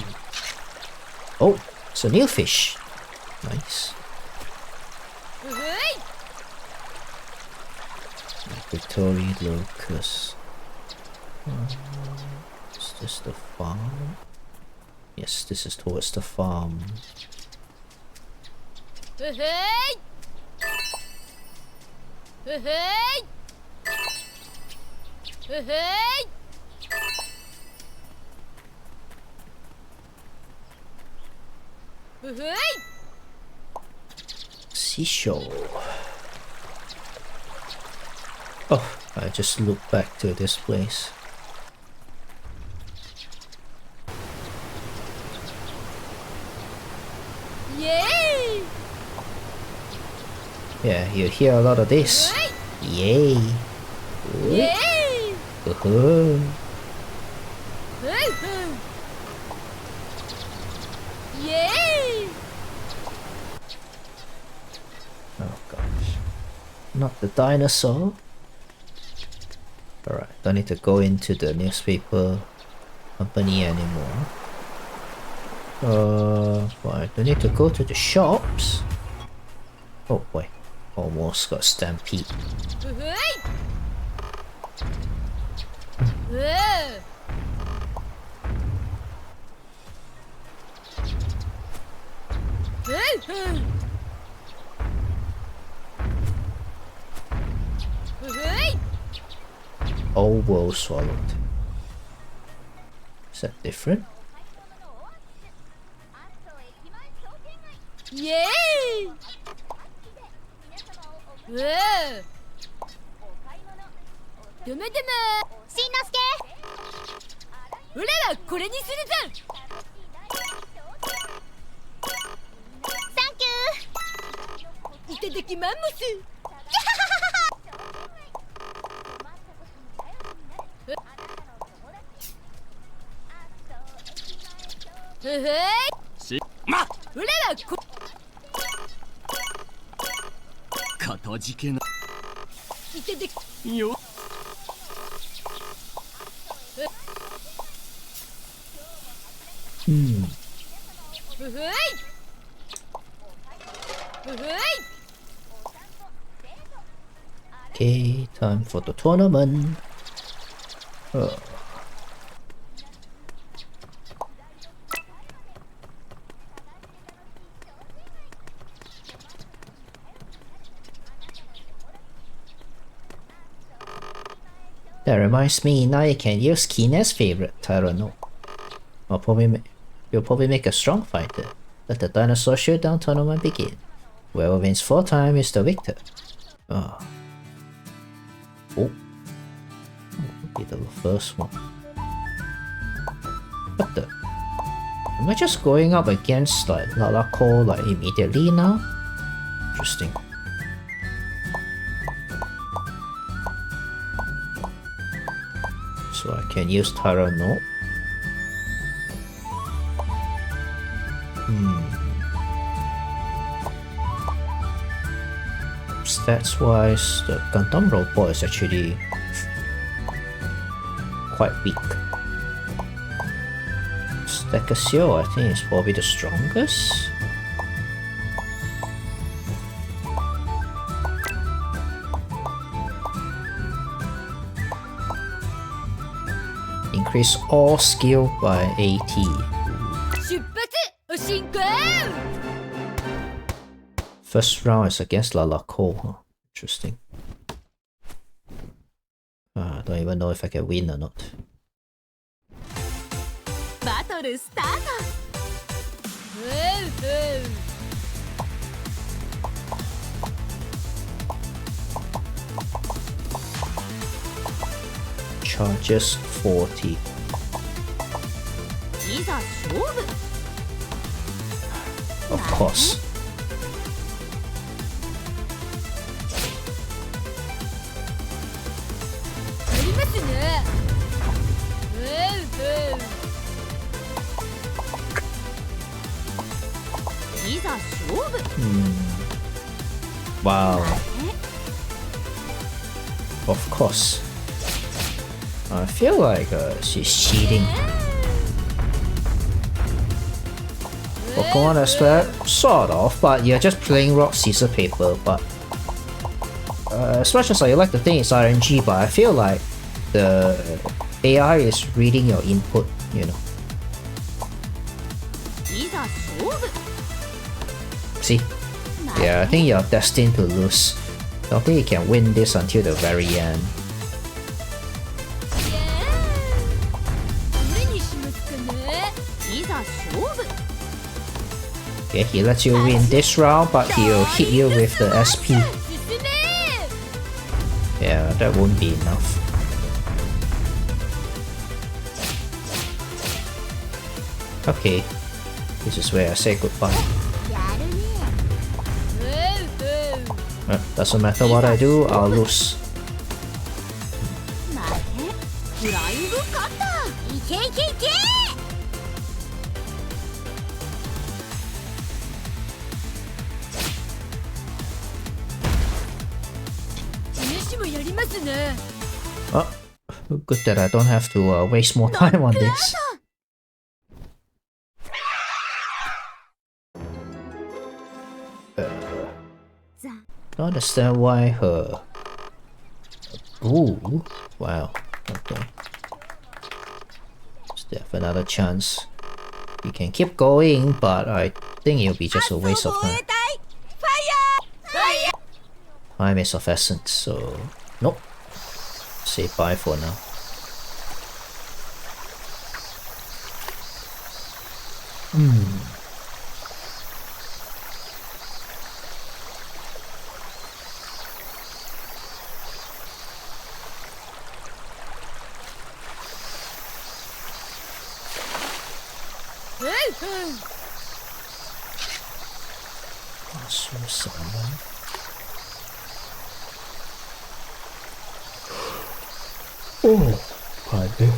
Oh, it's a new fish. Nice. Victory Locus. Is this the farm? Yes, this is towards the farm. Seashore. Oh, I just look back to this place. Yay! Yeah, you hear a lot of this. Yay! Yay! Uh-huh. Yay! Oh gosh. Not the dinosaur. Alright, don't need to go into the newspaper company anymore. But don't need to go to the shops. Oh boy, almost got stampede. All world swallowed. Is that different? Yay!でめでめしんのすけ俺らこれにするぞサンキューいただきマンモス俺らこかたじけないただきよOkay, time for the tournament. That reminds me, now you can use Kine's favorite, Tyranno. You'll probably make a strong fighter. Let the dinosaur showdown tournament begin. Whoever wins 4 times is the victor. Oh. Be the first one. What the? Am I just going up against like Lalako like immediately now? Interesting. So I can use Tyranno. Stats wise, the Gundam robot is actually quite weak. Stakasio, I think, is probably the strongest. Increase all skill by 80. 出発おしんこ First round is against Lalako, huh? Interesting. I don't even know if I can win or not. バトルスタートCharges 40. いざ勝負 Of course. ありますねいざ勝負 Wow. Of course. I feel like she's cheating. Pokemon aspect, sort of, but you're just playing rock, scissors, paper. But as much as I like to think it's RNG, but I feel like the AI is reading your input, you know. いざ勝負 See? Yeah, I think you're destined to lose. I don't think you can win this until the very end. どれにしますかねいざ勝負 Okay, Okay, he lets you win this round, but he'll hit you with the SP. 進め Yeah, that won't be enough. Okay, this is where I say goodbye. やるね Doesn't matter what I do, I'll lose. 負けフライングカッターいけいけいけ試もやりますね Oh, good that I don't have to waste more time on this. Don't understand why her... Ooh, wow, okay. Still have another chance. You can keep going, but I think it'll be just a waste of time. Time is of essence, so... Nope. Say bye for now. So someone. Oh, pardon.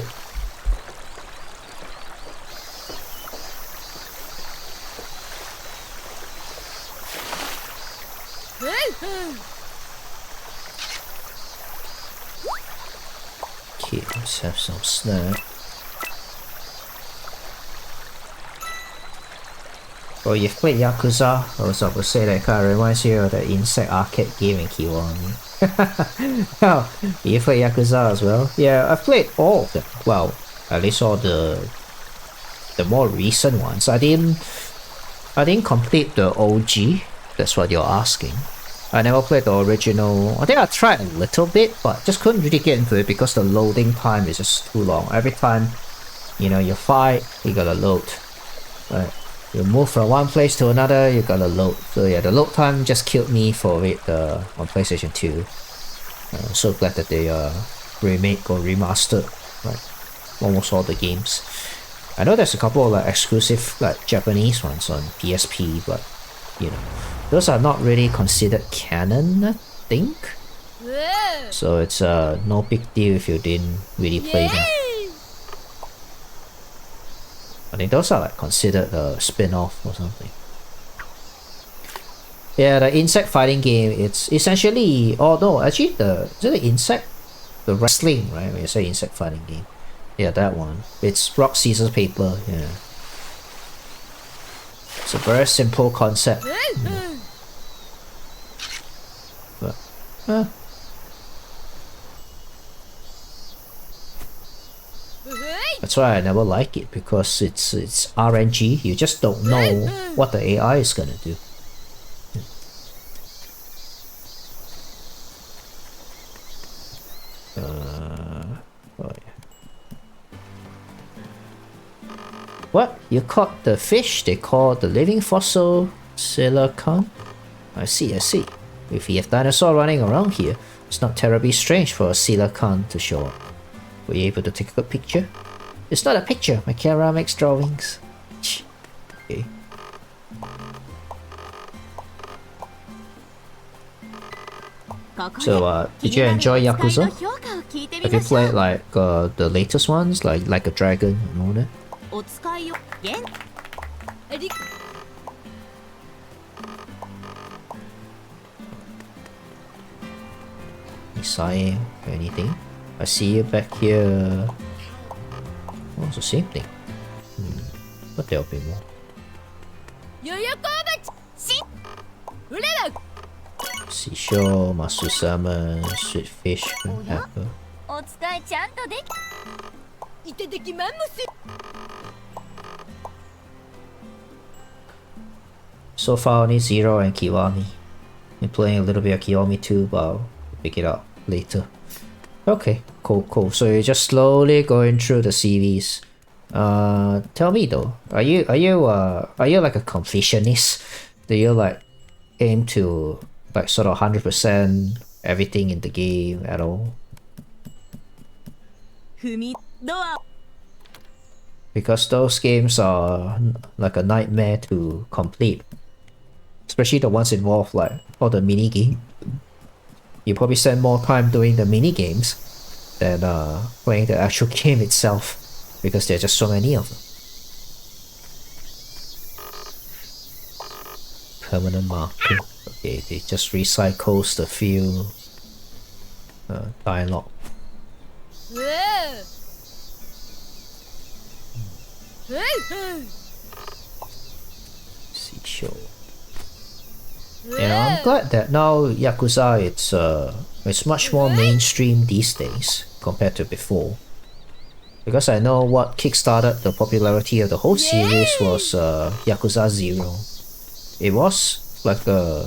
Okay, let's have some snack. Oh, you've played Yakuza? I was about to say that kind of reminds you of the insect arcade game in Kiwami. Oh, you played Yakuza as well? Yeah, I've played all of them. Well, at least all the more recent ones. I didn't complete the OG. That's what you're asking. I never played the original. I think I tried a little bit, but just couldn't really get into it because the loading time is just too long. Every time, you know, you fight, you gotta load. Right. You move from one place to another, you gotta load. So yeah, the load time just killed me for it on PlayStation 2. I'm so glad that they remake or remastered like almost all the games. I know there's a couple of like exclusive like Japanese ones on PSP, but you know, those are not really considered canon, I think. So it's no big deal if you didn't really play them. I think those are like considered a spin-off or something. Yeah, the insect fighting game, it's essentially... Oh no, actually is it the insect? The wrestling, right? When you say insect fighting game. Yeah, that one. It's rock, scissors, paper, yeah. It's a very simple concept. But, that's why I never like it, because it's RNG. You just don't know what the AI is gonna do. Oh yeah. What? You caught the fish they call the living fossil silicon? I see. If we have dinosaur running around here, it's not terribly strange for a silicon to show up. Were you able to take a good picture? It's not a picture, my camera makes drawings. Okay. So, did you enjoy Yakuza? Have you played like the latest ones, like a dragon and all that? Isai or anything? I see you back here. Oh, it's the same thing. But there'll be more. Seashore, mussel salmon, sweet fish, and apple. お使いちゃんとでいただきます So far only Zero and Kiwami. Been playing a little bit of Kiwami too, but I'll pick it up later. Okay, cool. So you're just slowly going through the series. Tell me though, are you like a completionist? Do you like aim to like sort of 100% everything in the game at all? 踏みドア Because those games are like a nightmare to complete, especially the ones involve like all the mini game. You probably spend more time doing the mini games than playing the actual game itself, because there's just so many of them. Permanent marker. Okay, they just recycles the few dialogue. うう Seashell. Yeah, I'm glad that now Yakuza it's much more mainstream these days compared to before. Because I know what kickstarted the popularity of the whole series was Yakuza 0. It was like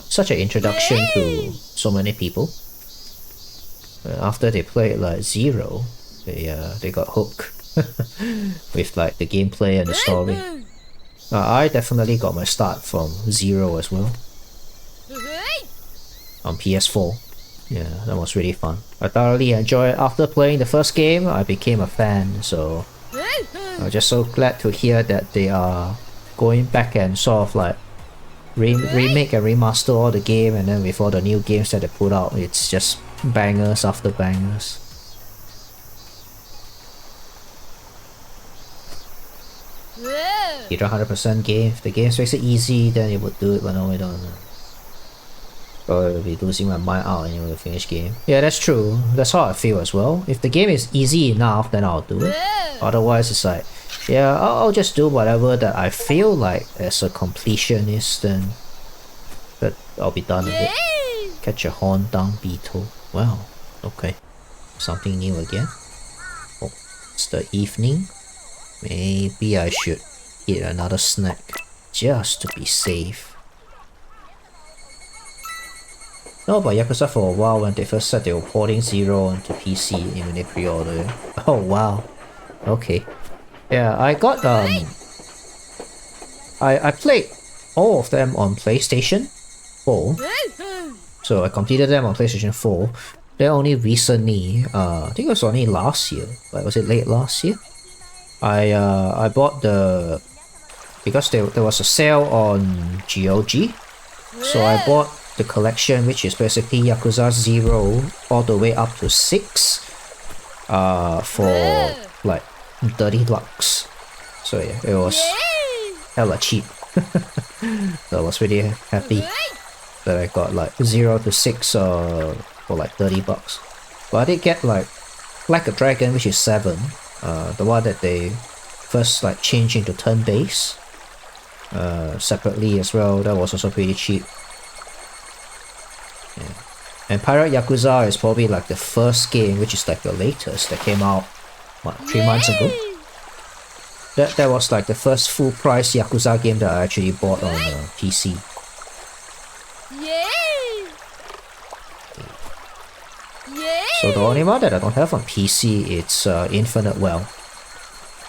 such an introduction to so many people. After they played like 0, they got hooked with like the gameplay and the story. I definitely got my start from 0 as well. On PS4. Yeah, that was really fun. I thoroughly enjoyed it. After playing the first game, I became a fan, so I'm just so glad to hear that they are going back and sort of like remake and remaster all the game, and then with all the new games that they put out, it's just bangers after bangers. You don't 100% game. If the game makes it easy, then it would do it, but no, it don't. Or I'll be losing my mind out anyway to finish game. Yeah, that's true. That's how I feel as well. If the game is easy enough, then I'll do it. Otherwise, it's like, yeah, I'll just do whatever that I feel like as a completionist, then but I'll be done with it. Catch a horn down beetle. Wow. Okay. Something new again. Oh, it's the evening. Maybe I should eat another snack just to be safe. Know about Yakuza for a while when they first said they were porting 0 onto PC when they pre-ordered it. Oh wow. Okay. Yeah, I got I played all of them on PlayStation 4. So I completed them on PlayStation 4. Then only recently, I think it was only last year. Like, was it late last year? I bought the, because there was a sale on GOG, so I bought the collection, which is basically Yakuza 0 all the way up to 6 for like $30. So yeah, it was hella cheap. So I was really happy that I got like 0 to 6 for like $30. But I did get like a Dragon, which is 7, the one that they first like changed into turn-based separately as well. That was also pretty cheap. Yeah. And Pirate Yakuza is probably like the first game, which is like the latest, that came out, what, 3 months ago? That was like the first full price Yakuza game that I actually bought on PC. So the only one that I don't have on PC, it's Infinite Well.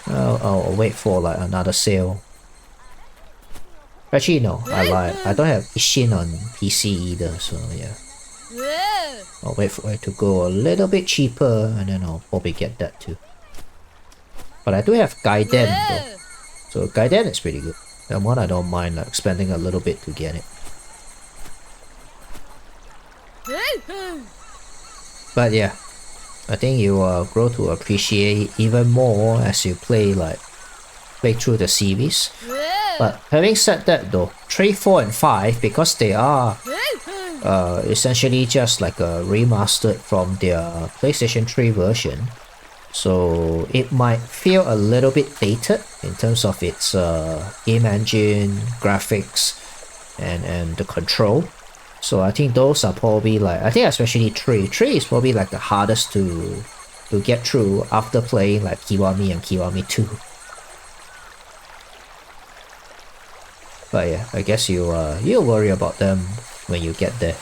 I'll wait for like another sale. Actually no, I lied. I don't have Shin on PC either, so yeah. I'll wait for it to go a little bit cheaper and then I'll probably get that too. But I do have Gaiden though. So Gaiden is pretty good. That one I don't mind like spending a little bit to get it. But yeah, I think you grow to appreciate even more as you play through the series. But having said that though, 3, 4 and 5, because they are essentially just like a remastered from their PlayStation 3 version, so it might feel a little bit dated in terms of its game engine, graphics, and the control. So I think those are probably like, I think especially 3 is probably like the hardest to get through after playing like Kiwami and Kiwami 2. But yeah, I guess you'll worry about them when you get there.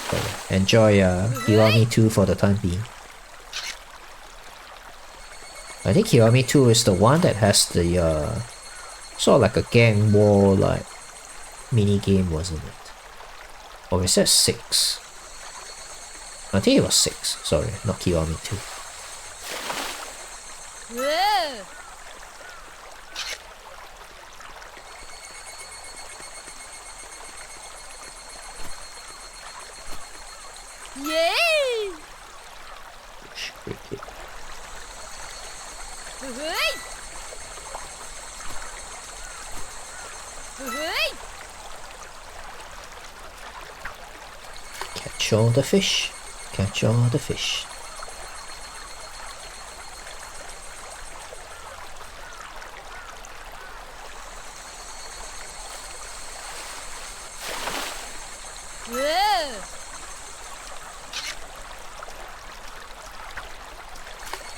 But enjoy Kiwami 2 for the time being. I think Kiwami 2 is the one that has the sort of like a gang war like mini game, wasn't it? Or is that 6? I think it was 6. Sorry, not Kiwami 2. Yay! Cricket. Catch all the fish. Catch all the fish.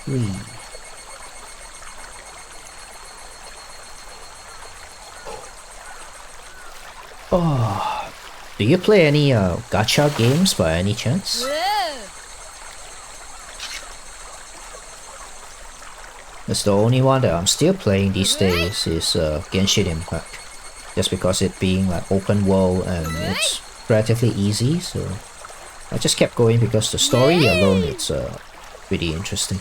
Whee. Oh, do you play any gacha games by any chance? It's the only one that I'm still playing these days is Genshin Impact. Just because it being like open world and it's relatively easy, so I just kept going because the story alone it's pretty interesting.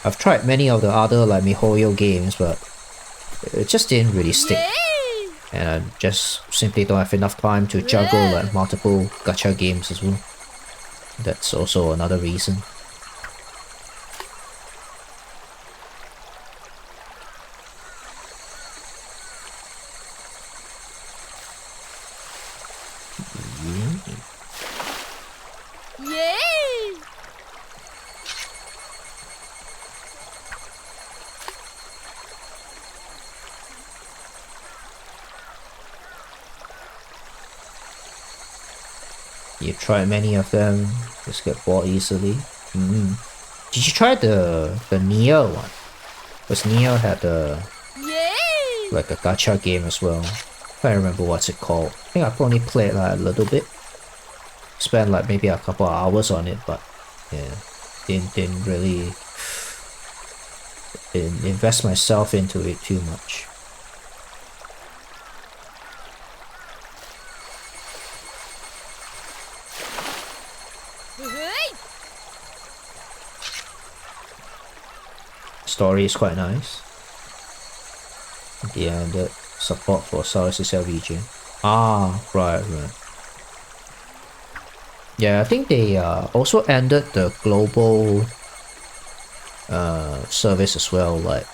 I've tried many of the other like MiHoYo games, but it just didn't really stick. And I just simply don't have enough time to juggle like multiple gacha games as well. That's also another reason. Yay! You try many of them, just get bored easily. Did you try the Nier one? Because Nier had like a gacha game as well. Can't remember what's it called. I think I've only played like a little bit. Spent like maybe a couple of hours on it, but yeah, didn't really invest myself into it too much. Story is quite nice. The ended support for South Asia region. Ah, right. Yeah, I think they also ended the global service as well, like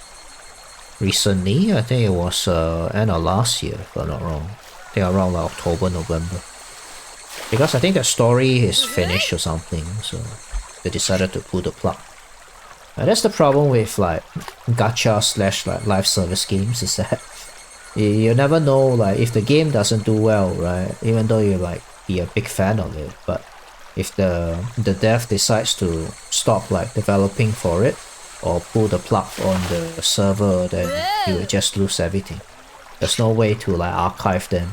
recently. I think it was end of last year, if I'm not wrong. I think around like October, November. Because I think the story is finished or something, so they decided to pull the plug. And that's the problem with like gacha slash like live service games, is that you never know like if the game doesn't do well, right? Even though you like be a big fan of it, but if the dev decides to stop like developing for it or pull the plug on the server, then you will just lose everything. There's no way to like archive them.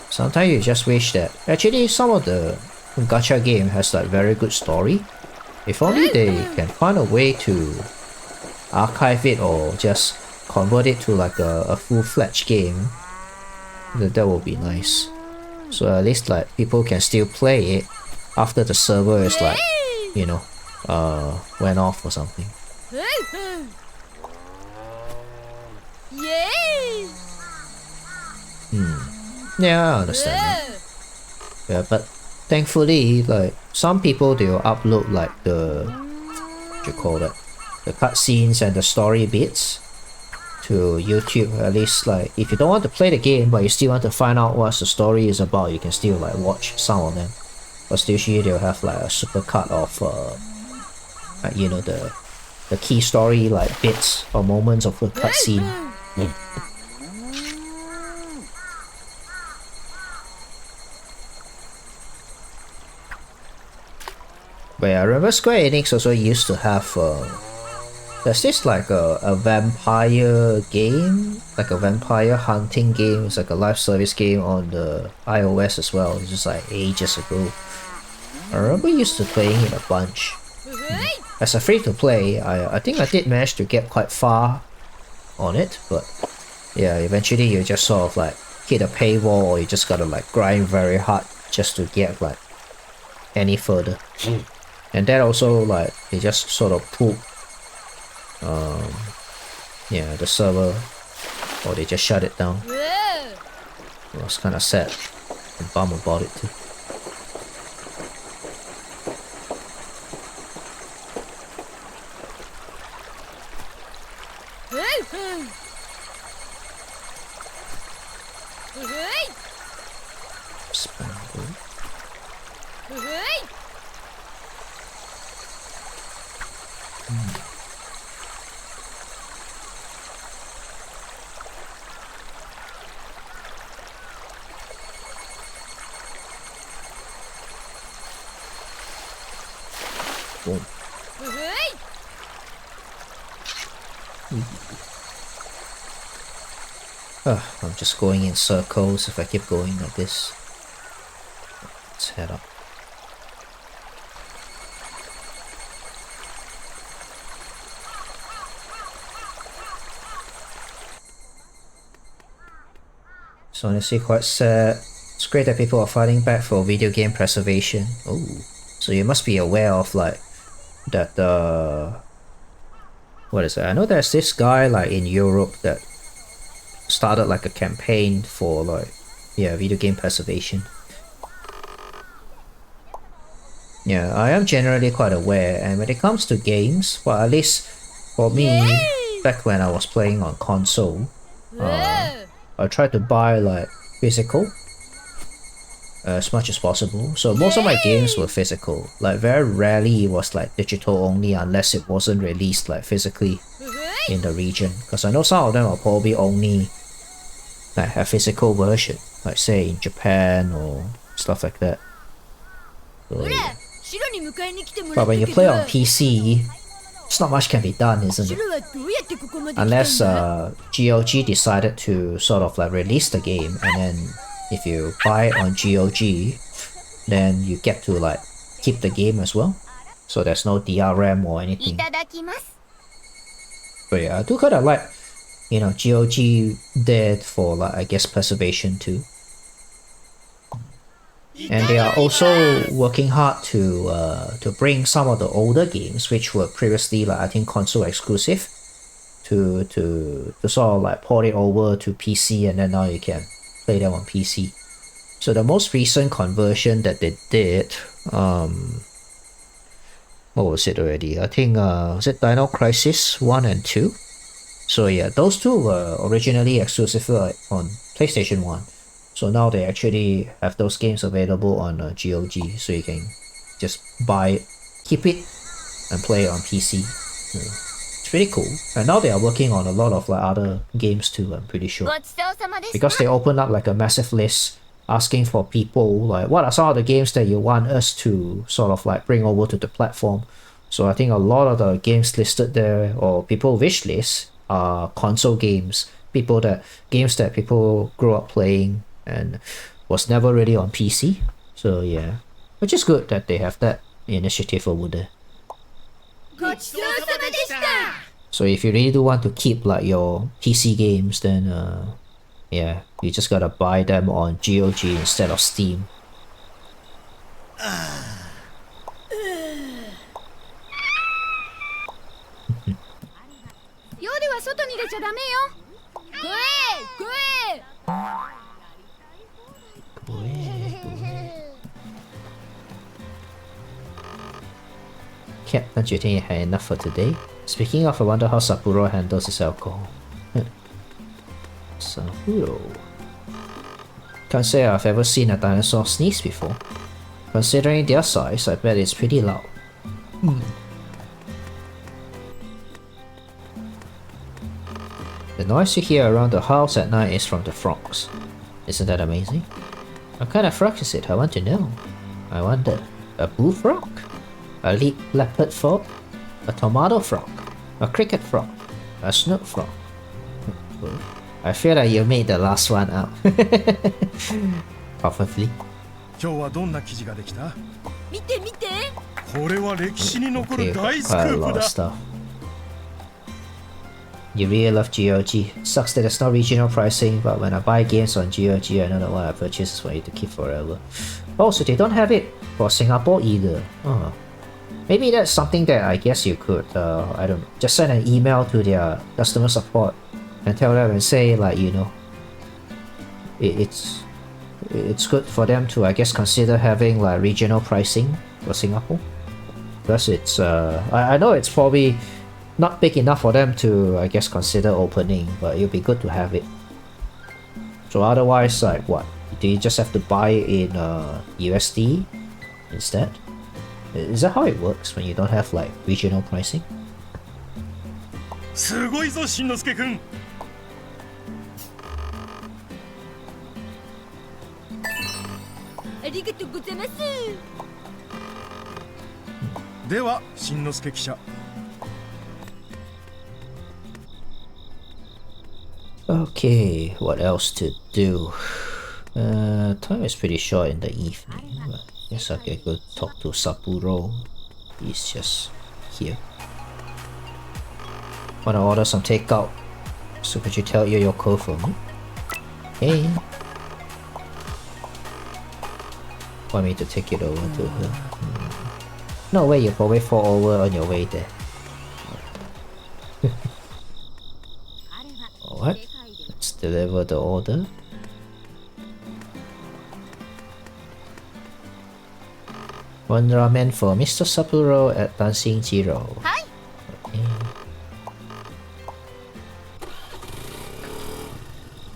Sometimes you just wish that actually some of the gacha game has like very good story. If only they can find a way to archive it or just convert it to like a full-fledged game, that would be nice. So at least like people can still play it after the server is like, you know, went off or something. Yeah, I understand that. Yeah, but thankfully, like some people, they'll upload like the what you call it, the cutscenes and the story bits to YouTube. At least like if you don't want to play the game but you still want to find out what the story is about, you can still like watch some of them. But usually they'll have like a super cut of like, you know, the key story like bits or moments of the cutscene. But yeah, I remember Square Enix also used to have there's this like a vampire game, like a vampire hunting game. It's like a live service game on the iOS as well. It's just like ages ago. I remember used to playing it a bunch. as a free-to-play, I think I did manage to get quite far on it, but yeah, eventually you just sort of like hit a paywall, or you just gotta like grind very hard just to get like any further. And that also like they just sort of pulled yeah, the server, or they just shut it down. I was kind of sad and bummed about it too. Spangle. Boom. I'm just going in circles if I keep going like this. Let's head up. It's honestly quite sad. It's great that people are fighting back for video game preservation. Oh, so you must be aware of like that what is it? I know there's this guy like in Europe that started like a campaign for like, yeah, video game preservation. Yeah, I am generally quite aware, and when it comes to games, well, at least for me, back when I was playing on console, I tried to buy like physical as much as possible. So most of my games were physical. Like very rarely it was like digital only, unless it wasn't released like physically in the region. Because I know some of them are probably only like a physical version, like say in Japan or stuff like that. So, yeah. But when you play on PC, it's not much can be done, isn't it? Unless GOG decided to sort of like release the game, and then if you buy it on GOG, then you get to like keep the game as well. So there's no DRM or anything. But yeah, I do kind of like, you know, GOG did for like, I guess, preservation too. And they are also working hard to bring some of the older games which were previously like, I think, console exclusive to sort of like port it over to PC, and then now you can play them on PC. So the most recent conversion that they did, what was it already? I think was it Dino Crisis 1 and 2? So yeah, those two were originally exclusive on PlayStation 1. So now they actually have those games available on GOG, so you can just buy it, keep it, and play it on PC. It's pretty cool. And now they are working on a lot of like other games too, I'm pretty sure. Because they opened up like a massive list asking for people like, what are some of the games that you want us to sort of like bring over to the platform. So I think a lot of the games listed there, or people wish list, are console games. Games that people grew up playing and was never really on PC. So yeah, which is good that they have that initiative over there. So if you really do want to keep like your PC games, then yeah, you just gotta buy them on GOG instead of Steam. Captain, do you think you had enough for today? Speaking of, I wonder how Sapporo handles his alcohol. Sapporo. Can't say I've ever seen a dinosaur sneeze before. Considering their size, I bet it's pretty loud. The noise you hear around the house at night is from the frogs. Isn't that amazing? What kind of frog is it? I want to know. I wonder. A bullfrog? A leopard frog? A tomato frog? A cricket frog? A snook frog? I feel like you made the last one out. Probably. 今日はどんな記事ができた？見て見て、これは歴史に残 Okay, る大スク quite a ー lot プ of だ。 stuff. You really love GOG. Sucks that there's no regional pricing, but when I buy games on GOG, I know that what I purchase is for you to keep forever. Oh, so they don't have it for Singapore either. Oh. Maybe that's something that I guess you could, I don't know, just send an email to their customer support and tell them and say, like, you know, it's good for them to, I guess, consider having like regional pricing for Singapore. Because it's, I know it's probably not big enough for them to, I guess, consider opening, but it'll be good to have it. So otherwise, like, what? Do you just have to buy in USD instead? Is that how it works when you don't have, like, regional pricing? すごいぞ、しんのすけくん。ありがとうございます。では、しんのすけ記者。Okay, what else to do? Time is pretty short in the evening. But I guess I can go talk to Saburo. He's just here. Wanna order some takeout? So could you tell your code for me? Hey. Want me to take it over to her? No way, you'll probably fall over on your way there. Alright, let's deliver the order. One ramen for Mr. Saburo at Dancing Jiro. Hi. Okay.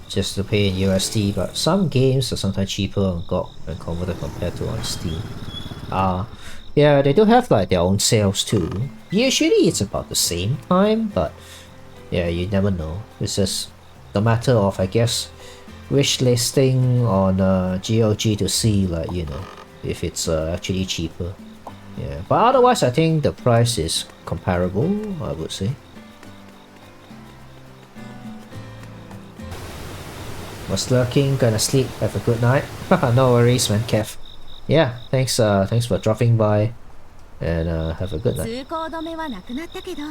Just to pay in USD, but some games are sometimes cheaper on GOG when converted compared to on Steam. Yeah, they do have like their own sales too. Usually it's about the same time, but yeah, you never know. It's just a matter of, I guess, wish listing on GOG to see, like, you know, if it's actually cheaper. Yeah, but otherwise I think the price is comparable, I would say. Was lurking, gonna sleep, have a good night. No worries, man, Kev. Yeah, thanks for dropping by, and have a good night. 通行止めはなくなったけど、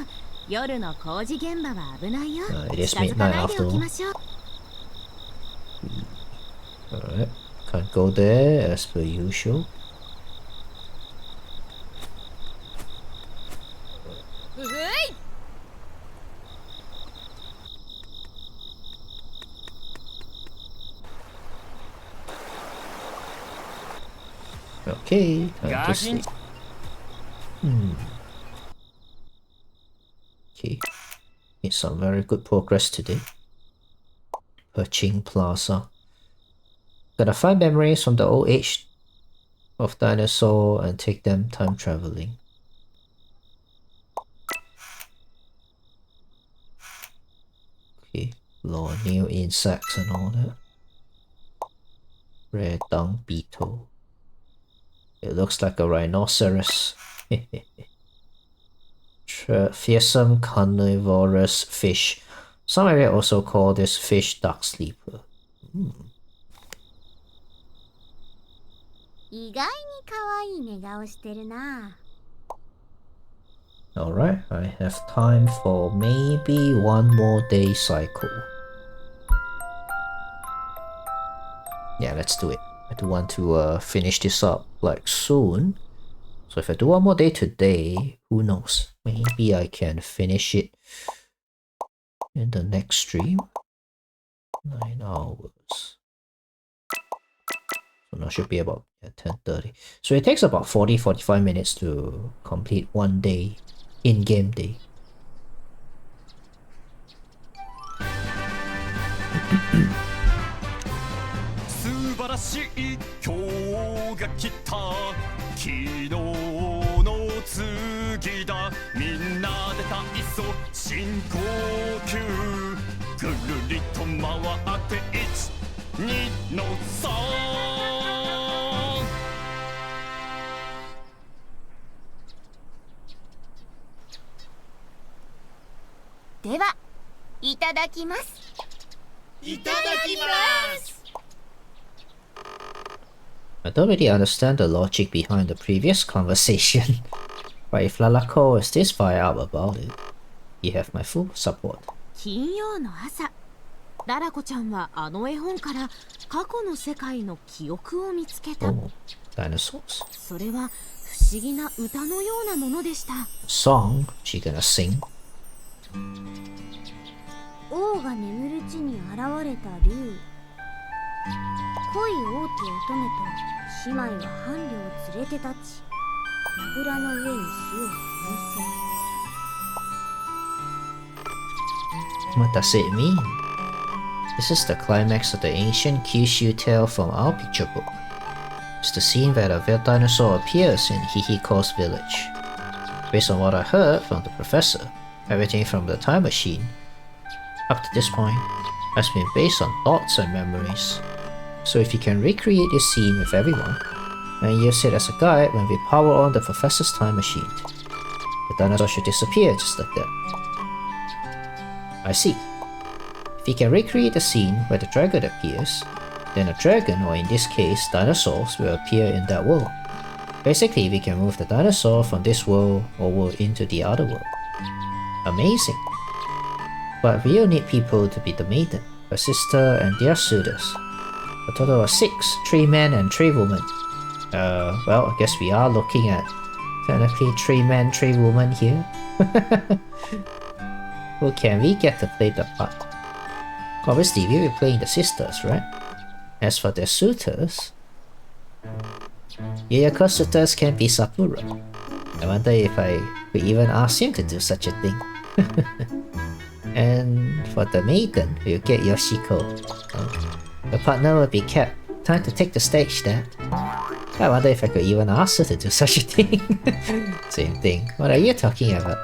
夜の工事現場は危ないよ。It is 近づか midnight ないで after おき all. ましょう。Alright, can't go there as per usual. うふい。Okay, time to sleep. Okay, made some very good progress today. Perching Plaza. Gotta find memories from the old age of dinosaur and take them time traveling. Okay, lore new insects and all that. Rare dung beetle. It looks like a rhinoceros. Fearsome carnivorous fish. Some area also call this fish duck sleeper. 意外に可愛い寝顔してるな。 Alright, I have time for maybe one more day cycle. Yeah, let's do it. I do want to finish this up like soon. So if I do one more day today, who knows? Maybe I can finish it in the next stream. 9 hours. So now should be about 10:30. So it takes about 40-45 minutes to complete one day, in-game day. 素晴らしい今日が来た昨日の次だみんなで体操深呼吸ぐるりと回って1、2の3では、いただきます。いただきます。I don't really understand the logic behind the previous conversation, but if Lalako is this fired up about it, you have my full support. 金曜の朝、ララコちゃんはあの絵本から過去の世界の記憶を見つけた。Oh, dinosaurs. それは不思議な歌のようなものでした。Song? She gonna sing? 王が眠る地に現れた竜。恋王手乙女と姉妹は伴侶を連れて立ち、櫓の上に死を乗せ。What does it mean? This is the climax of the ancient Kyushu tale from our picture book. It's the scene where the veiled dinosaur appears in Hihiko's village. Based on what I heard from the professor, everything from the time machine up to this point has been based on thoughts and memories. So if you can recreate this scene with everyone, and use it as a guide when we power on the professor's time machine, the dinosaur should disappear just like that. I see. If you can recreate the scene where the dragon appears, then a dragon, or in this case dinosaurs, will appear in that world. Basically, we can move the dinosaur from this world over into the other world. Amazing. But we'll need people to be the maiden, her sister and their suitors. A total of 6, 3 men and 3 women. Well, I guess we are looking at technically 3 men, 3 women here. Who can we get to play the part? Obviously, we'll be playing the sisters, right? As for their suitors, Yayako's suitors can be Sakura. I wonder if I could even ask him to do such a thing. And for the maiden, we'll get Yoshiko. The partner will be kept. Time to take the stage, Dad. I wonder if I could even ask her to do such a thing. Same thing. What are you talking about?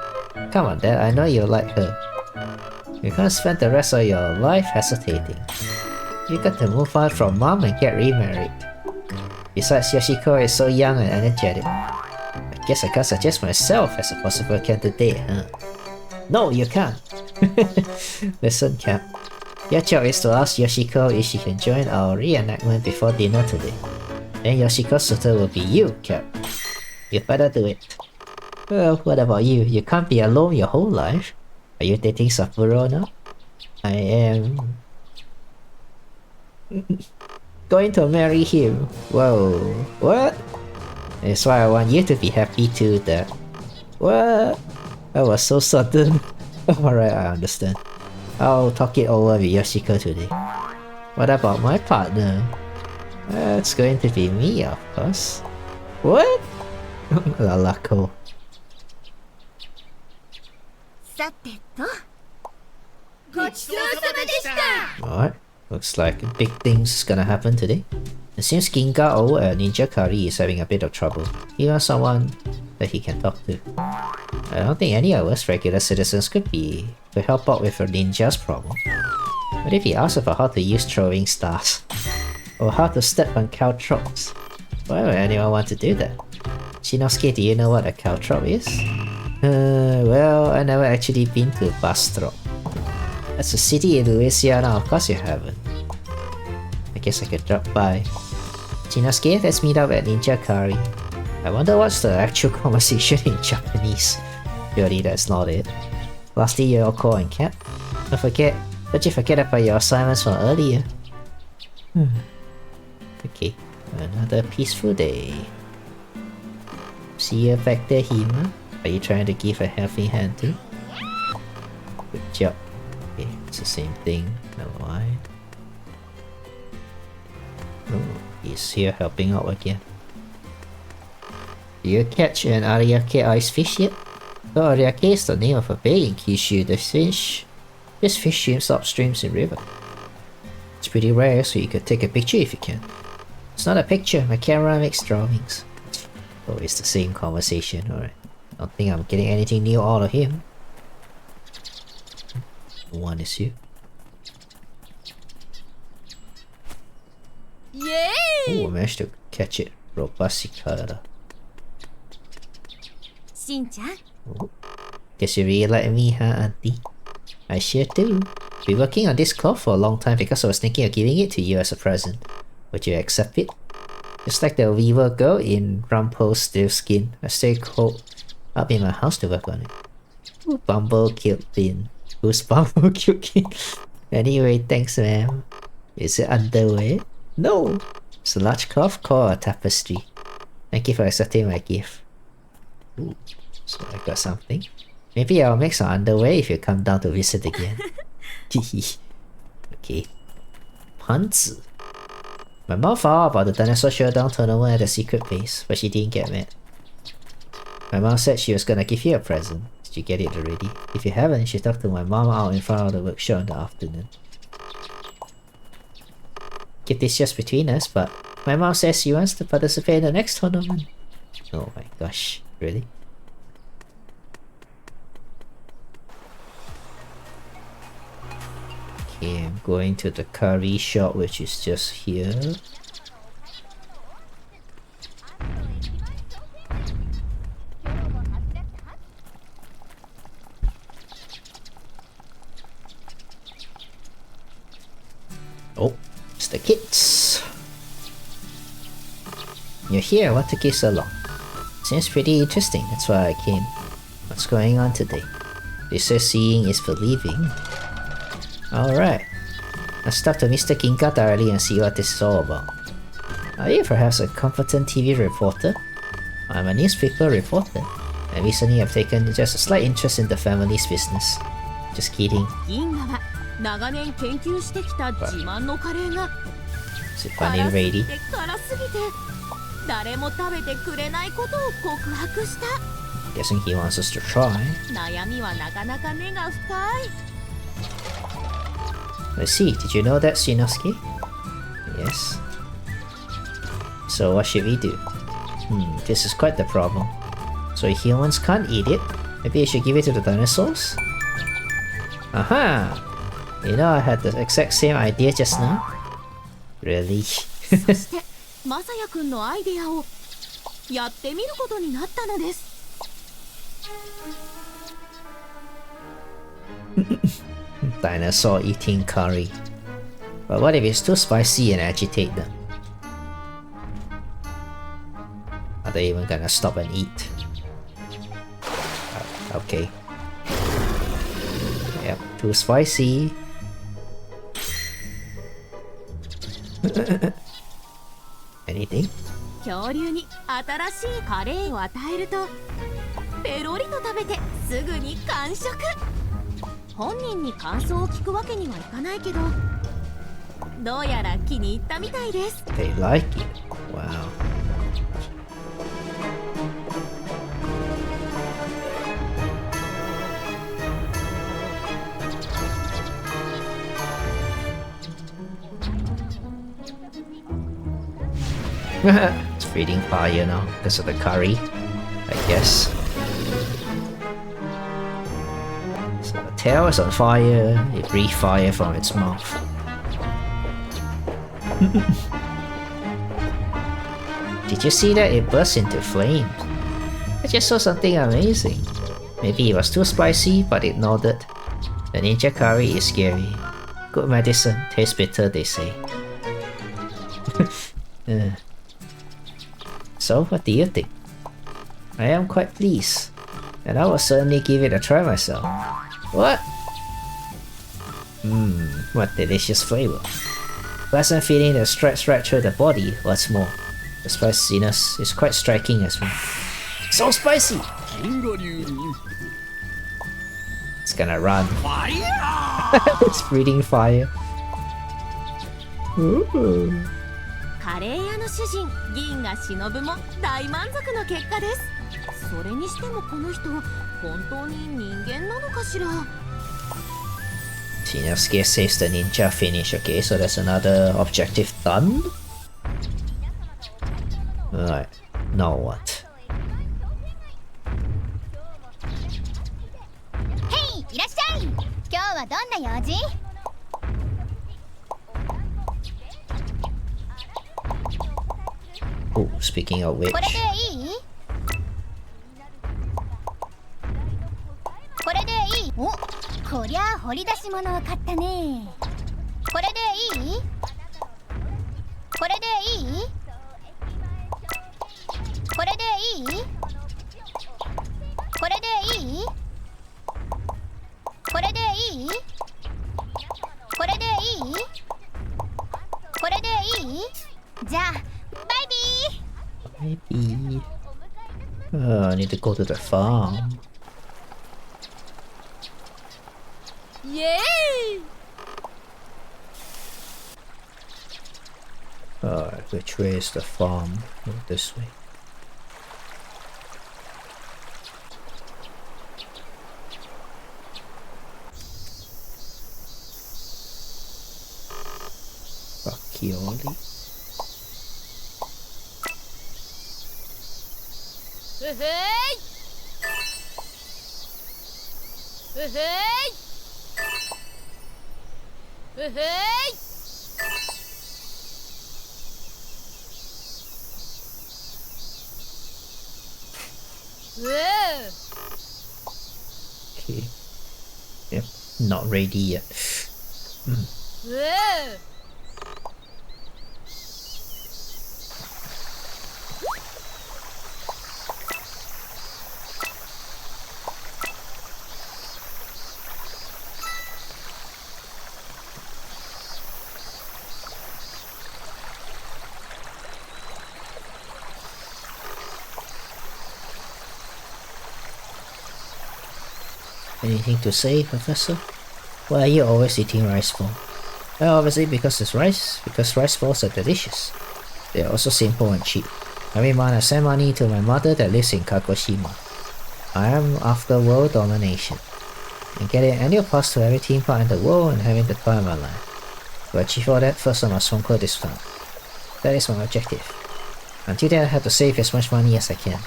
Come on, Dad, I know you like her. You can't spend the rest of your life hesitating. You got to move on from Mom and get remarried. Besides, Yoshiko is so young and energetic. I guess I can't suggest myself as a possible candidate, huh? No, you can't. Listen, Cap. Your job is to ask Yoshiko if she can join our reenactment before dinner today. Then Yoshiko's suitor will be you, Cap. You better do it. Well, what about you? You can't be alone your whole life. Are you dating Sapporo now? I am... going to marry him. Whoa. What? That's why I want you to be happy too, Dad. What? That was so sudden. Alright, I understand. I'll talk it over with Yoshiko today. What about my partner? It's going to be me, of course. What? Lalako. さてと、ごちそうさまでした。 Alright, looks like big things gonna happen today. It seems Gingao and Ninja Kari is having a bit of trouble. He wants someone that he can talk to. I don't think any of us regular citizens could help out with a ninja's problem. What if he asks about how to use throwing stars? Or how to step on caltrops? Why would anyone want to do that? Shinosuke, do you know what a caltrop is? Well, I never actually been to Bastrop. That's a city in Louisiana, of course you haven't. I guess I could drop by. Shinosuke, let's meet up at Ninja Kari. I wonder what's the actual conversation in Japanese. Surely that's not it. Lastly, your call and Cap. Don't you forget about your assignments from earlier. Okay, another peaceful day. See you back there, Hima. Are you trying to give a helping hand too? Good job. Okay, it's the same thing. Never mind. Oh, he's here helping out again. Do you catch an ariake ice fish yet? The ariake is the name of a bay in Kyushu. This fish swims upstreams in river. It's pretty rare, so you could take a picture if you can. It's not a picture, my camera makes drawings. Oh, it's the same conversation, alright. Don't think I'm getting anything new out of him. One is you. Yay! Oh, I managed to catch it. Robasikara. Shin-chan, Oh. Guess you really like me, huh, Auntie? I sure do. Been working on this cloth for a long time because I was thinking of giving it to you as a present. Would you accept it? Just like the weaver girl in Rumpelstiltskin. I stay cold up in my house to work on it. Ooh, Bumble killed Bin. Who's Bumble killed Kin? Anyway, thanks ma'am. Is it underwear? No! It's a large cloth called a tapestry. Thank you for accepting my gift. Ooh, so I got something. Maybe I'll make some underwear if you come down to visit again. Okay. Panzi. My mom found out about the dinosaur showdown tournament at the secret base, but she didn't get mad. My mom said she was gonna give you a present. Did you get it already? If you haven't, she talked to my mom out in front of the workshop in the afternoon. Keep this just between us, but my mom says she wants to participate in the next tournament. Oh my gosh, really? Okay, I'm going to the curry shop, which is just here. Oh, it's the kids. You're here, what took you so long? Seems pretty interesting, that's why I came. What's going on today? They say seeing is believing. Alright. Let's stop to Mr. Kinka thoroughly and see what this is all about. Are you perhaps a competent TV reporter? I'm a newspaper reporter, and recently I've taken just a slight interest in the family's business. Just kidding. 銀河は長年研究してきた自慢のカレーが Is it funny already? 辛すぎて誰も食べてくれないことを告白した。 Guessing he wants us to try. 悩みはなかなか根が深い。 Let's see, did you know that, Shinosuke? Yes. So what should we do? This is quite the problem. So humans can't eat it? Maybe I should give it to the dinosaurs? Aha! You know I had the exact same idea just now? Really? そしてまさやくんのアイデアをやってみることになったのです。 Dinosaur eating curry. But what if it's too spicy and agitate them? Are they even gonna stop and eat? Okay. Yep, too spicy. Anything? 恐竜に新しいカレーを与えるとペロリと食べてすぐに完食。本人に感想を聞くわけにはいかないけどどうやら気に入ったみたいです。 They like it. Wow. It's breathing fire now because of the curry, I guess. So the tail is on fire, it breathes fire from its mouth. Did you see that? It burst into flames. I just saw something amazing. Maybe it was too spicy, but it nodded. The ninja curry is scary. Good medicine, tastes bitter, they say. So, what do you think? I am quite pleased, and I will certainly give it a try myself. What? What delicious flavor. Pleasant feeling that strikes right through the body, what's more. The spiciness is quite striking as well. So spicy! It's gonna run. It's breathing fire. Ooh. カレー屋の主人銀河忍も大満足の結果です。それにしてもこの人本当に人間なのかしら。 Shinosuke saves the ninja finish. Okay, so that's another objective done. Alright, now what? ヘイ、いらっしゃい。今日はどんな用事？ Oh, speaking of which. これでいい？これでいい？お、こりゃあ掘り出し物を買ったね。これでいい？これでいい？いい？これでいい？これでいい？これでいい？これでいい？じゃあバイビー。 Maybe. I need to go to the farm. イエーイ Which way is the farm? Oh, this way. Rakioli? うふいうふいうふいう Okay. Yep, not ready yet. うう Anything to say, Professor? Why are you always eating rice balls? Well, obviously because it's rice, because rice balls are delicious. They are also simple and cheap. Every month I send money to my mother that lives in Kagoshima. I am after world domination, and getting an annual pass to every theme park in the world and having the time of my life. To achieve all that, first I must conquer this town. That is my objective. Until then I have to save as much money as I can.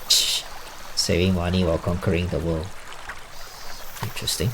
Saving money while conquering the world. Interesting.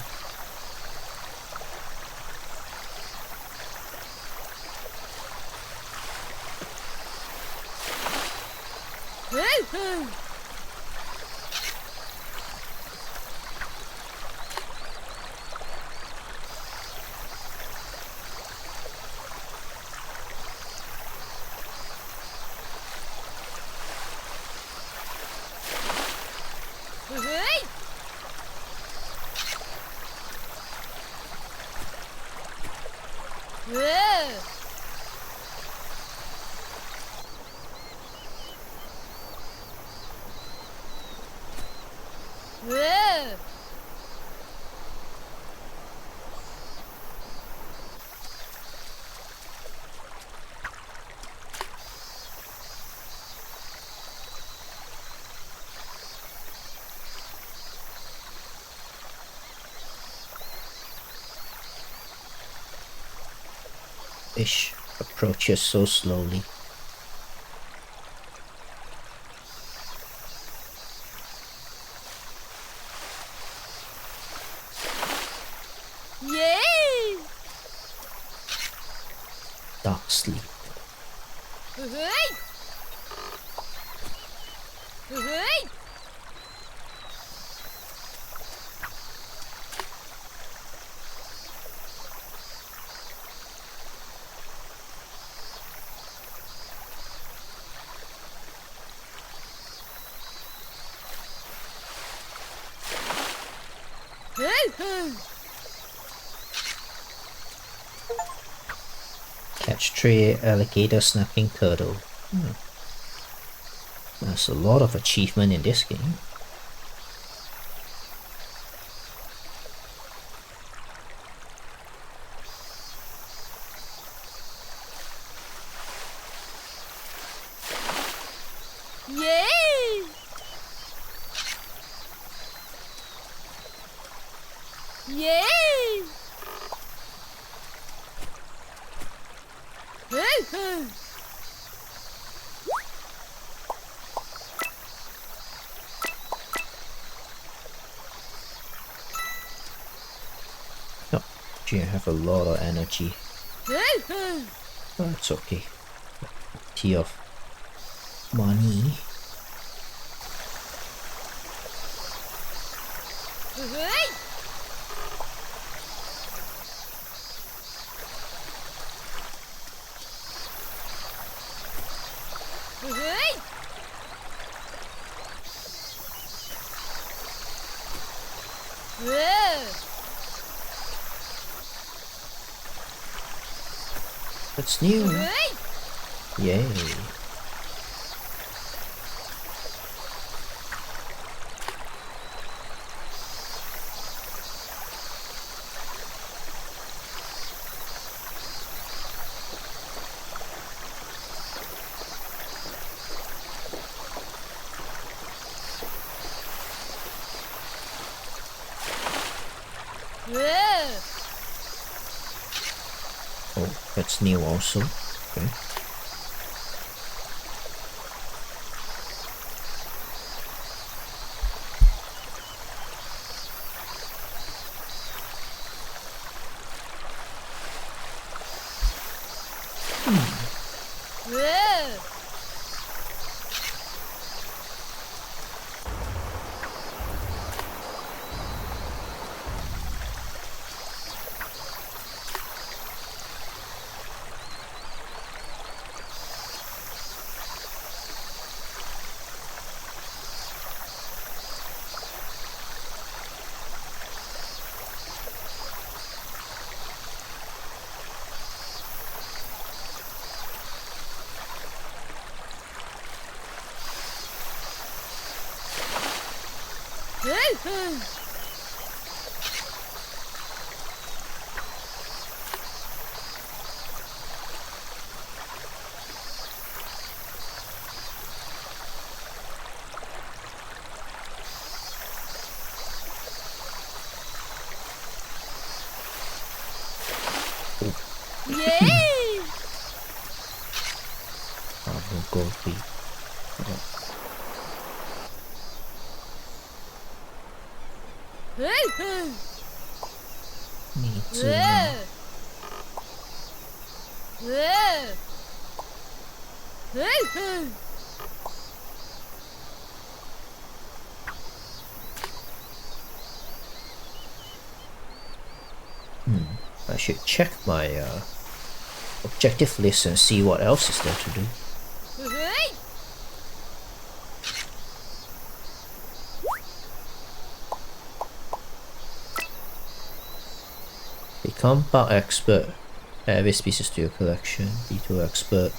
Fish approaches so slowly. Yay! Dark sleep. Catch 3 alligator snapping turtle. There's a lot of achievement in this game. Yay! Yay! Oh, gee, I have a lot of energy. That's okay. Tea of money. That's new. Yay. Oh, that's new also. Okay. Yay! We'll go feet. Need to. I should check my objective list and see what else is there to do. Become bug expert. Add every species to your collection. B2 expert.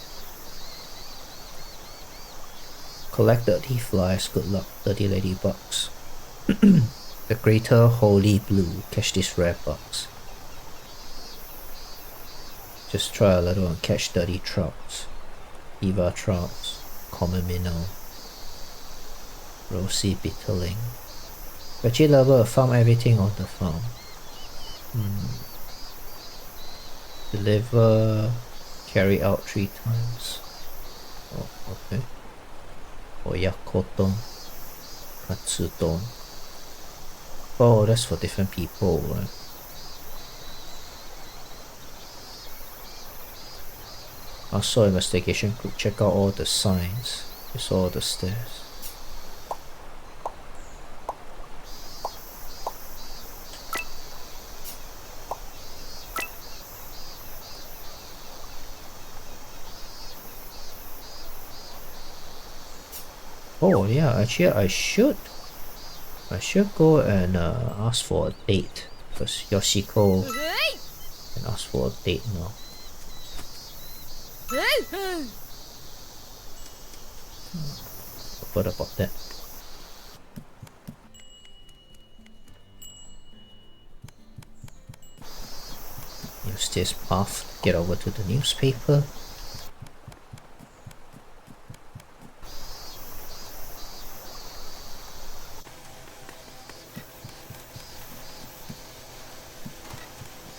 Collect 30 flies. Good luck. 30 ladybugs. The greater holy blue. Catch these rare bugs. Just try a little and catch 30 trouts. Eva trouts. Common minnow. Rosy bitterling. Veggie lover, farm everything on the farm. Deliver, carry out 3 times. Oh, okay. Oyakodon, katsudon. Oh, that's for different people, right? Also, investigation group, check out all the signs. It's all the stairs. Oh yeah, actually I should go and ask for a date, because Yoshiko can ask for a date now. What about that? Use this path to get over to the newspaper.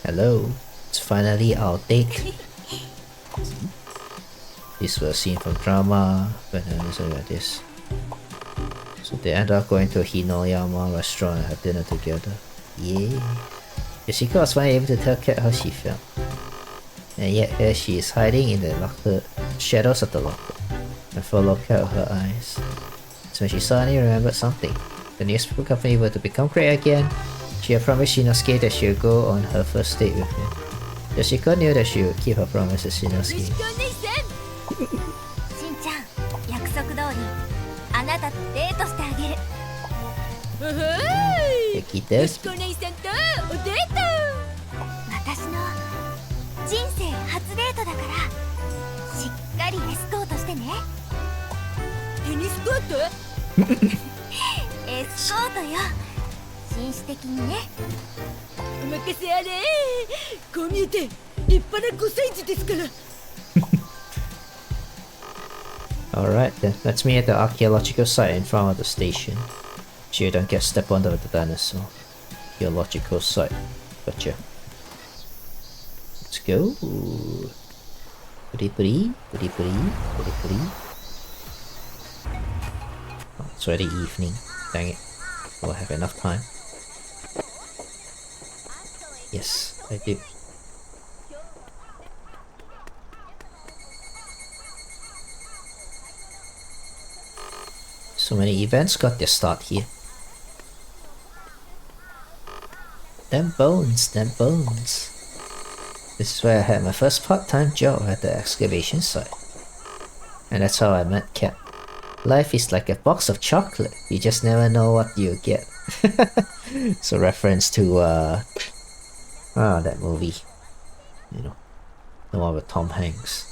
Hello, it's finally our date. This was a scene from drama, when like this. So they end up going to a Hinoyama restaurant and have dinner together. Yeah. Yoshiko was finally able to tell Kat how she felt. And yet here she is hiding in the locker, shadows of the locker, and follow Kat with her eyes. So when she suddenly remembered something. The newspaper company were to become great again. She had promised Shinosuke that she would go on her first date with him. Yoshiko knew that she would keep her promise to Shinosuke. しんちゃん、約束通りあなたとデートしてあげる。 They He did. お姉さんとおデート。私の人生初デートだからしっかりエスコートしてね。テニスコート？エスコートよ、紳士的にね。お任せあれ。こう見えて立派な5歳児ですから。Alright then, let's meet at the archaeological site in front of the station. So you don't get stepped on by the dinosaur. Archaeological site. Gotcha. Let's go. Pretty. Oh, it's already evening. Dang it. Will I have enough time? Yes, I do. So many events got their start here. Them bones. This is where I had my first part-time job at the excavation site. And that's how I met Kat. Life is like a box of chocolate. You just never know what you'll get. So reference to that movie. You know, the one with Tom Hanks.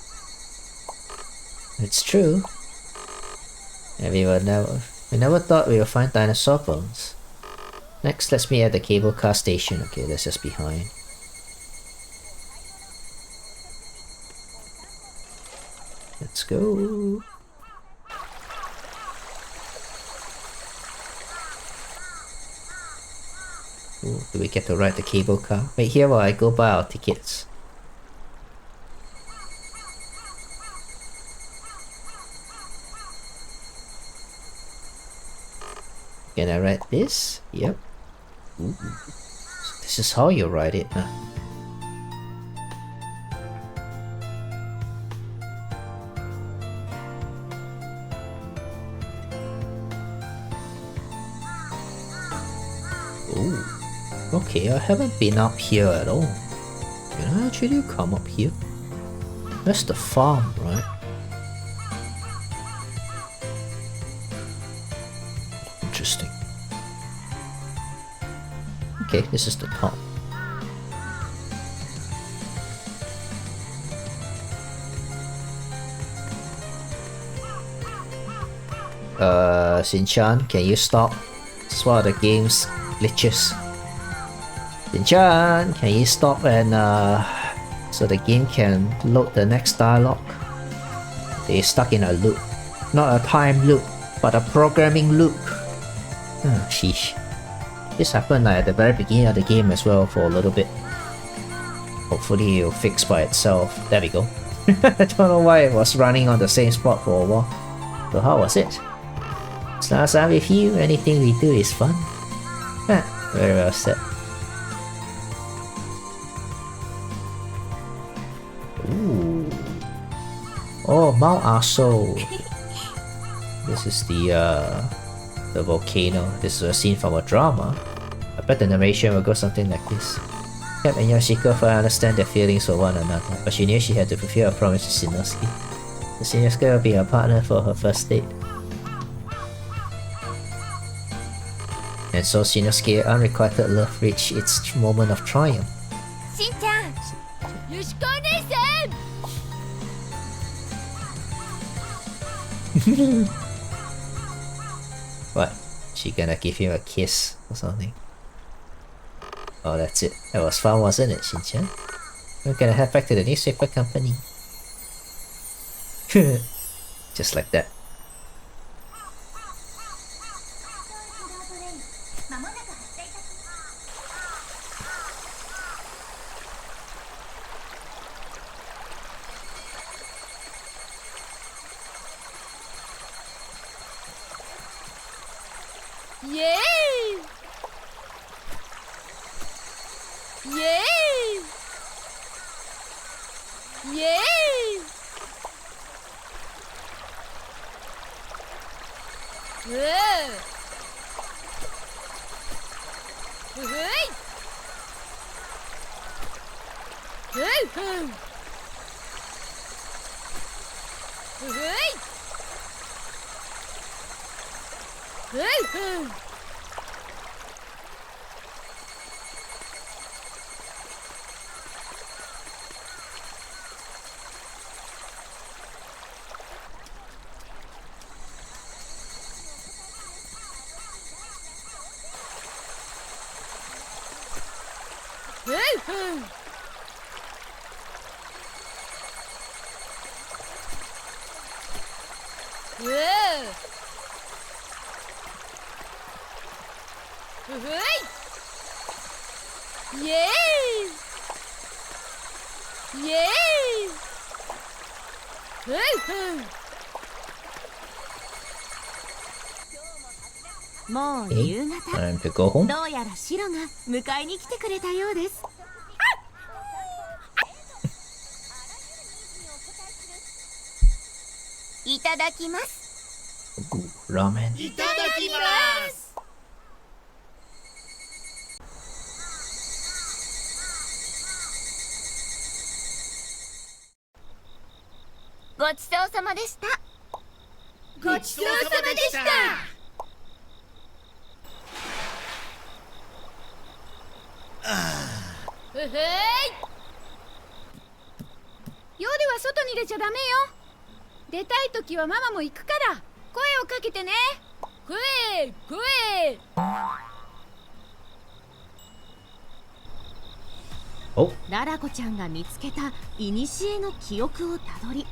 It's true. And we never thought we would find dinosaur bones. Next, let's meet at the cable car station. Okay, that's just behind. Let's go. Ooh, do we get to ride the cable car? Wait here while I go buy our tickets. Can I ride this? Yep. Ooh. So this is how you ride it, huh? Ooh. Okay, I haven't been up here at all. Can I actually come up here? That's the farm, right? Interesting. Okay, this is the top. Shin-chan, can you stop? It's one of the game's glitches. Shin-chan, can you stop and so the game can load the next dialogue? They're stuck in a loop. Not a time loop, but a programming loop. Sheesh. This happened at the very beginning of the game as well for a little bit. Hopefully it'll fix by itself. There we go. I don't know why it was running on the same spot for a while. So how was it? As long as I'm with you, anything we do is fun. Very well said. Ooh. Oh, Mount Aso. This is the volcano. This is a scene from a drama. I bet the narration will go something like this. Cap and Yoshiko finally understand their feelings for one another, but she knew she had to fulfill her promise to Shinosuke. The Shinosuke will be her partner for her first date. And so Shinosuke's unrequited love reached its moment of triumph. しんちゃん、よしこお姉さん。What? She gonna give him a kiss or something? Oh, that's it. That was fun, wasn't it, Shin-chan? We're gonna head back to the newspaper company. Just like that. Yay! Yay! Yay! Hey! Hey! ふうふうふうふふいイエーイイエーイふうふうもう Okay, 夕方。 time to go home. どうやらシロが迎えに来てくれたようです。いただきます。 Ooh, ramen. いただきます。ごちそうさまでした。ごちそうさまでした。ふふい夜は外に出ちゃダメよ。出たいときはママも行くから声をかけてね。声声。お、ララコちゃんが見つけた古の記憶をたどり、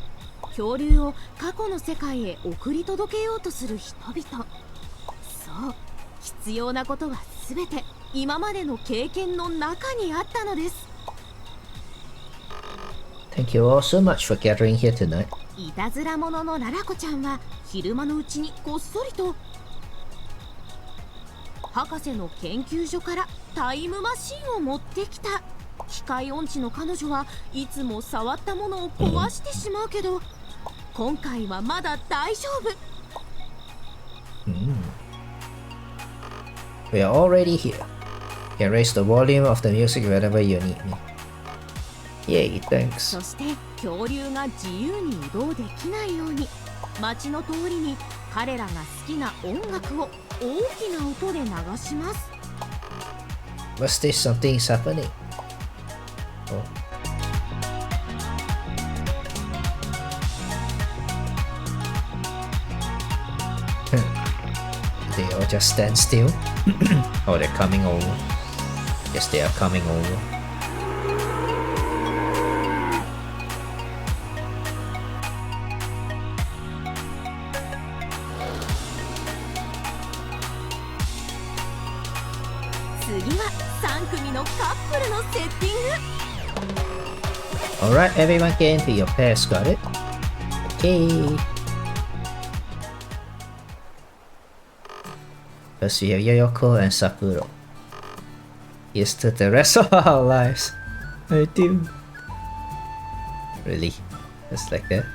恐竜を過去の世界へ送り届けようとする人々。そう、必要なことは全て今までの経験の中にあったのです。 Thank you all so much for gathering here tonight. いたずら者のララコちゃんは昼間のうちにこっそりと博士の研究所からタイムマシンを持ってきた。機械音痴の彼女はいつも触ったものを壊してしまうけど、今回はまだ大丈夫。 We are already here. You can raise the volume of the music whenever you need me. Yay, thanks. そして恐竜が自由に移動できないように街の通りに彼らが好きな音楽を大きな音で流します。 What's this? Something is happening. Oh. They all just stand still? Oh, they're coming over. Yes, they are coming over. Alright, everyone get into your pairs, got it? Okay. First we have Yoyoko and Sakuro. Here's to the rest of our lives. I do. Really? Just like that?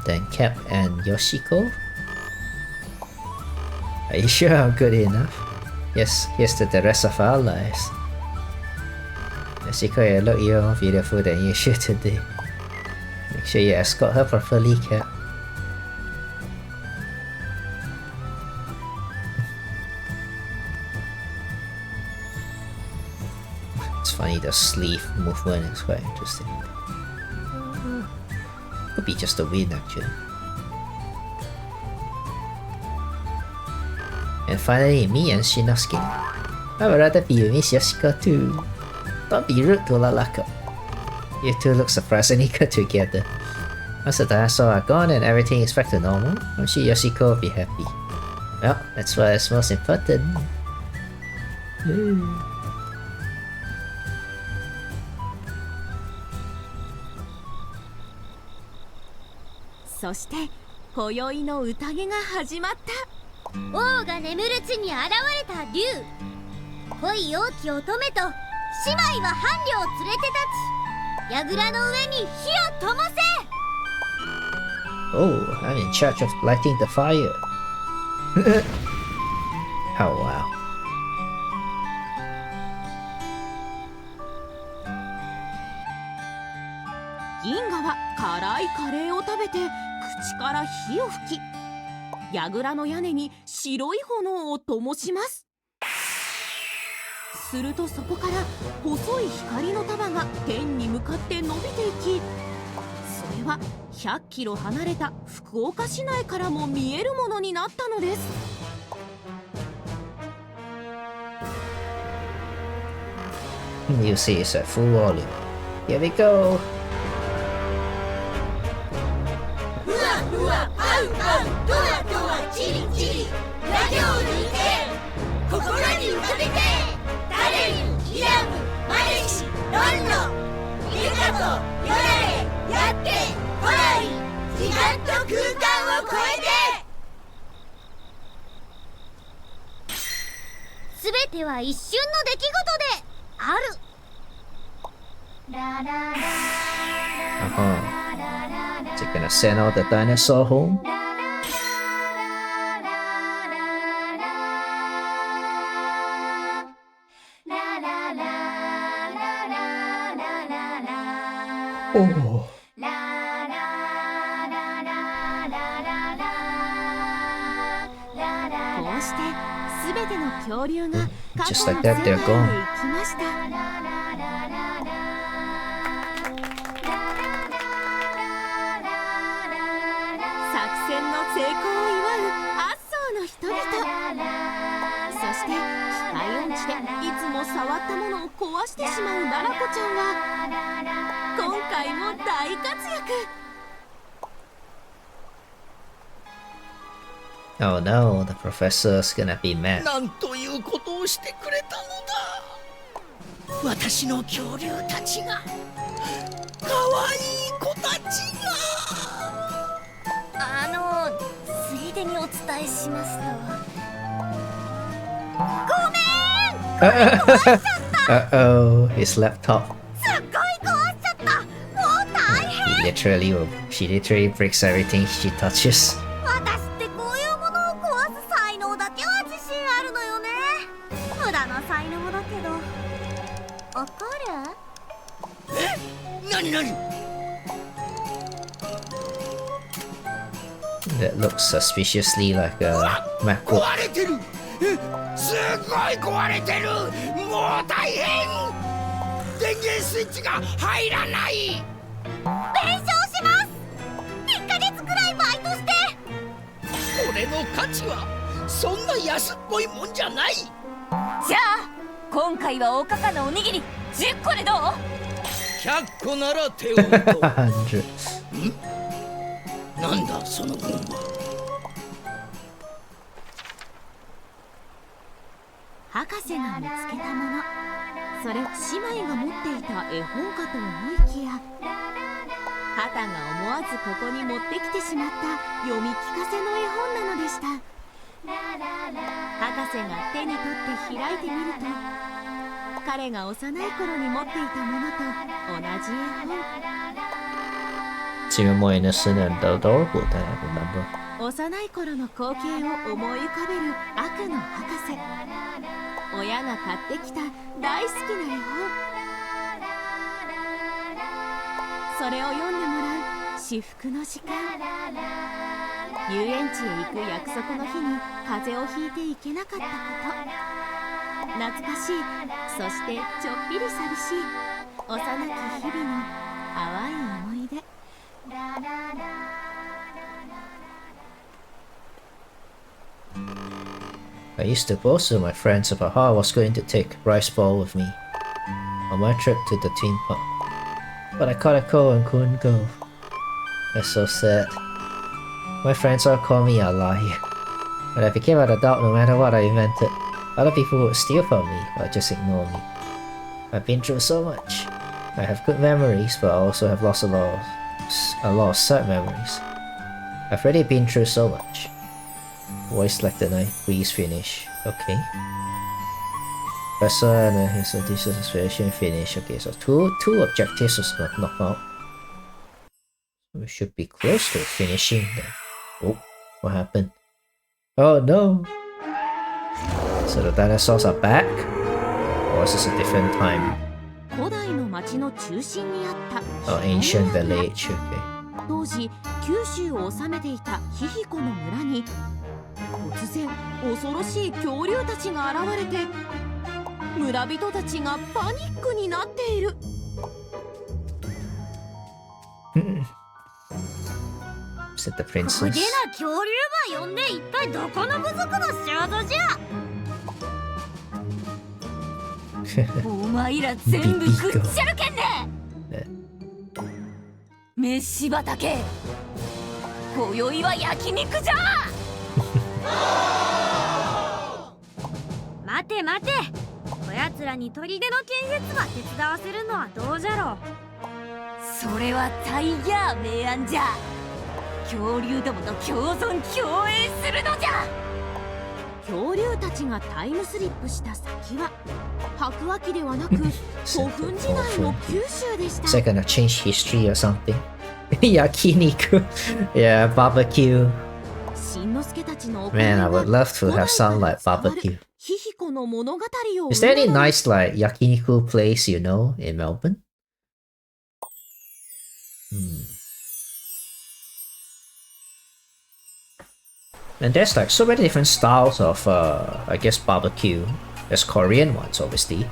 Then Cap and Yoshiko. Are you sure I'm good enough? Yes, here's to the rest of our lives. Yoshiko, you look even more beautiful than usual today. Make sure you escort her properly, Cap. It's funny, the sleeve movement is quite interesting. Could be just the wind, actually. And finally, me and Shinosuke. I would rather be with Miss Yoshiko too. Don't be rude to Lalaka. You two look surprisingly good together. Once the dinosaurs are gone and everything is back to normal, I'm sure Yoshiko will be happy. Well, that's what is most important. So, 今宵の宴が始まった。王が眠る地に現れた竜。恋多き乙女と姉妹は伴侶を連れて立ち、櫓の上に火を灯せ。 Oh, I'm in charge of lighting the fire. Oh wow. 銀河は辛いカレーを食べて口から火を吹き、櫓の屋根に白い炎を灯します。するとそこから細い光の束が天に向かって伸びていき、それけは100キロ離れた福岡市内からも見えるものになったのです。You see it's at full volume. Here we go. ふわふわパウパウドワドワチリチリラ行抜いて心に浮かべてダレルイラムマレシロンロリカとヨラレやってトライ時間と空間を超えてすべては一瞬の出来事である。Is it gonna send out the dinosaur home? おお。こうしてすべての恐竜が過去 Just の like 世 that, 界へ they're 行 gone. きました。作戦の成功を祝うアッソーの人々。そして機械音痴でいつも触ったものを壊してしまうナナコちゃんは今回も大活躍。Oh no, the professor's gonna be mad. なんということをしてくれたのだ。私の恐竜たちが、かわいい子たちが。ついでにお伝えしますと、Uh-oh, his laptop. すっごい壊しちゃった。もう大変。She literally breaks everything she touches. 私ってこういうものを壊す才能だけは自信あるのよね。無駄な才能だけど。怒る？なになに？ That looks suspiciously like a 壊 MacBook. れてる。すごい壊れてる。もう大変。電源スイッチが入らない。弁償します。1ヶ月くらいバイトして。これの価値はそんな安っぽいもんじゃない。じゃあ今回はおかかのおにぎり10個でどう？100個なら手を打とう。 100. なんだその本は。博士が見つけたもの、それ姉妹が持っていた絵本かと思いきや、ハタが思わずここに持ってきてしまった読み聞かせの絵本なのでした。博士が手に取って開いてみると、彼が幼い頃に持っていたものと同じ絵本。 It's even more innocent and adorable than I remember. 幼い頃の光景を思い浮かべる悪の博士。親が買ってきた大好きな絵本。それを読んでもらう至福の時間。遊園地へ行く約束の日に風邪をひいていけなかったこと。懐かしい、そしてちょっぴり寂しい幼き日々の淡い思い出。I used to boast to my friends about how I was going to take rice ball with me on my trip to the theme park. But I caught a cold and couldn't go. That's so sad. My friends all call me a liar. When I became an adult, no matter what I invented, other people would steal from me or just ignore me. I've been through so much. I have good memories, but I also have lost a lot of sad memories. I've already been through so much. Voice like the night breeze finish. Okay. Professor and his teacher's inspiration finish. Okay, so two objectives was knocked out. We should be close to finishing then. Oh, what happened? Oh no! So the dinosaurs are back? Or is this a different time? 古代の町の中心にあった Oh, ancient village. Okay. 当時九州を治めていたヒヒコの村に突然恐ろしい恐竜たちが現れて、村人たちがパニックになっている。said the こげ princess. な恐竜ば呼んで一体どこの部族の仕業じゃ。お前ら全部食っちゃるけんね。飯畑、今宵は焼肉じゃ。待て待て、こやつらに砦の建設ば手伝わせるのはどうじゃろう。それは大や明暗じゃ。恐竜どもと共存共栄するのじゃ。恐竜たちがタイムスリップした先は白亜紀ではなく古墳時代の九州でした。 It's like gonna change history or something. Yakiniku. Yeah, barbecue. しんのすけたちの Man, I would love to have some like barbecue. ヒヒコの物語を Is there any nice like yakiniku place you know in Melbourne? And there's like so many different styles of I guess barbecue. There's Korean ones obviously,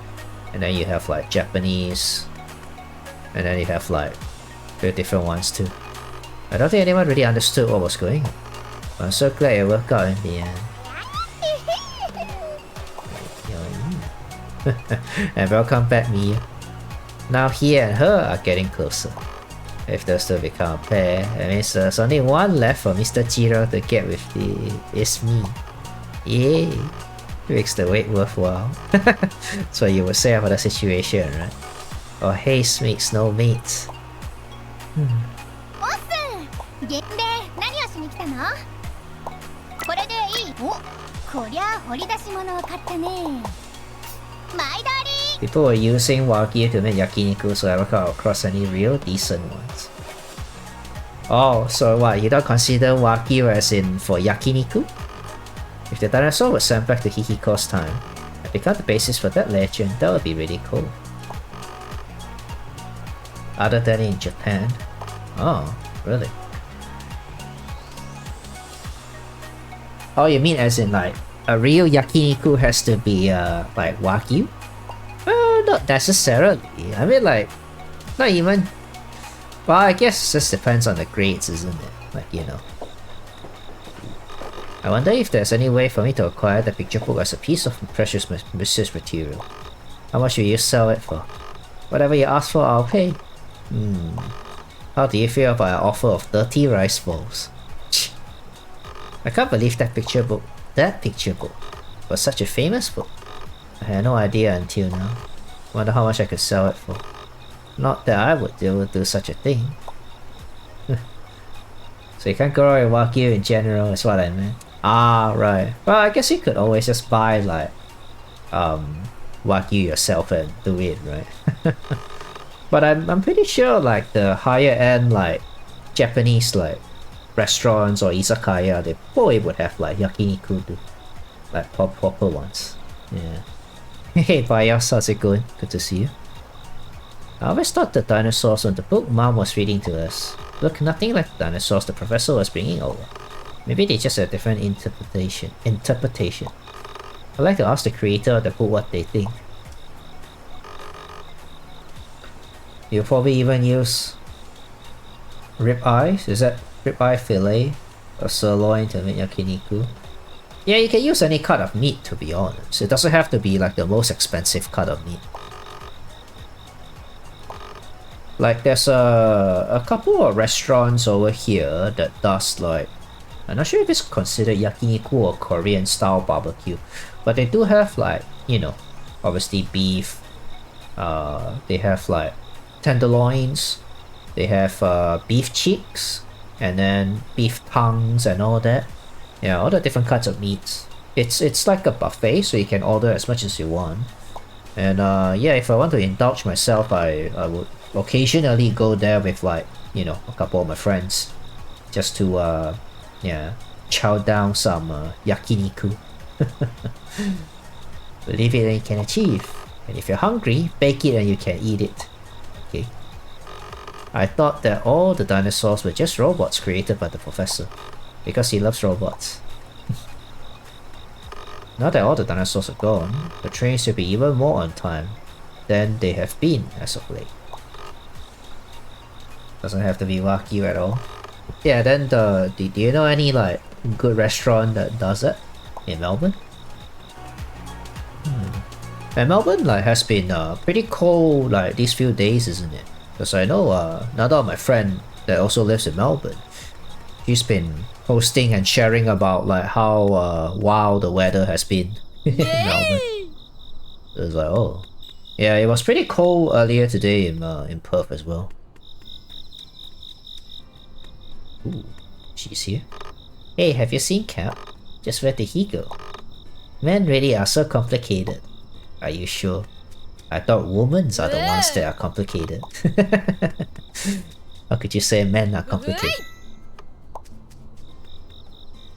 and then you have like Japanese, and then you have like very different ones too. I don't think anyone really understood what was going on. I'm so glad it worked out in the end. And welcome back, Mia. Now he and her are getting closer. If those two become a pair, that means there's only one left for Mr. Jiro to get with it's me. Yay! Makes the wait worthwhile. That's what you would say about the situation, right? Or haste makes no mates. ボス、現で何をしに来たの？これでいい？お、こりゃ掘り出し物を買ったね。毎度あり。 People were using wagyu to make yakiniku, so I haven't come across any real decent ones. Oh, so what? You don't consider wagyu as in for yakiniku? If the dinosaur was sent back to Hihiko's time and become the basis for that legend, that would be really cool. Other than in Japan. Oh, really? Oh, you mean as in like a real yakiniku has to be like wagyu? Not necessarily. I mean, like, not even. Well, I guess it just depends on the grades, isn't it? Like, you know. I wonder if there's any way for me to acquire the picture book as a piece of precious research material. How much will you sell it for? Whatever you ask for, I'll pay. How do you feel about an offer of 30 rice balls? I can't believe that picture book was such a famous book. I had no idea until now. Wonder how much I could sell it for. Not that I would do such a thing. So you can't grow a wagyu in general, is what I meant. Ah, right. Well, I guess you could always just buy like wagyu yourself and do it, right? But I'm pretty sure like the higher end like Japanese like restaurants or izakaya, they probably would have like yakiniku too. Like proper ones. Yeah. Hey Bios, how's it going? Good to see you. I always thought the dinosaurs on the book Mom was reading to us look nothing like the dinosaurs the professor was bringing over. Maybe they just have a different interpretation. I'd like to ask the creator of the book what they think. You'll probably even use ribeye. Is that ribeye fillet or sirloin to make yakiniku? Yeah, you can use any cut of meat, to be honest. It doesn't have to be like the most expensive cut of meat. Like there's a couple of restaurants over here that does like, I'm not sure if it's considered yakiniku or Korean style barbecue, but they do have like, you know, obviously beef. They have like tenderloins. They have beef cheeks, and then beef tongues and all that. Yeah, all the different kinds of meats. It's like a buffet, so you can order as much as you want. And yeah, if I want to indulge myself, I would occasionally go there with like, you know, a couple of my friends, just to yeah, chow down some yakiniku. Believe it and you can achieve. And if you're hungry, bake it and you can eat it. Okay. I thought that all the dinosaurs were just robots created by the professor, because he loves robots. Now that all the dinosaurs are gone, the trains should be even more on time than they have been as of late. Doesn't have to be wagyu at all. Yeah, then do you know any like good restaurant that does it in Melbourne? And Melbourne like has been pretty cold like these few days, isn't it? Because I know another of my friend that also lives in Melbourne, she's been posting and sharing about like how wild the weather has been in Melbourne. So it's like, oh, yeah, it was pretty cold earlier today in Perth as well. Ooh, she's here. Hey, have you seen Cap? Just where did he go? Men really are so complicated. Are you sure? I thought women are the ones that are complicated. How could you say men are complicated?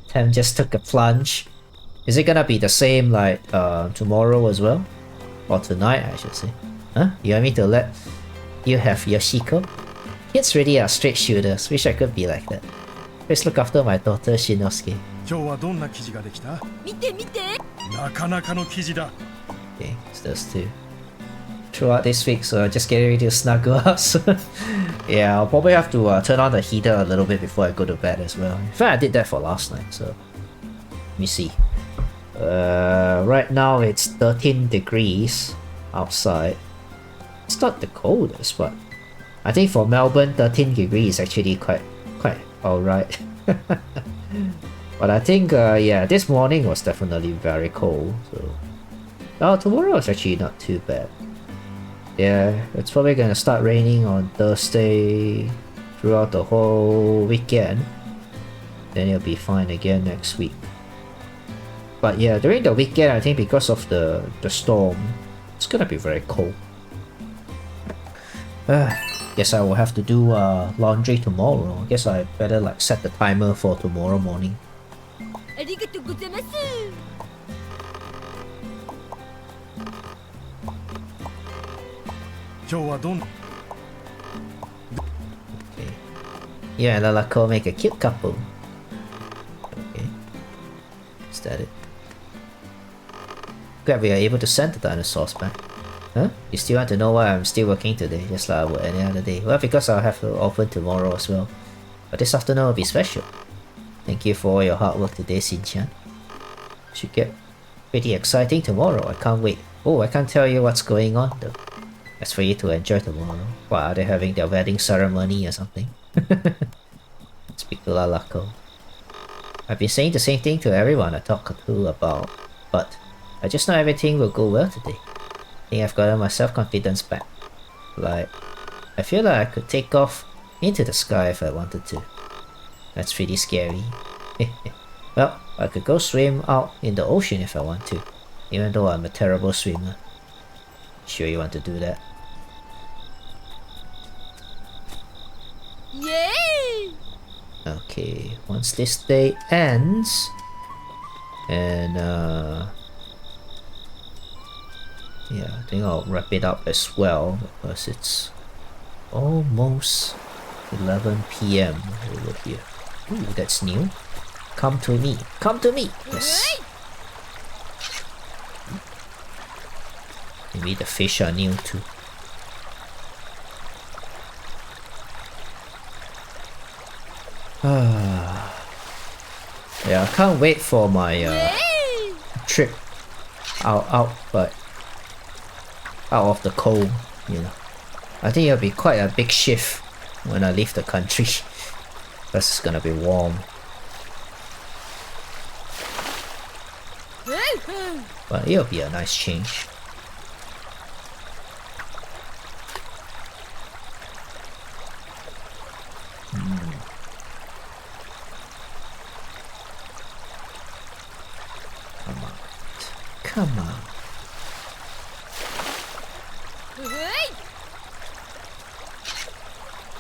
Tam just took a plunge. Is it gonna be the same like tomorrow as well? Or tonight, I should say. Huh? You want me to let you have Yoshiko? Kids really are straight shooters. Wish I could be like that. Please look after my daughter Shinosuke. 今日はどんな記事ができた？見て見て。なかなかの記事だ。 Okay, so those two. Throughout this week, so just getting ready to snuggle up. So yeah, I'll probably have to turn on the heater a little bit before I go to bed as well. In fact, I did that for last night, so let me see. Right now it's 13 degrees outside. It's not the coldest, but I think for Melbourne, 13 degrees is actually quite alright. But I think yeah, this morning was definitely very cold. So tomorrow is actually not too bad. Yeah, it's probably gonna start raining on Thursday throughout the whole weekend. Then it'll be fine again next week. But yeah, during the weekend, I think because of the storm, it's gonna be very cold. Guess I will have to do laundry tomorrow. I guess I better like set the timer for tomorrow morning. ありがとうございます。今日はどん Okay. You and Lalako make a cute couple. Okay. Is that it? Glad we are able to send the dinosaurs back. Huh? You still want to know why I'm still working today, just like I would any other day? Well, because I'll have to open tomorrow as well. But this afternoon will be special. Thank you for all your hard work today, Shin-chan. Should get pretty exciting tomorrow. I can't wait. Oh, I can't tell you what's going on though. That's for you to enjoy tomorrow. What, are they having their wedding ceremony or something? Speak to Lalako. I've been saying the same thing to everyone I talk to about, but I just know everything will go well today. I think I've gotten my self-confidence back. Like, I feel like I could take off into the sky if I wanted to. That's pretty scary. Well, I could go swim out in the ocean if I want to, even though I'm a terrible swimmer. Sure you want to do that? Yay! Okay, once this day ends, and yeah, I think I'll wrap it up as well because it's almost 11 p.m. over here. Ooh, that's new. Come to me. Come to me. Yes. Maybe the fish are new too. Yeah, I can't wait for my trip out of the cold, you know. I think it'll be quite a big shift when I leave the country. Because it's gonna be warm. But it'll be a nice change. Come on.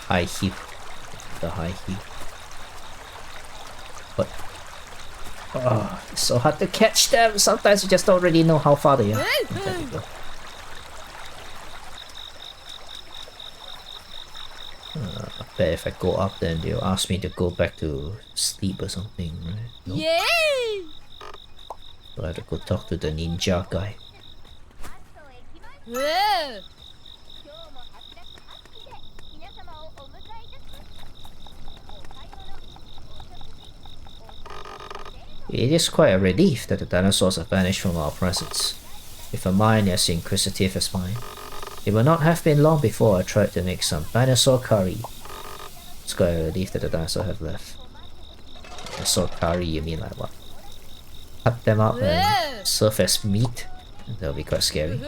High heel. The high heel. But oh, it's so hard to catch them. Sometimes you just don't really know how far they are. There we go. I bet if I go up then they'll ask me to go back to sleep or something, right? No? Yay! So I have to go talk to the ninja guy. Whoa! It is quite a relief that the dinosaurs have vanished from our presence. With a mind as inquisitive as mine, it will not have been long before I tried to make some dinosaur curry. It's quite a relief that the dinosaurs have left. Dinosaur curry, you mean like what? Cut them up and serve as meat? That'll be quite scary.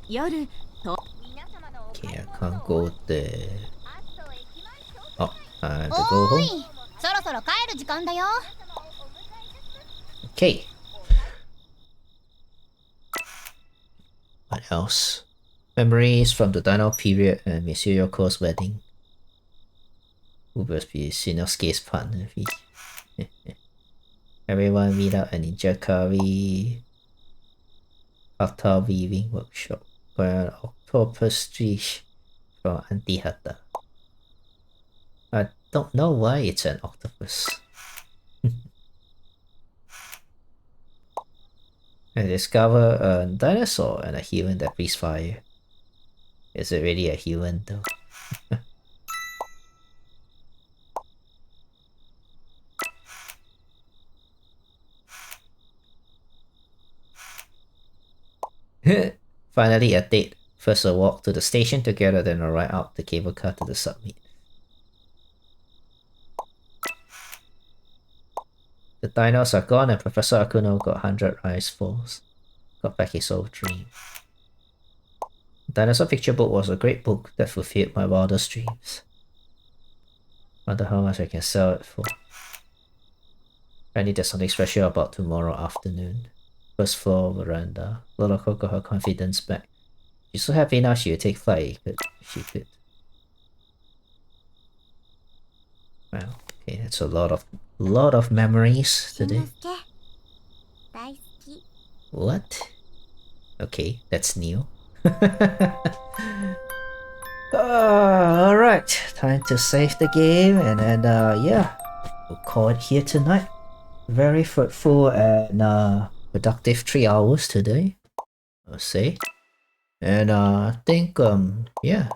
Okay, I can't go there. Oh, I have to go home. そろそろ帰る時間だよ。 Okay. What else? Memories from the dino period and Monsieur Yoko's wedding. Who must be Shinosuke's partner? Everyone meet up at Ninja Curry. After weaving workshop. For an octopus tree from Auntie Hata. I don't know why it's an octopus. I discover a dinosaur and a human that breathes fire. Is it really a human though? Finally a date. First a walk to the station together, then a ride out the cable car to the submeet. The dinos are gone and Professor Akuno got 100 rice balls. Got back his old dream. The Dinosaur Picture Book was a great book that fulfilled my wildest dreams. Wonder how much I can sell it for. I need there's something special about tomorrow afternoon. First floor veranda. Lorako got her confidence back. She's so happy now she would take flight if she could. Wow, okay, that's a lot of memories today. What? Okay, that's new. Alright, time to save the game and then yeah, we'll call it here tonight. Very fruitful and productive 3 hours today, I'll say. And I think yeah,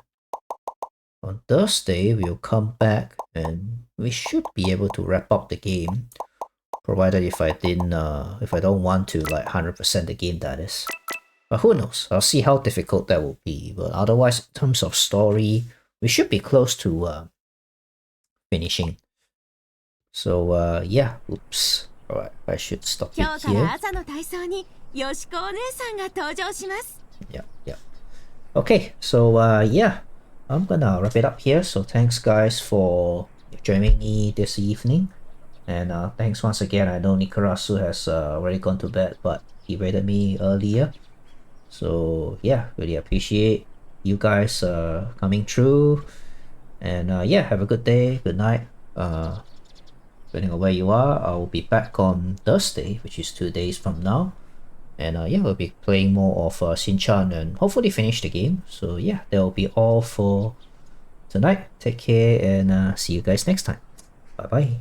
on Thursday we'll come back and we should be able to wrap up the game, provided if I don't want to like 100% the game, that is. But who knows, I'll see how difficult that will be. But otherwise, in terms of story, we should be close to finishing. So yeah, oops. Alright, I should stop it here. Yeah. Okay, so yeah, I'm gonna wrap it up here. So thanks guys for joining me this evening. And thanks once again. I know Nikarasu has already gone to bed, but he rated me earlier. So yeah, really appreciate you guys coming through. And yeah, have a good day, good night. Depending on where you are, I will be back on Thursday, which is 2 days from now. And yeah, we'll be playing more of Shin-chan and hopefully finish the game. So yeah, that will be all for tonight. Take care and see you guys next time. Bye bye.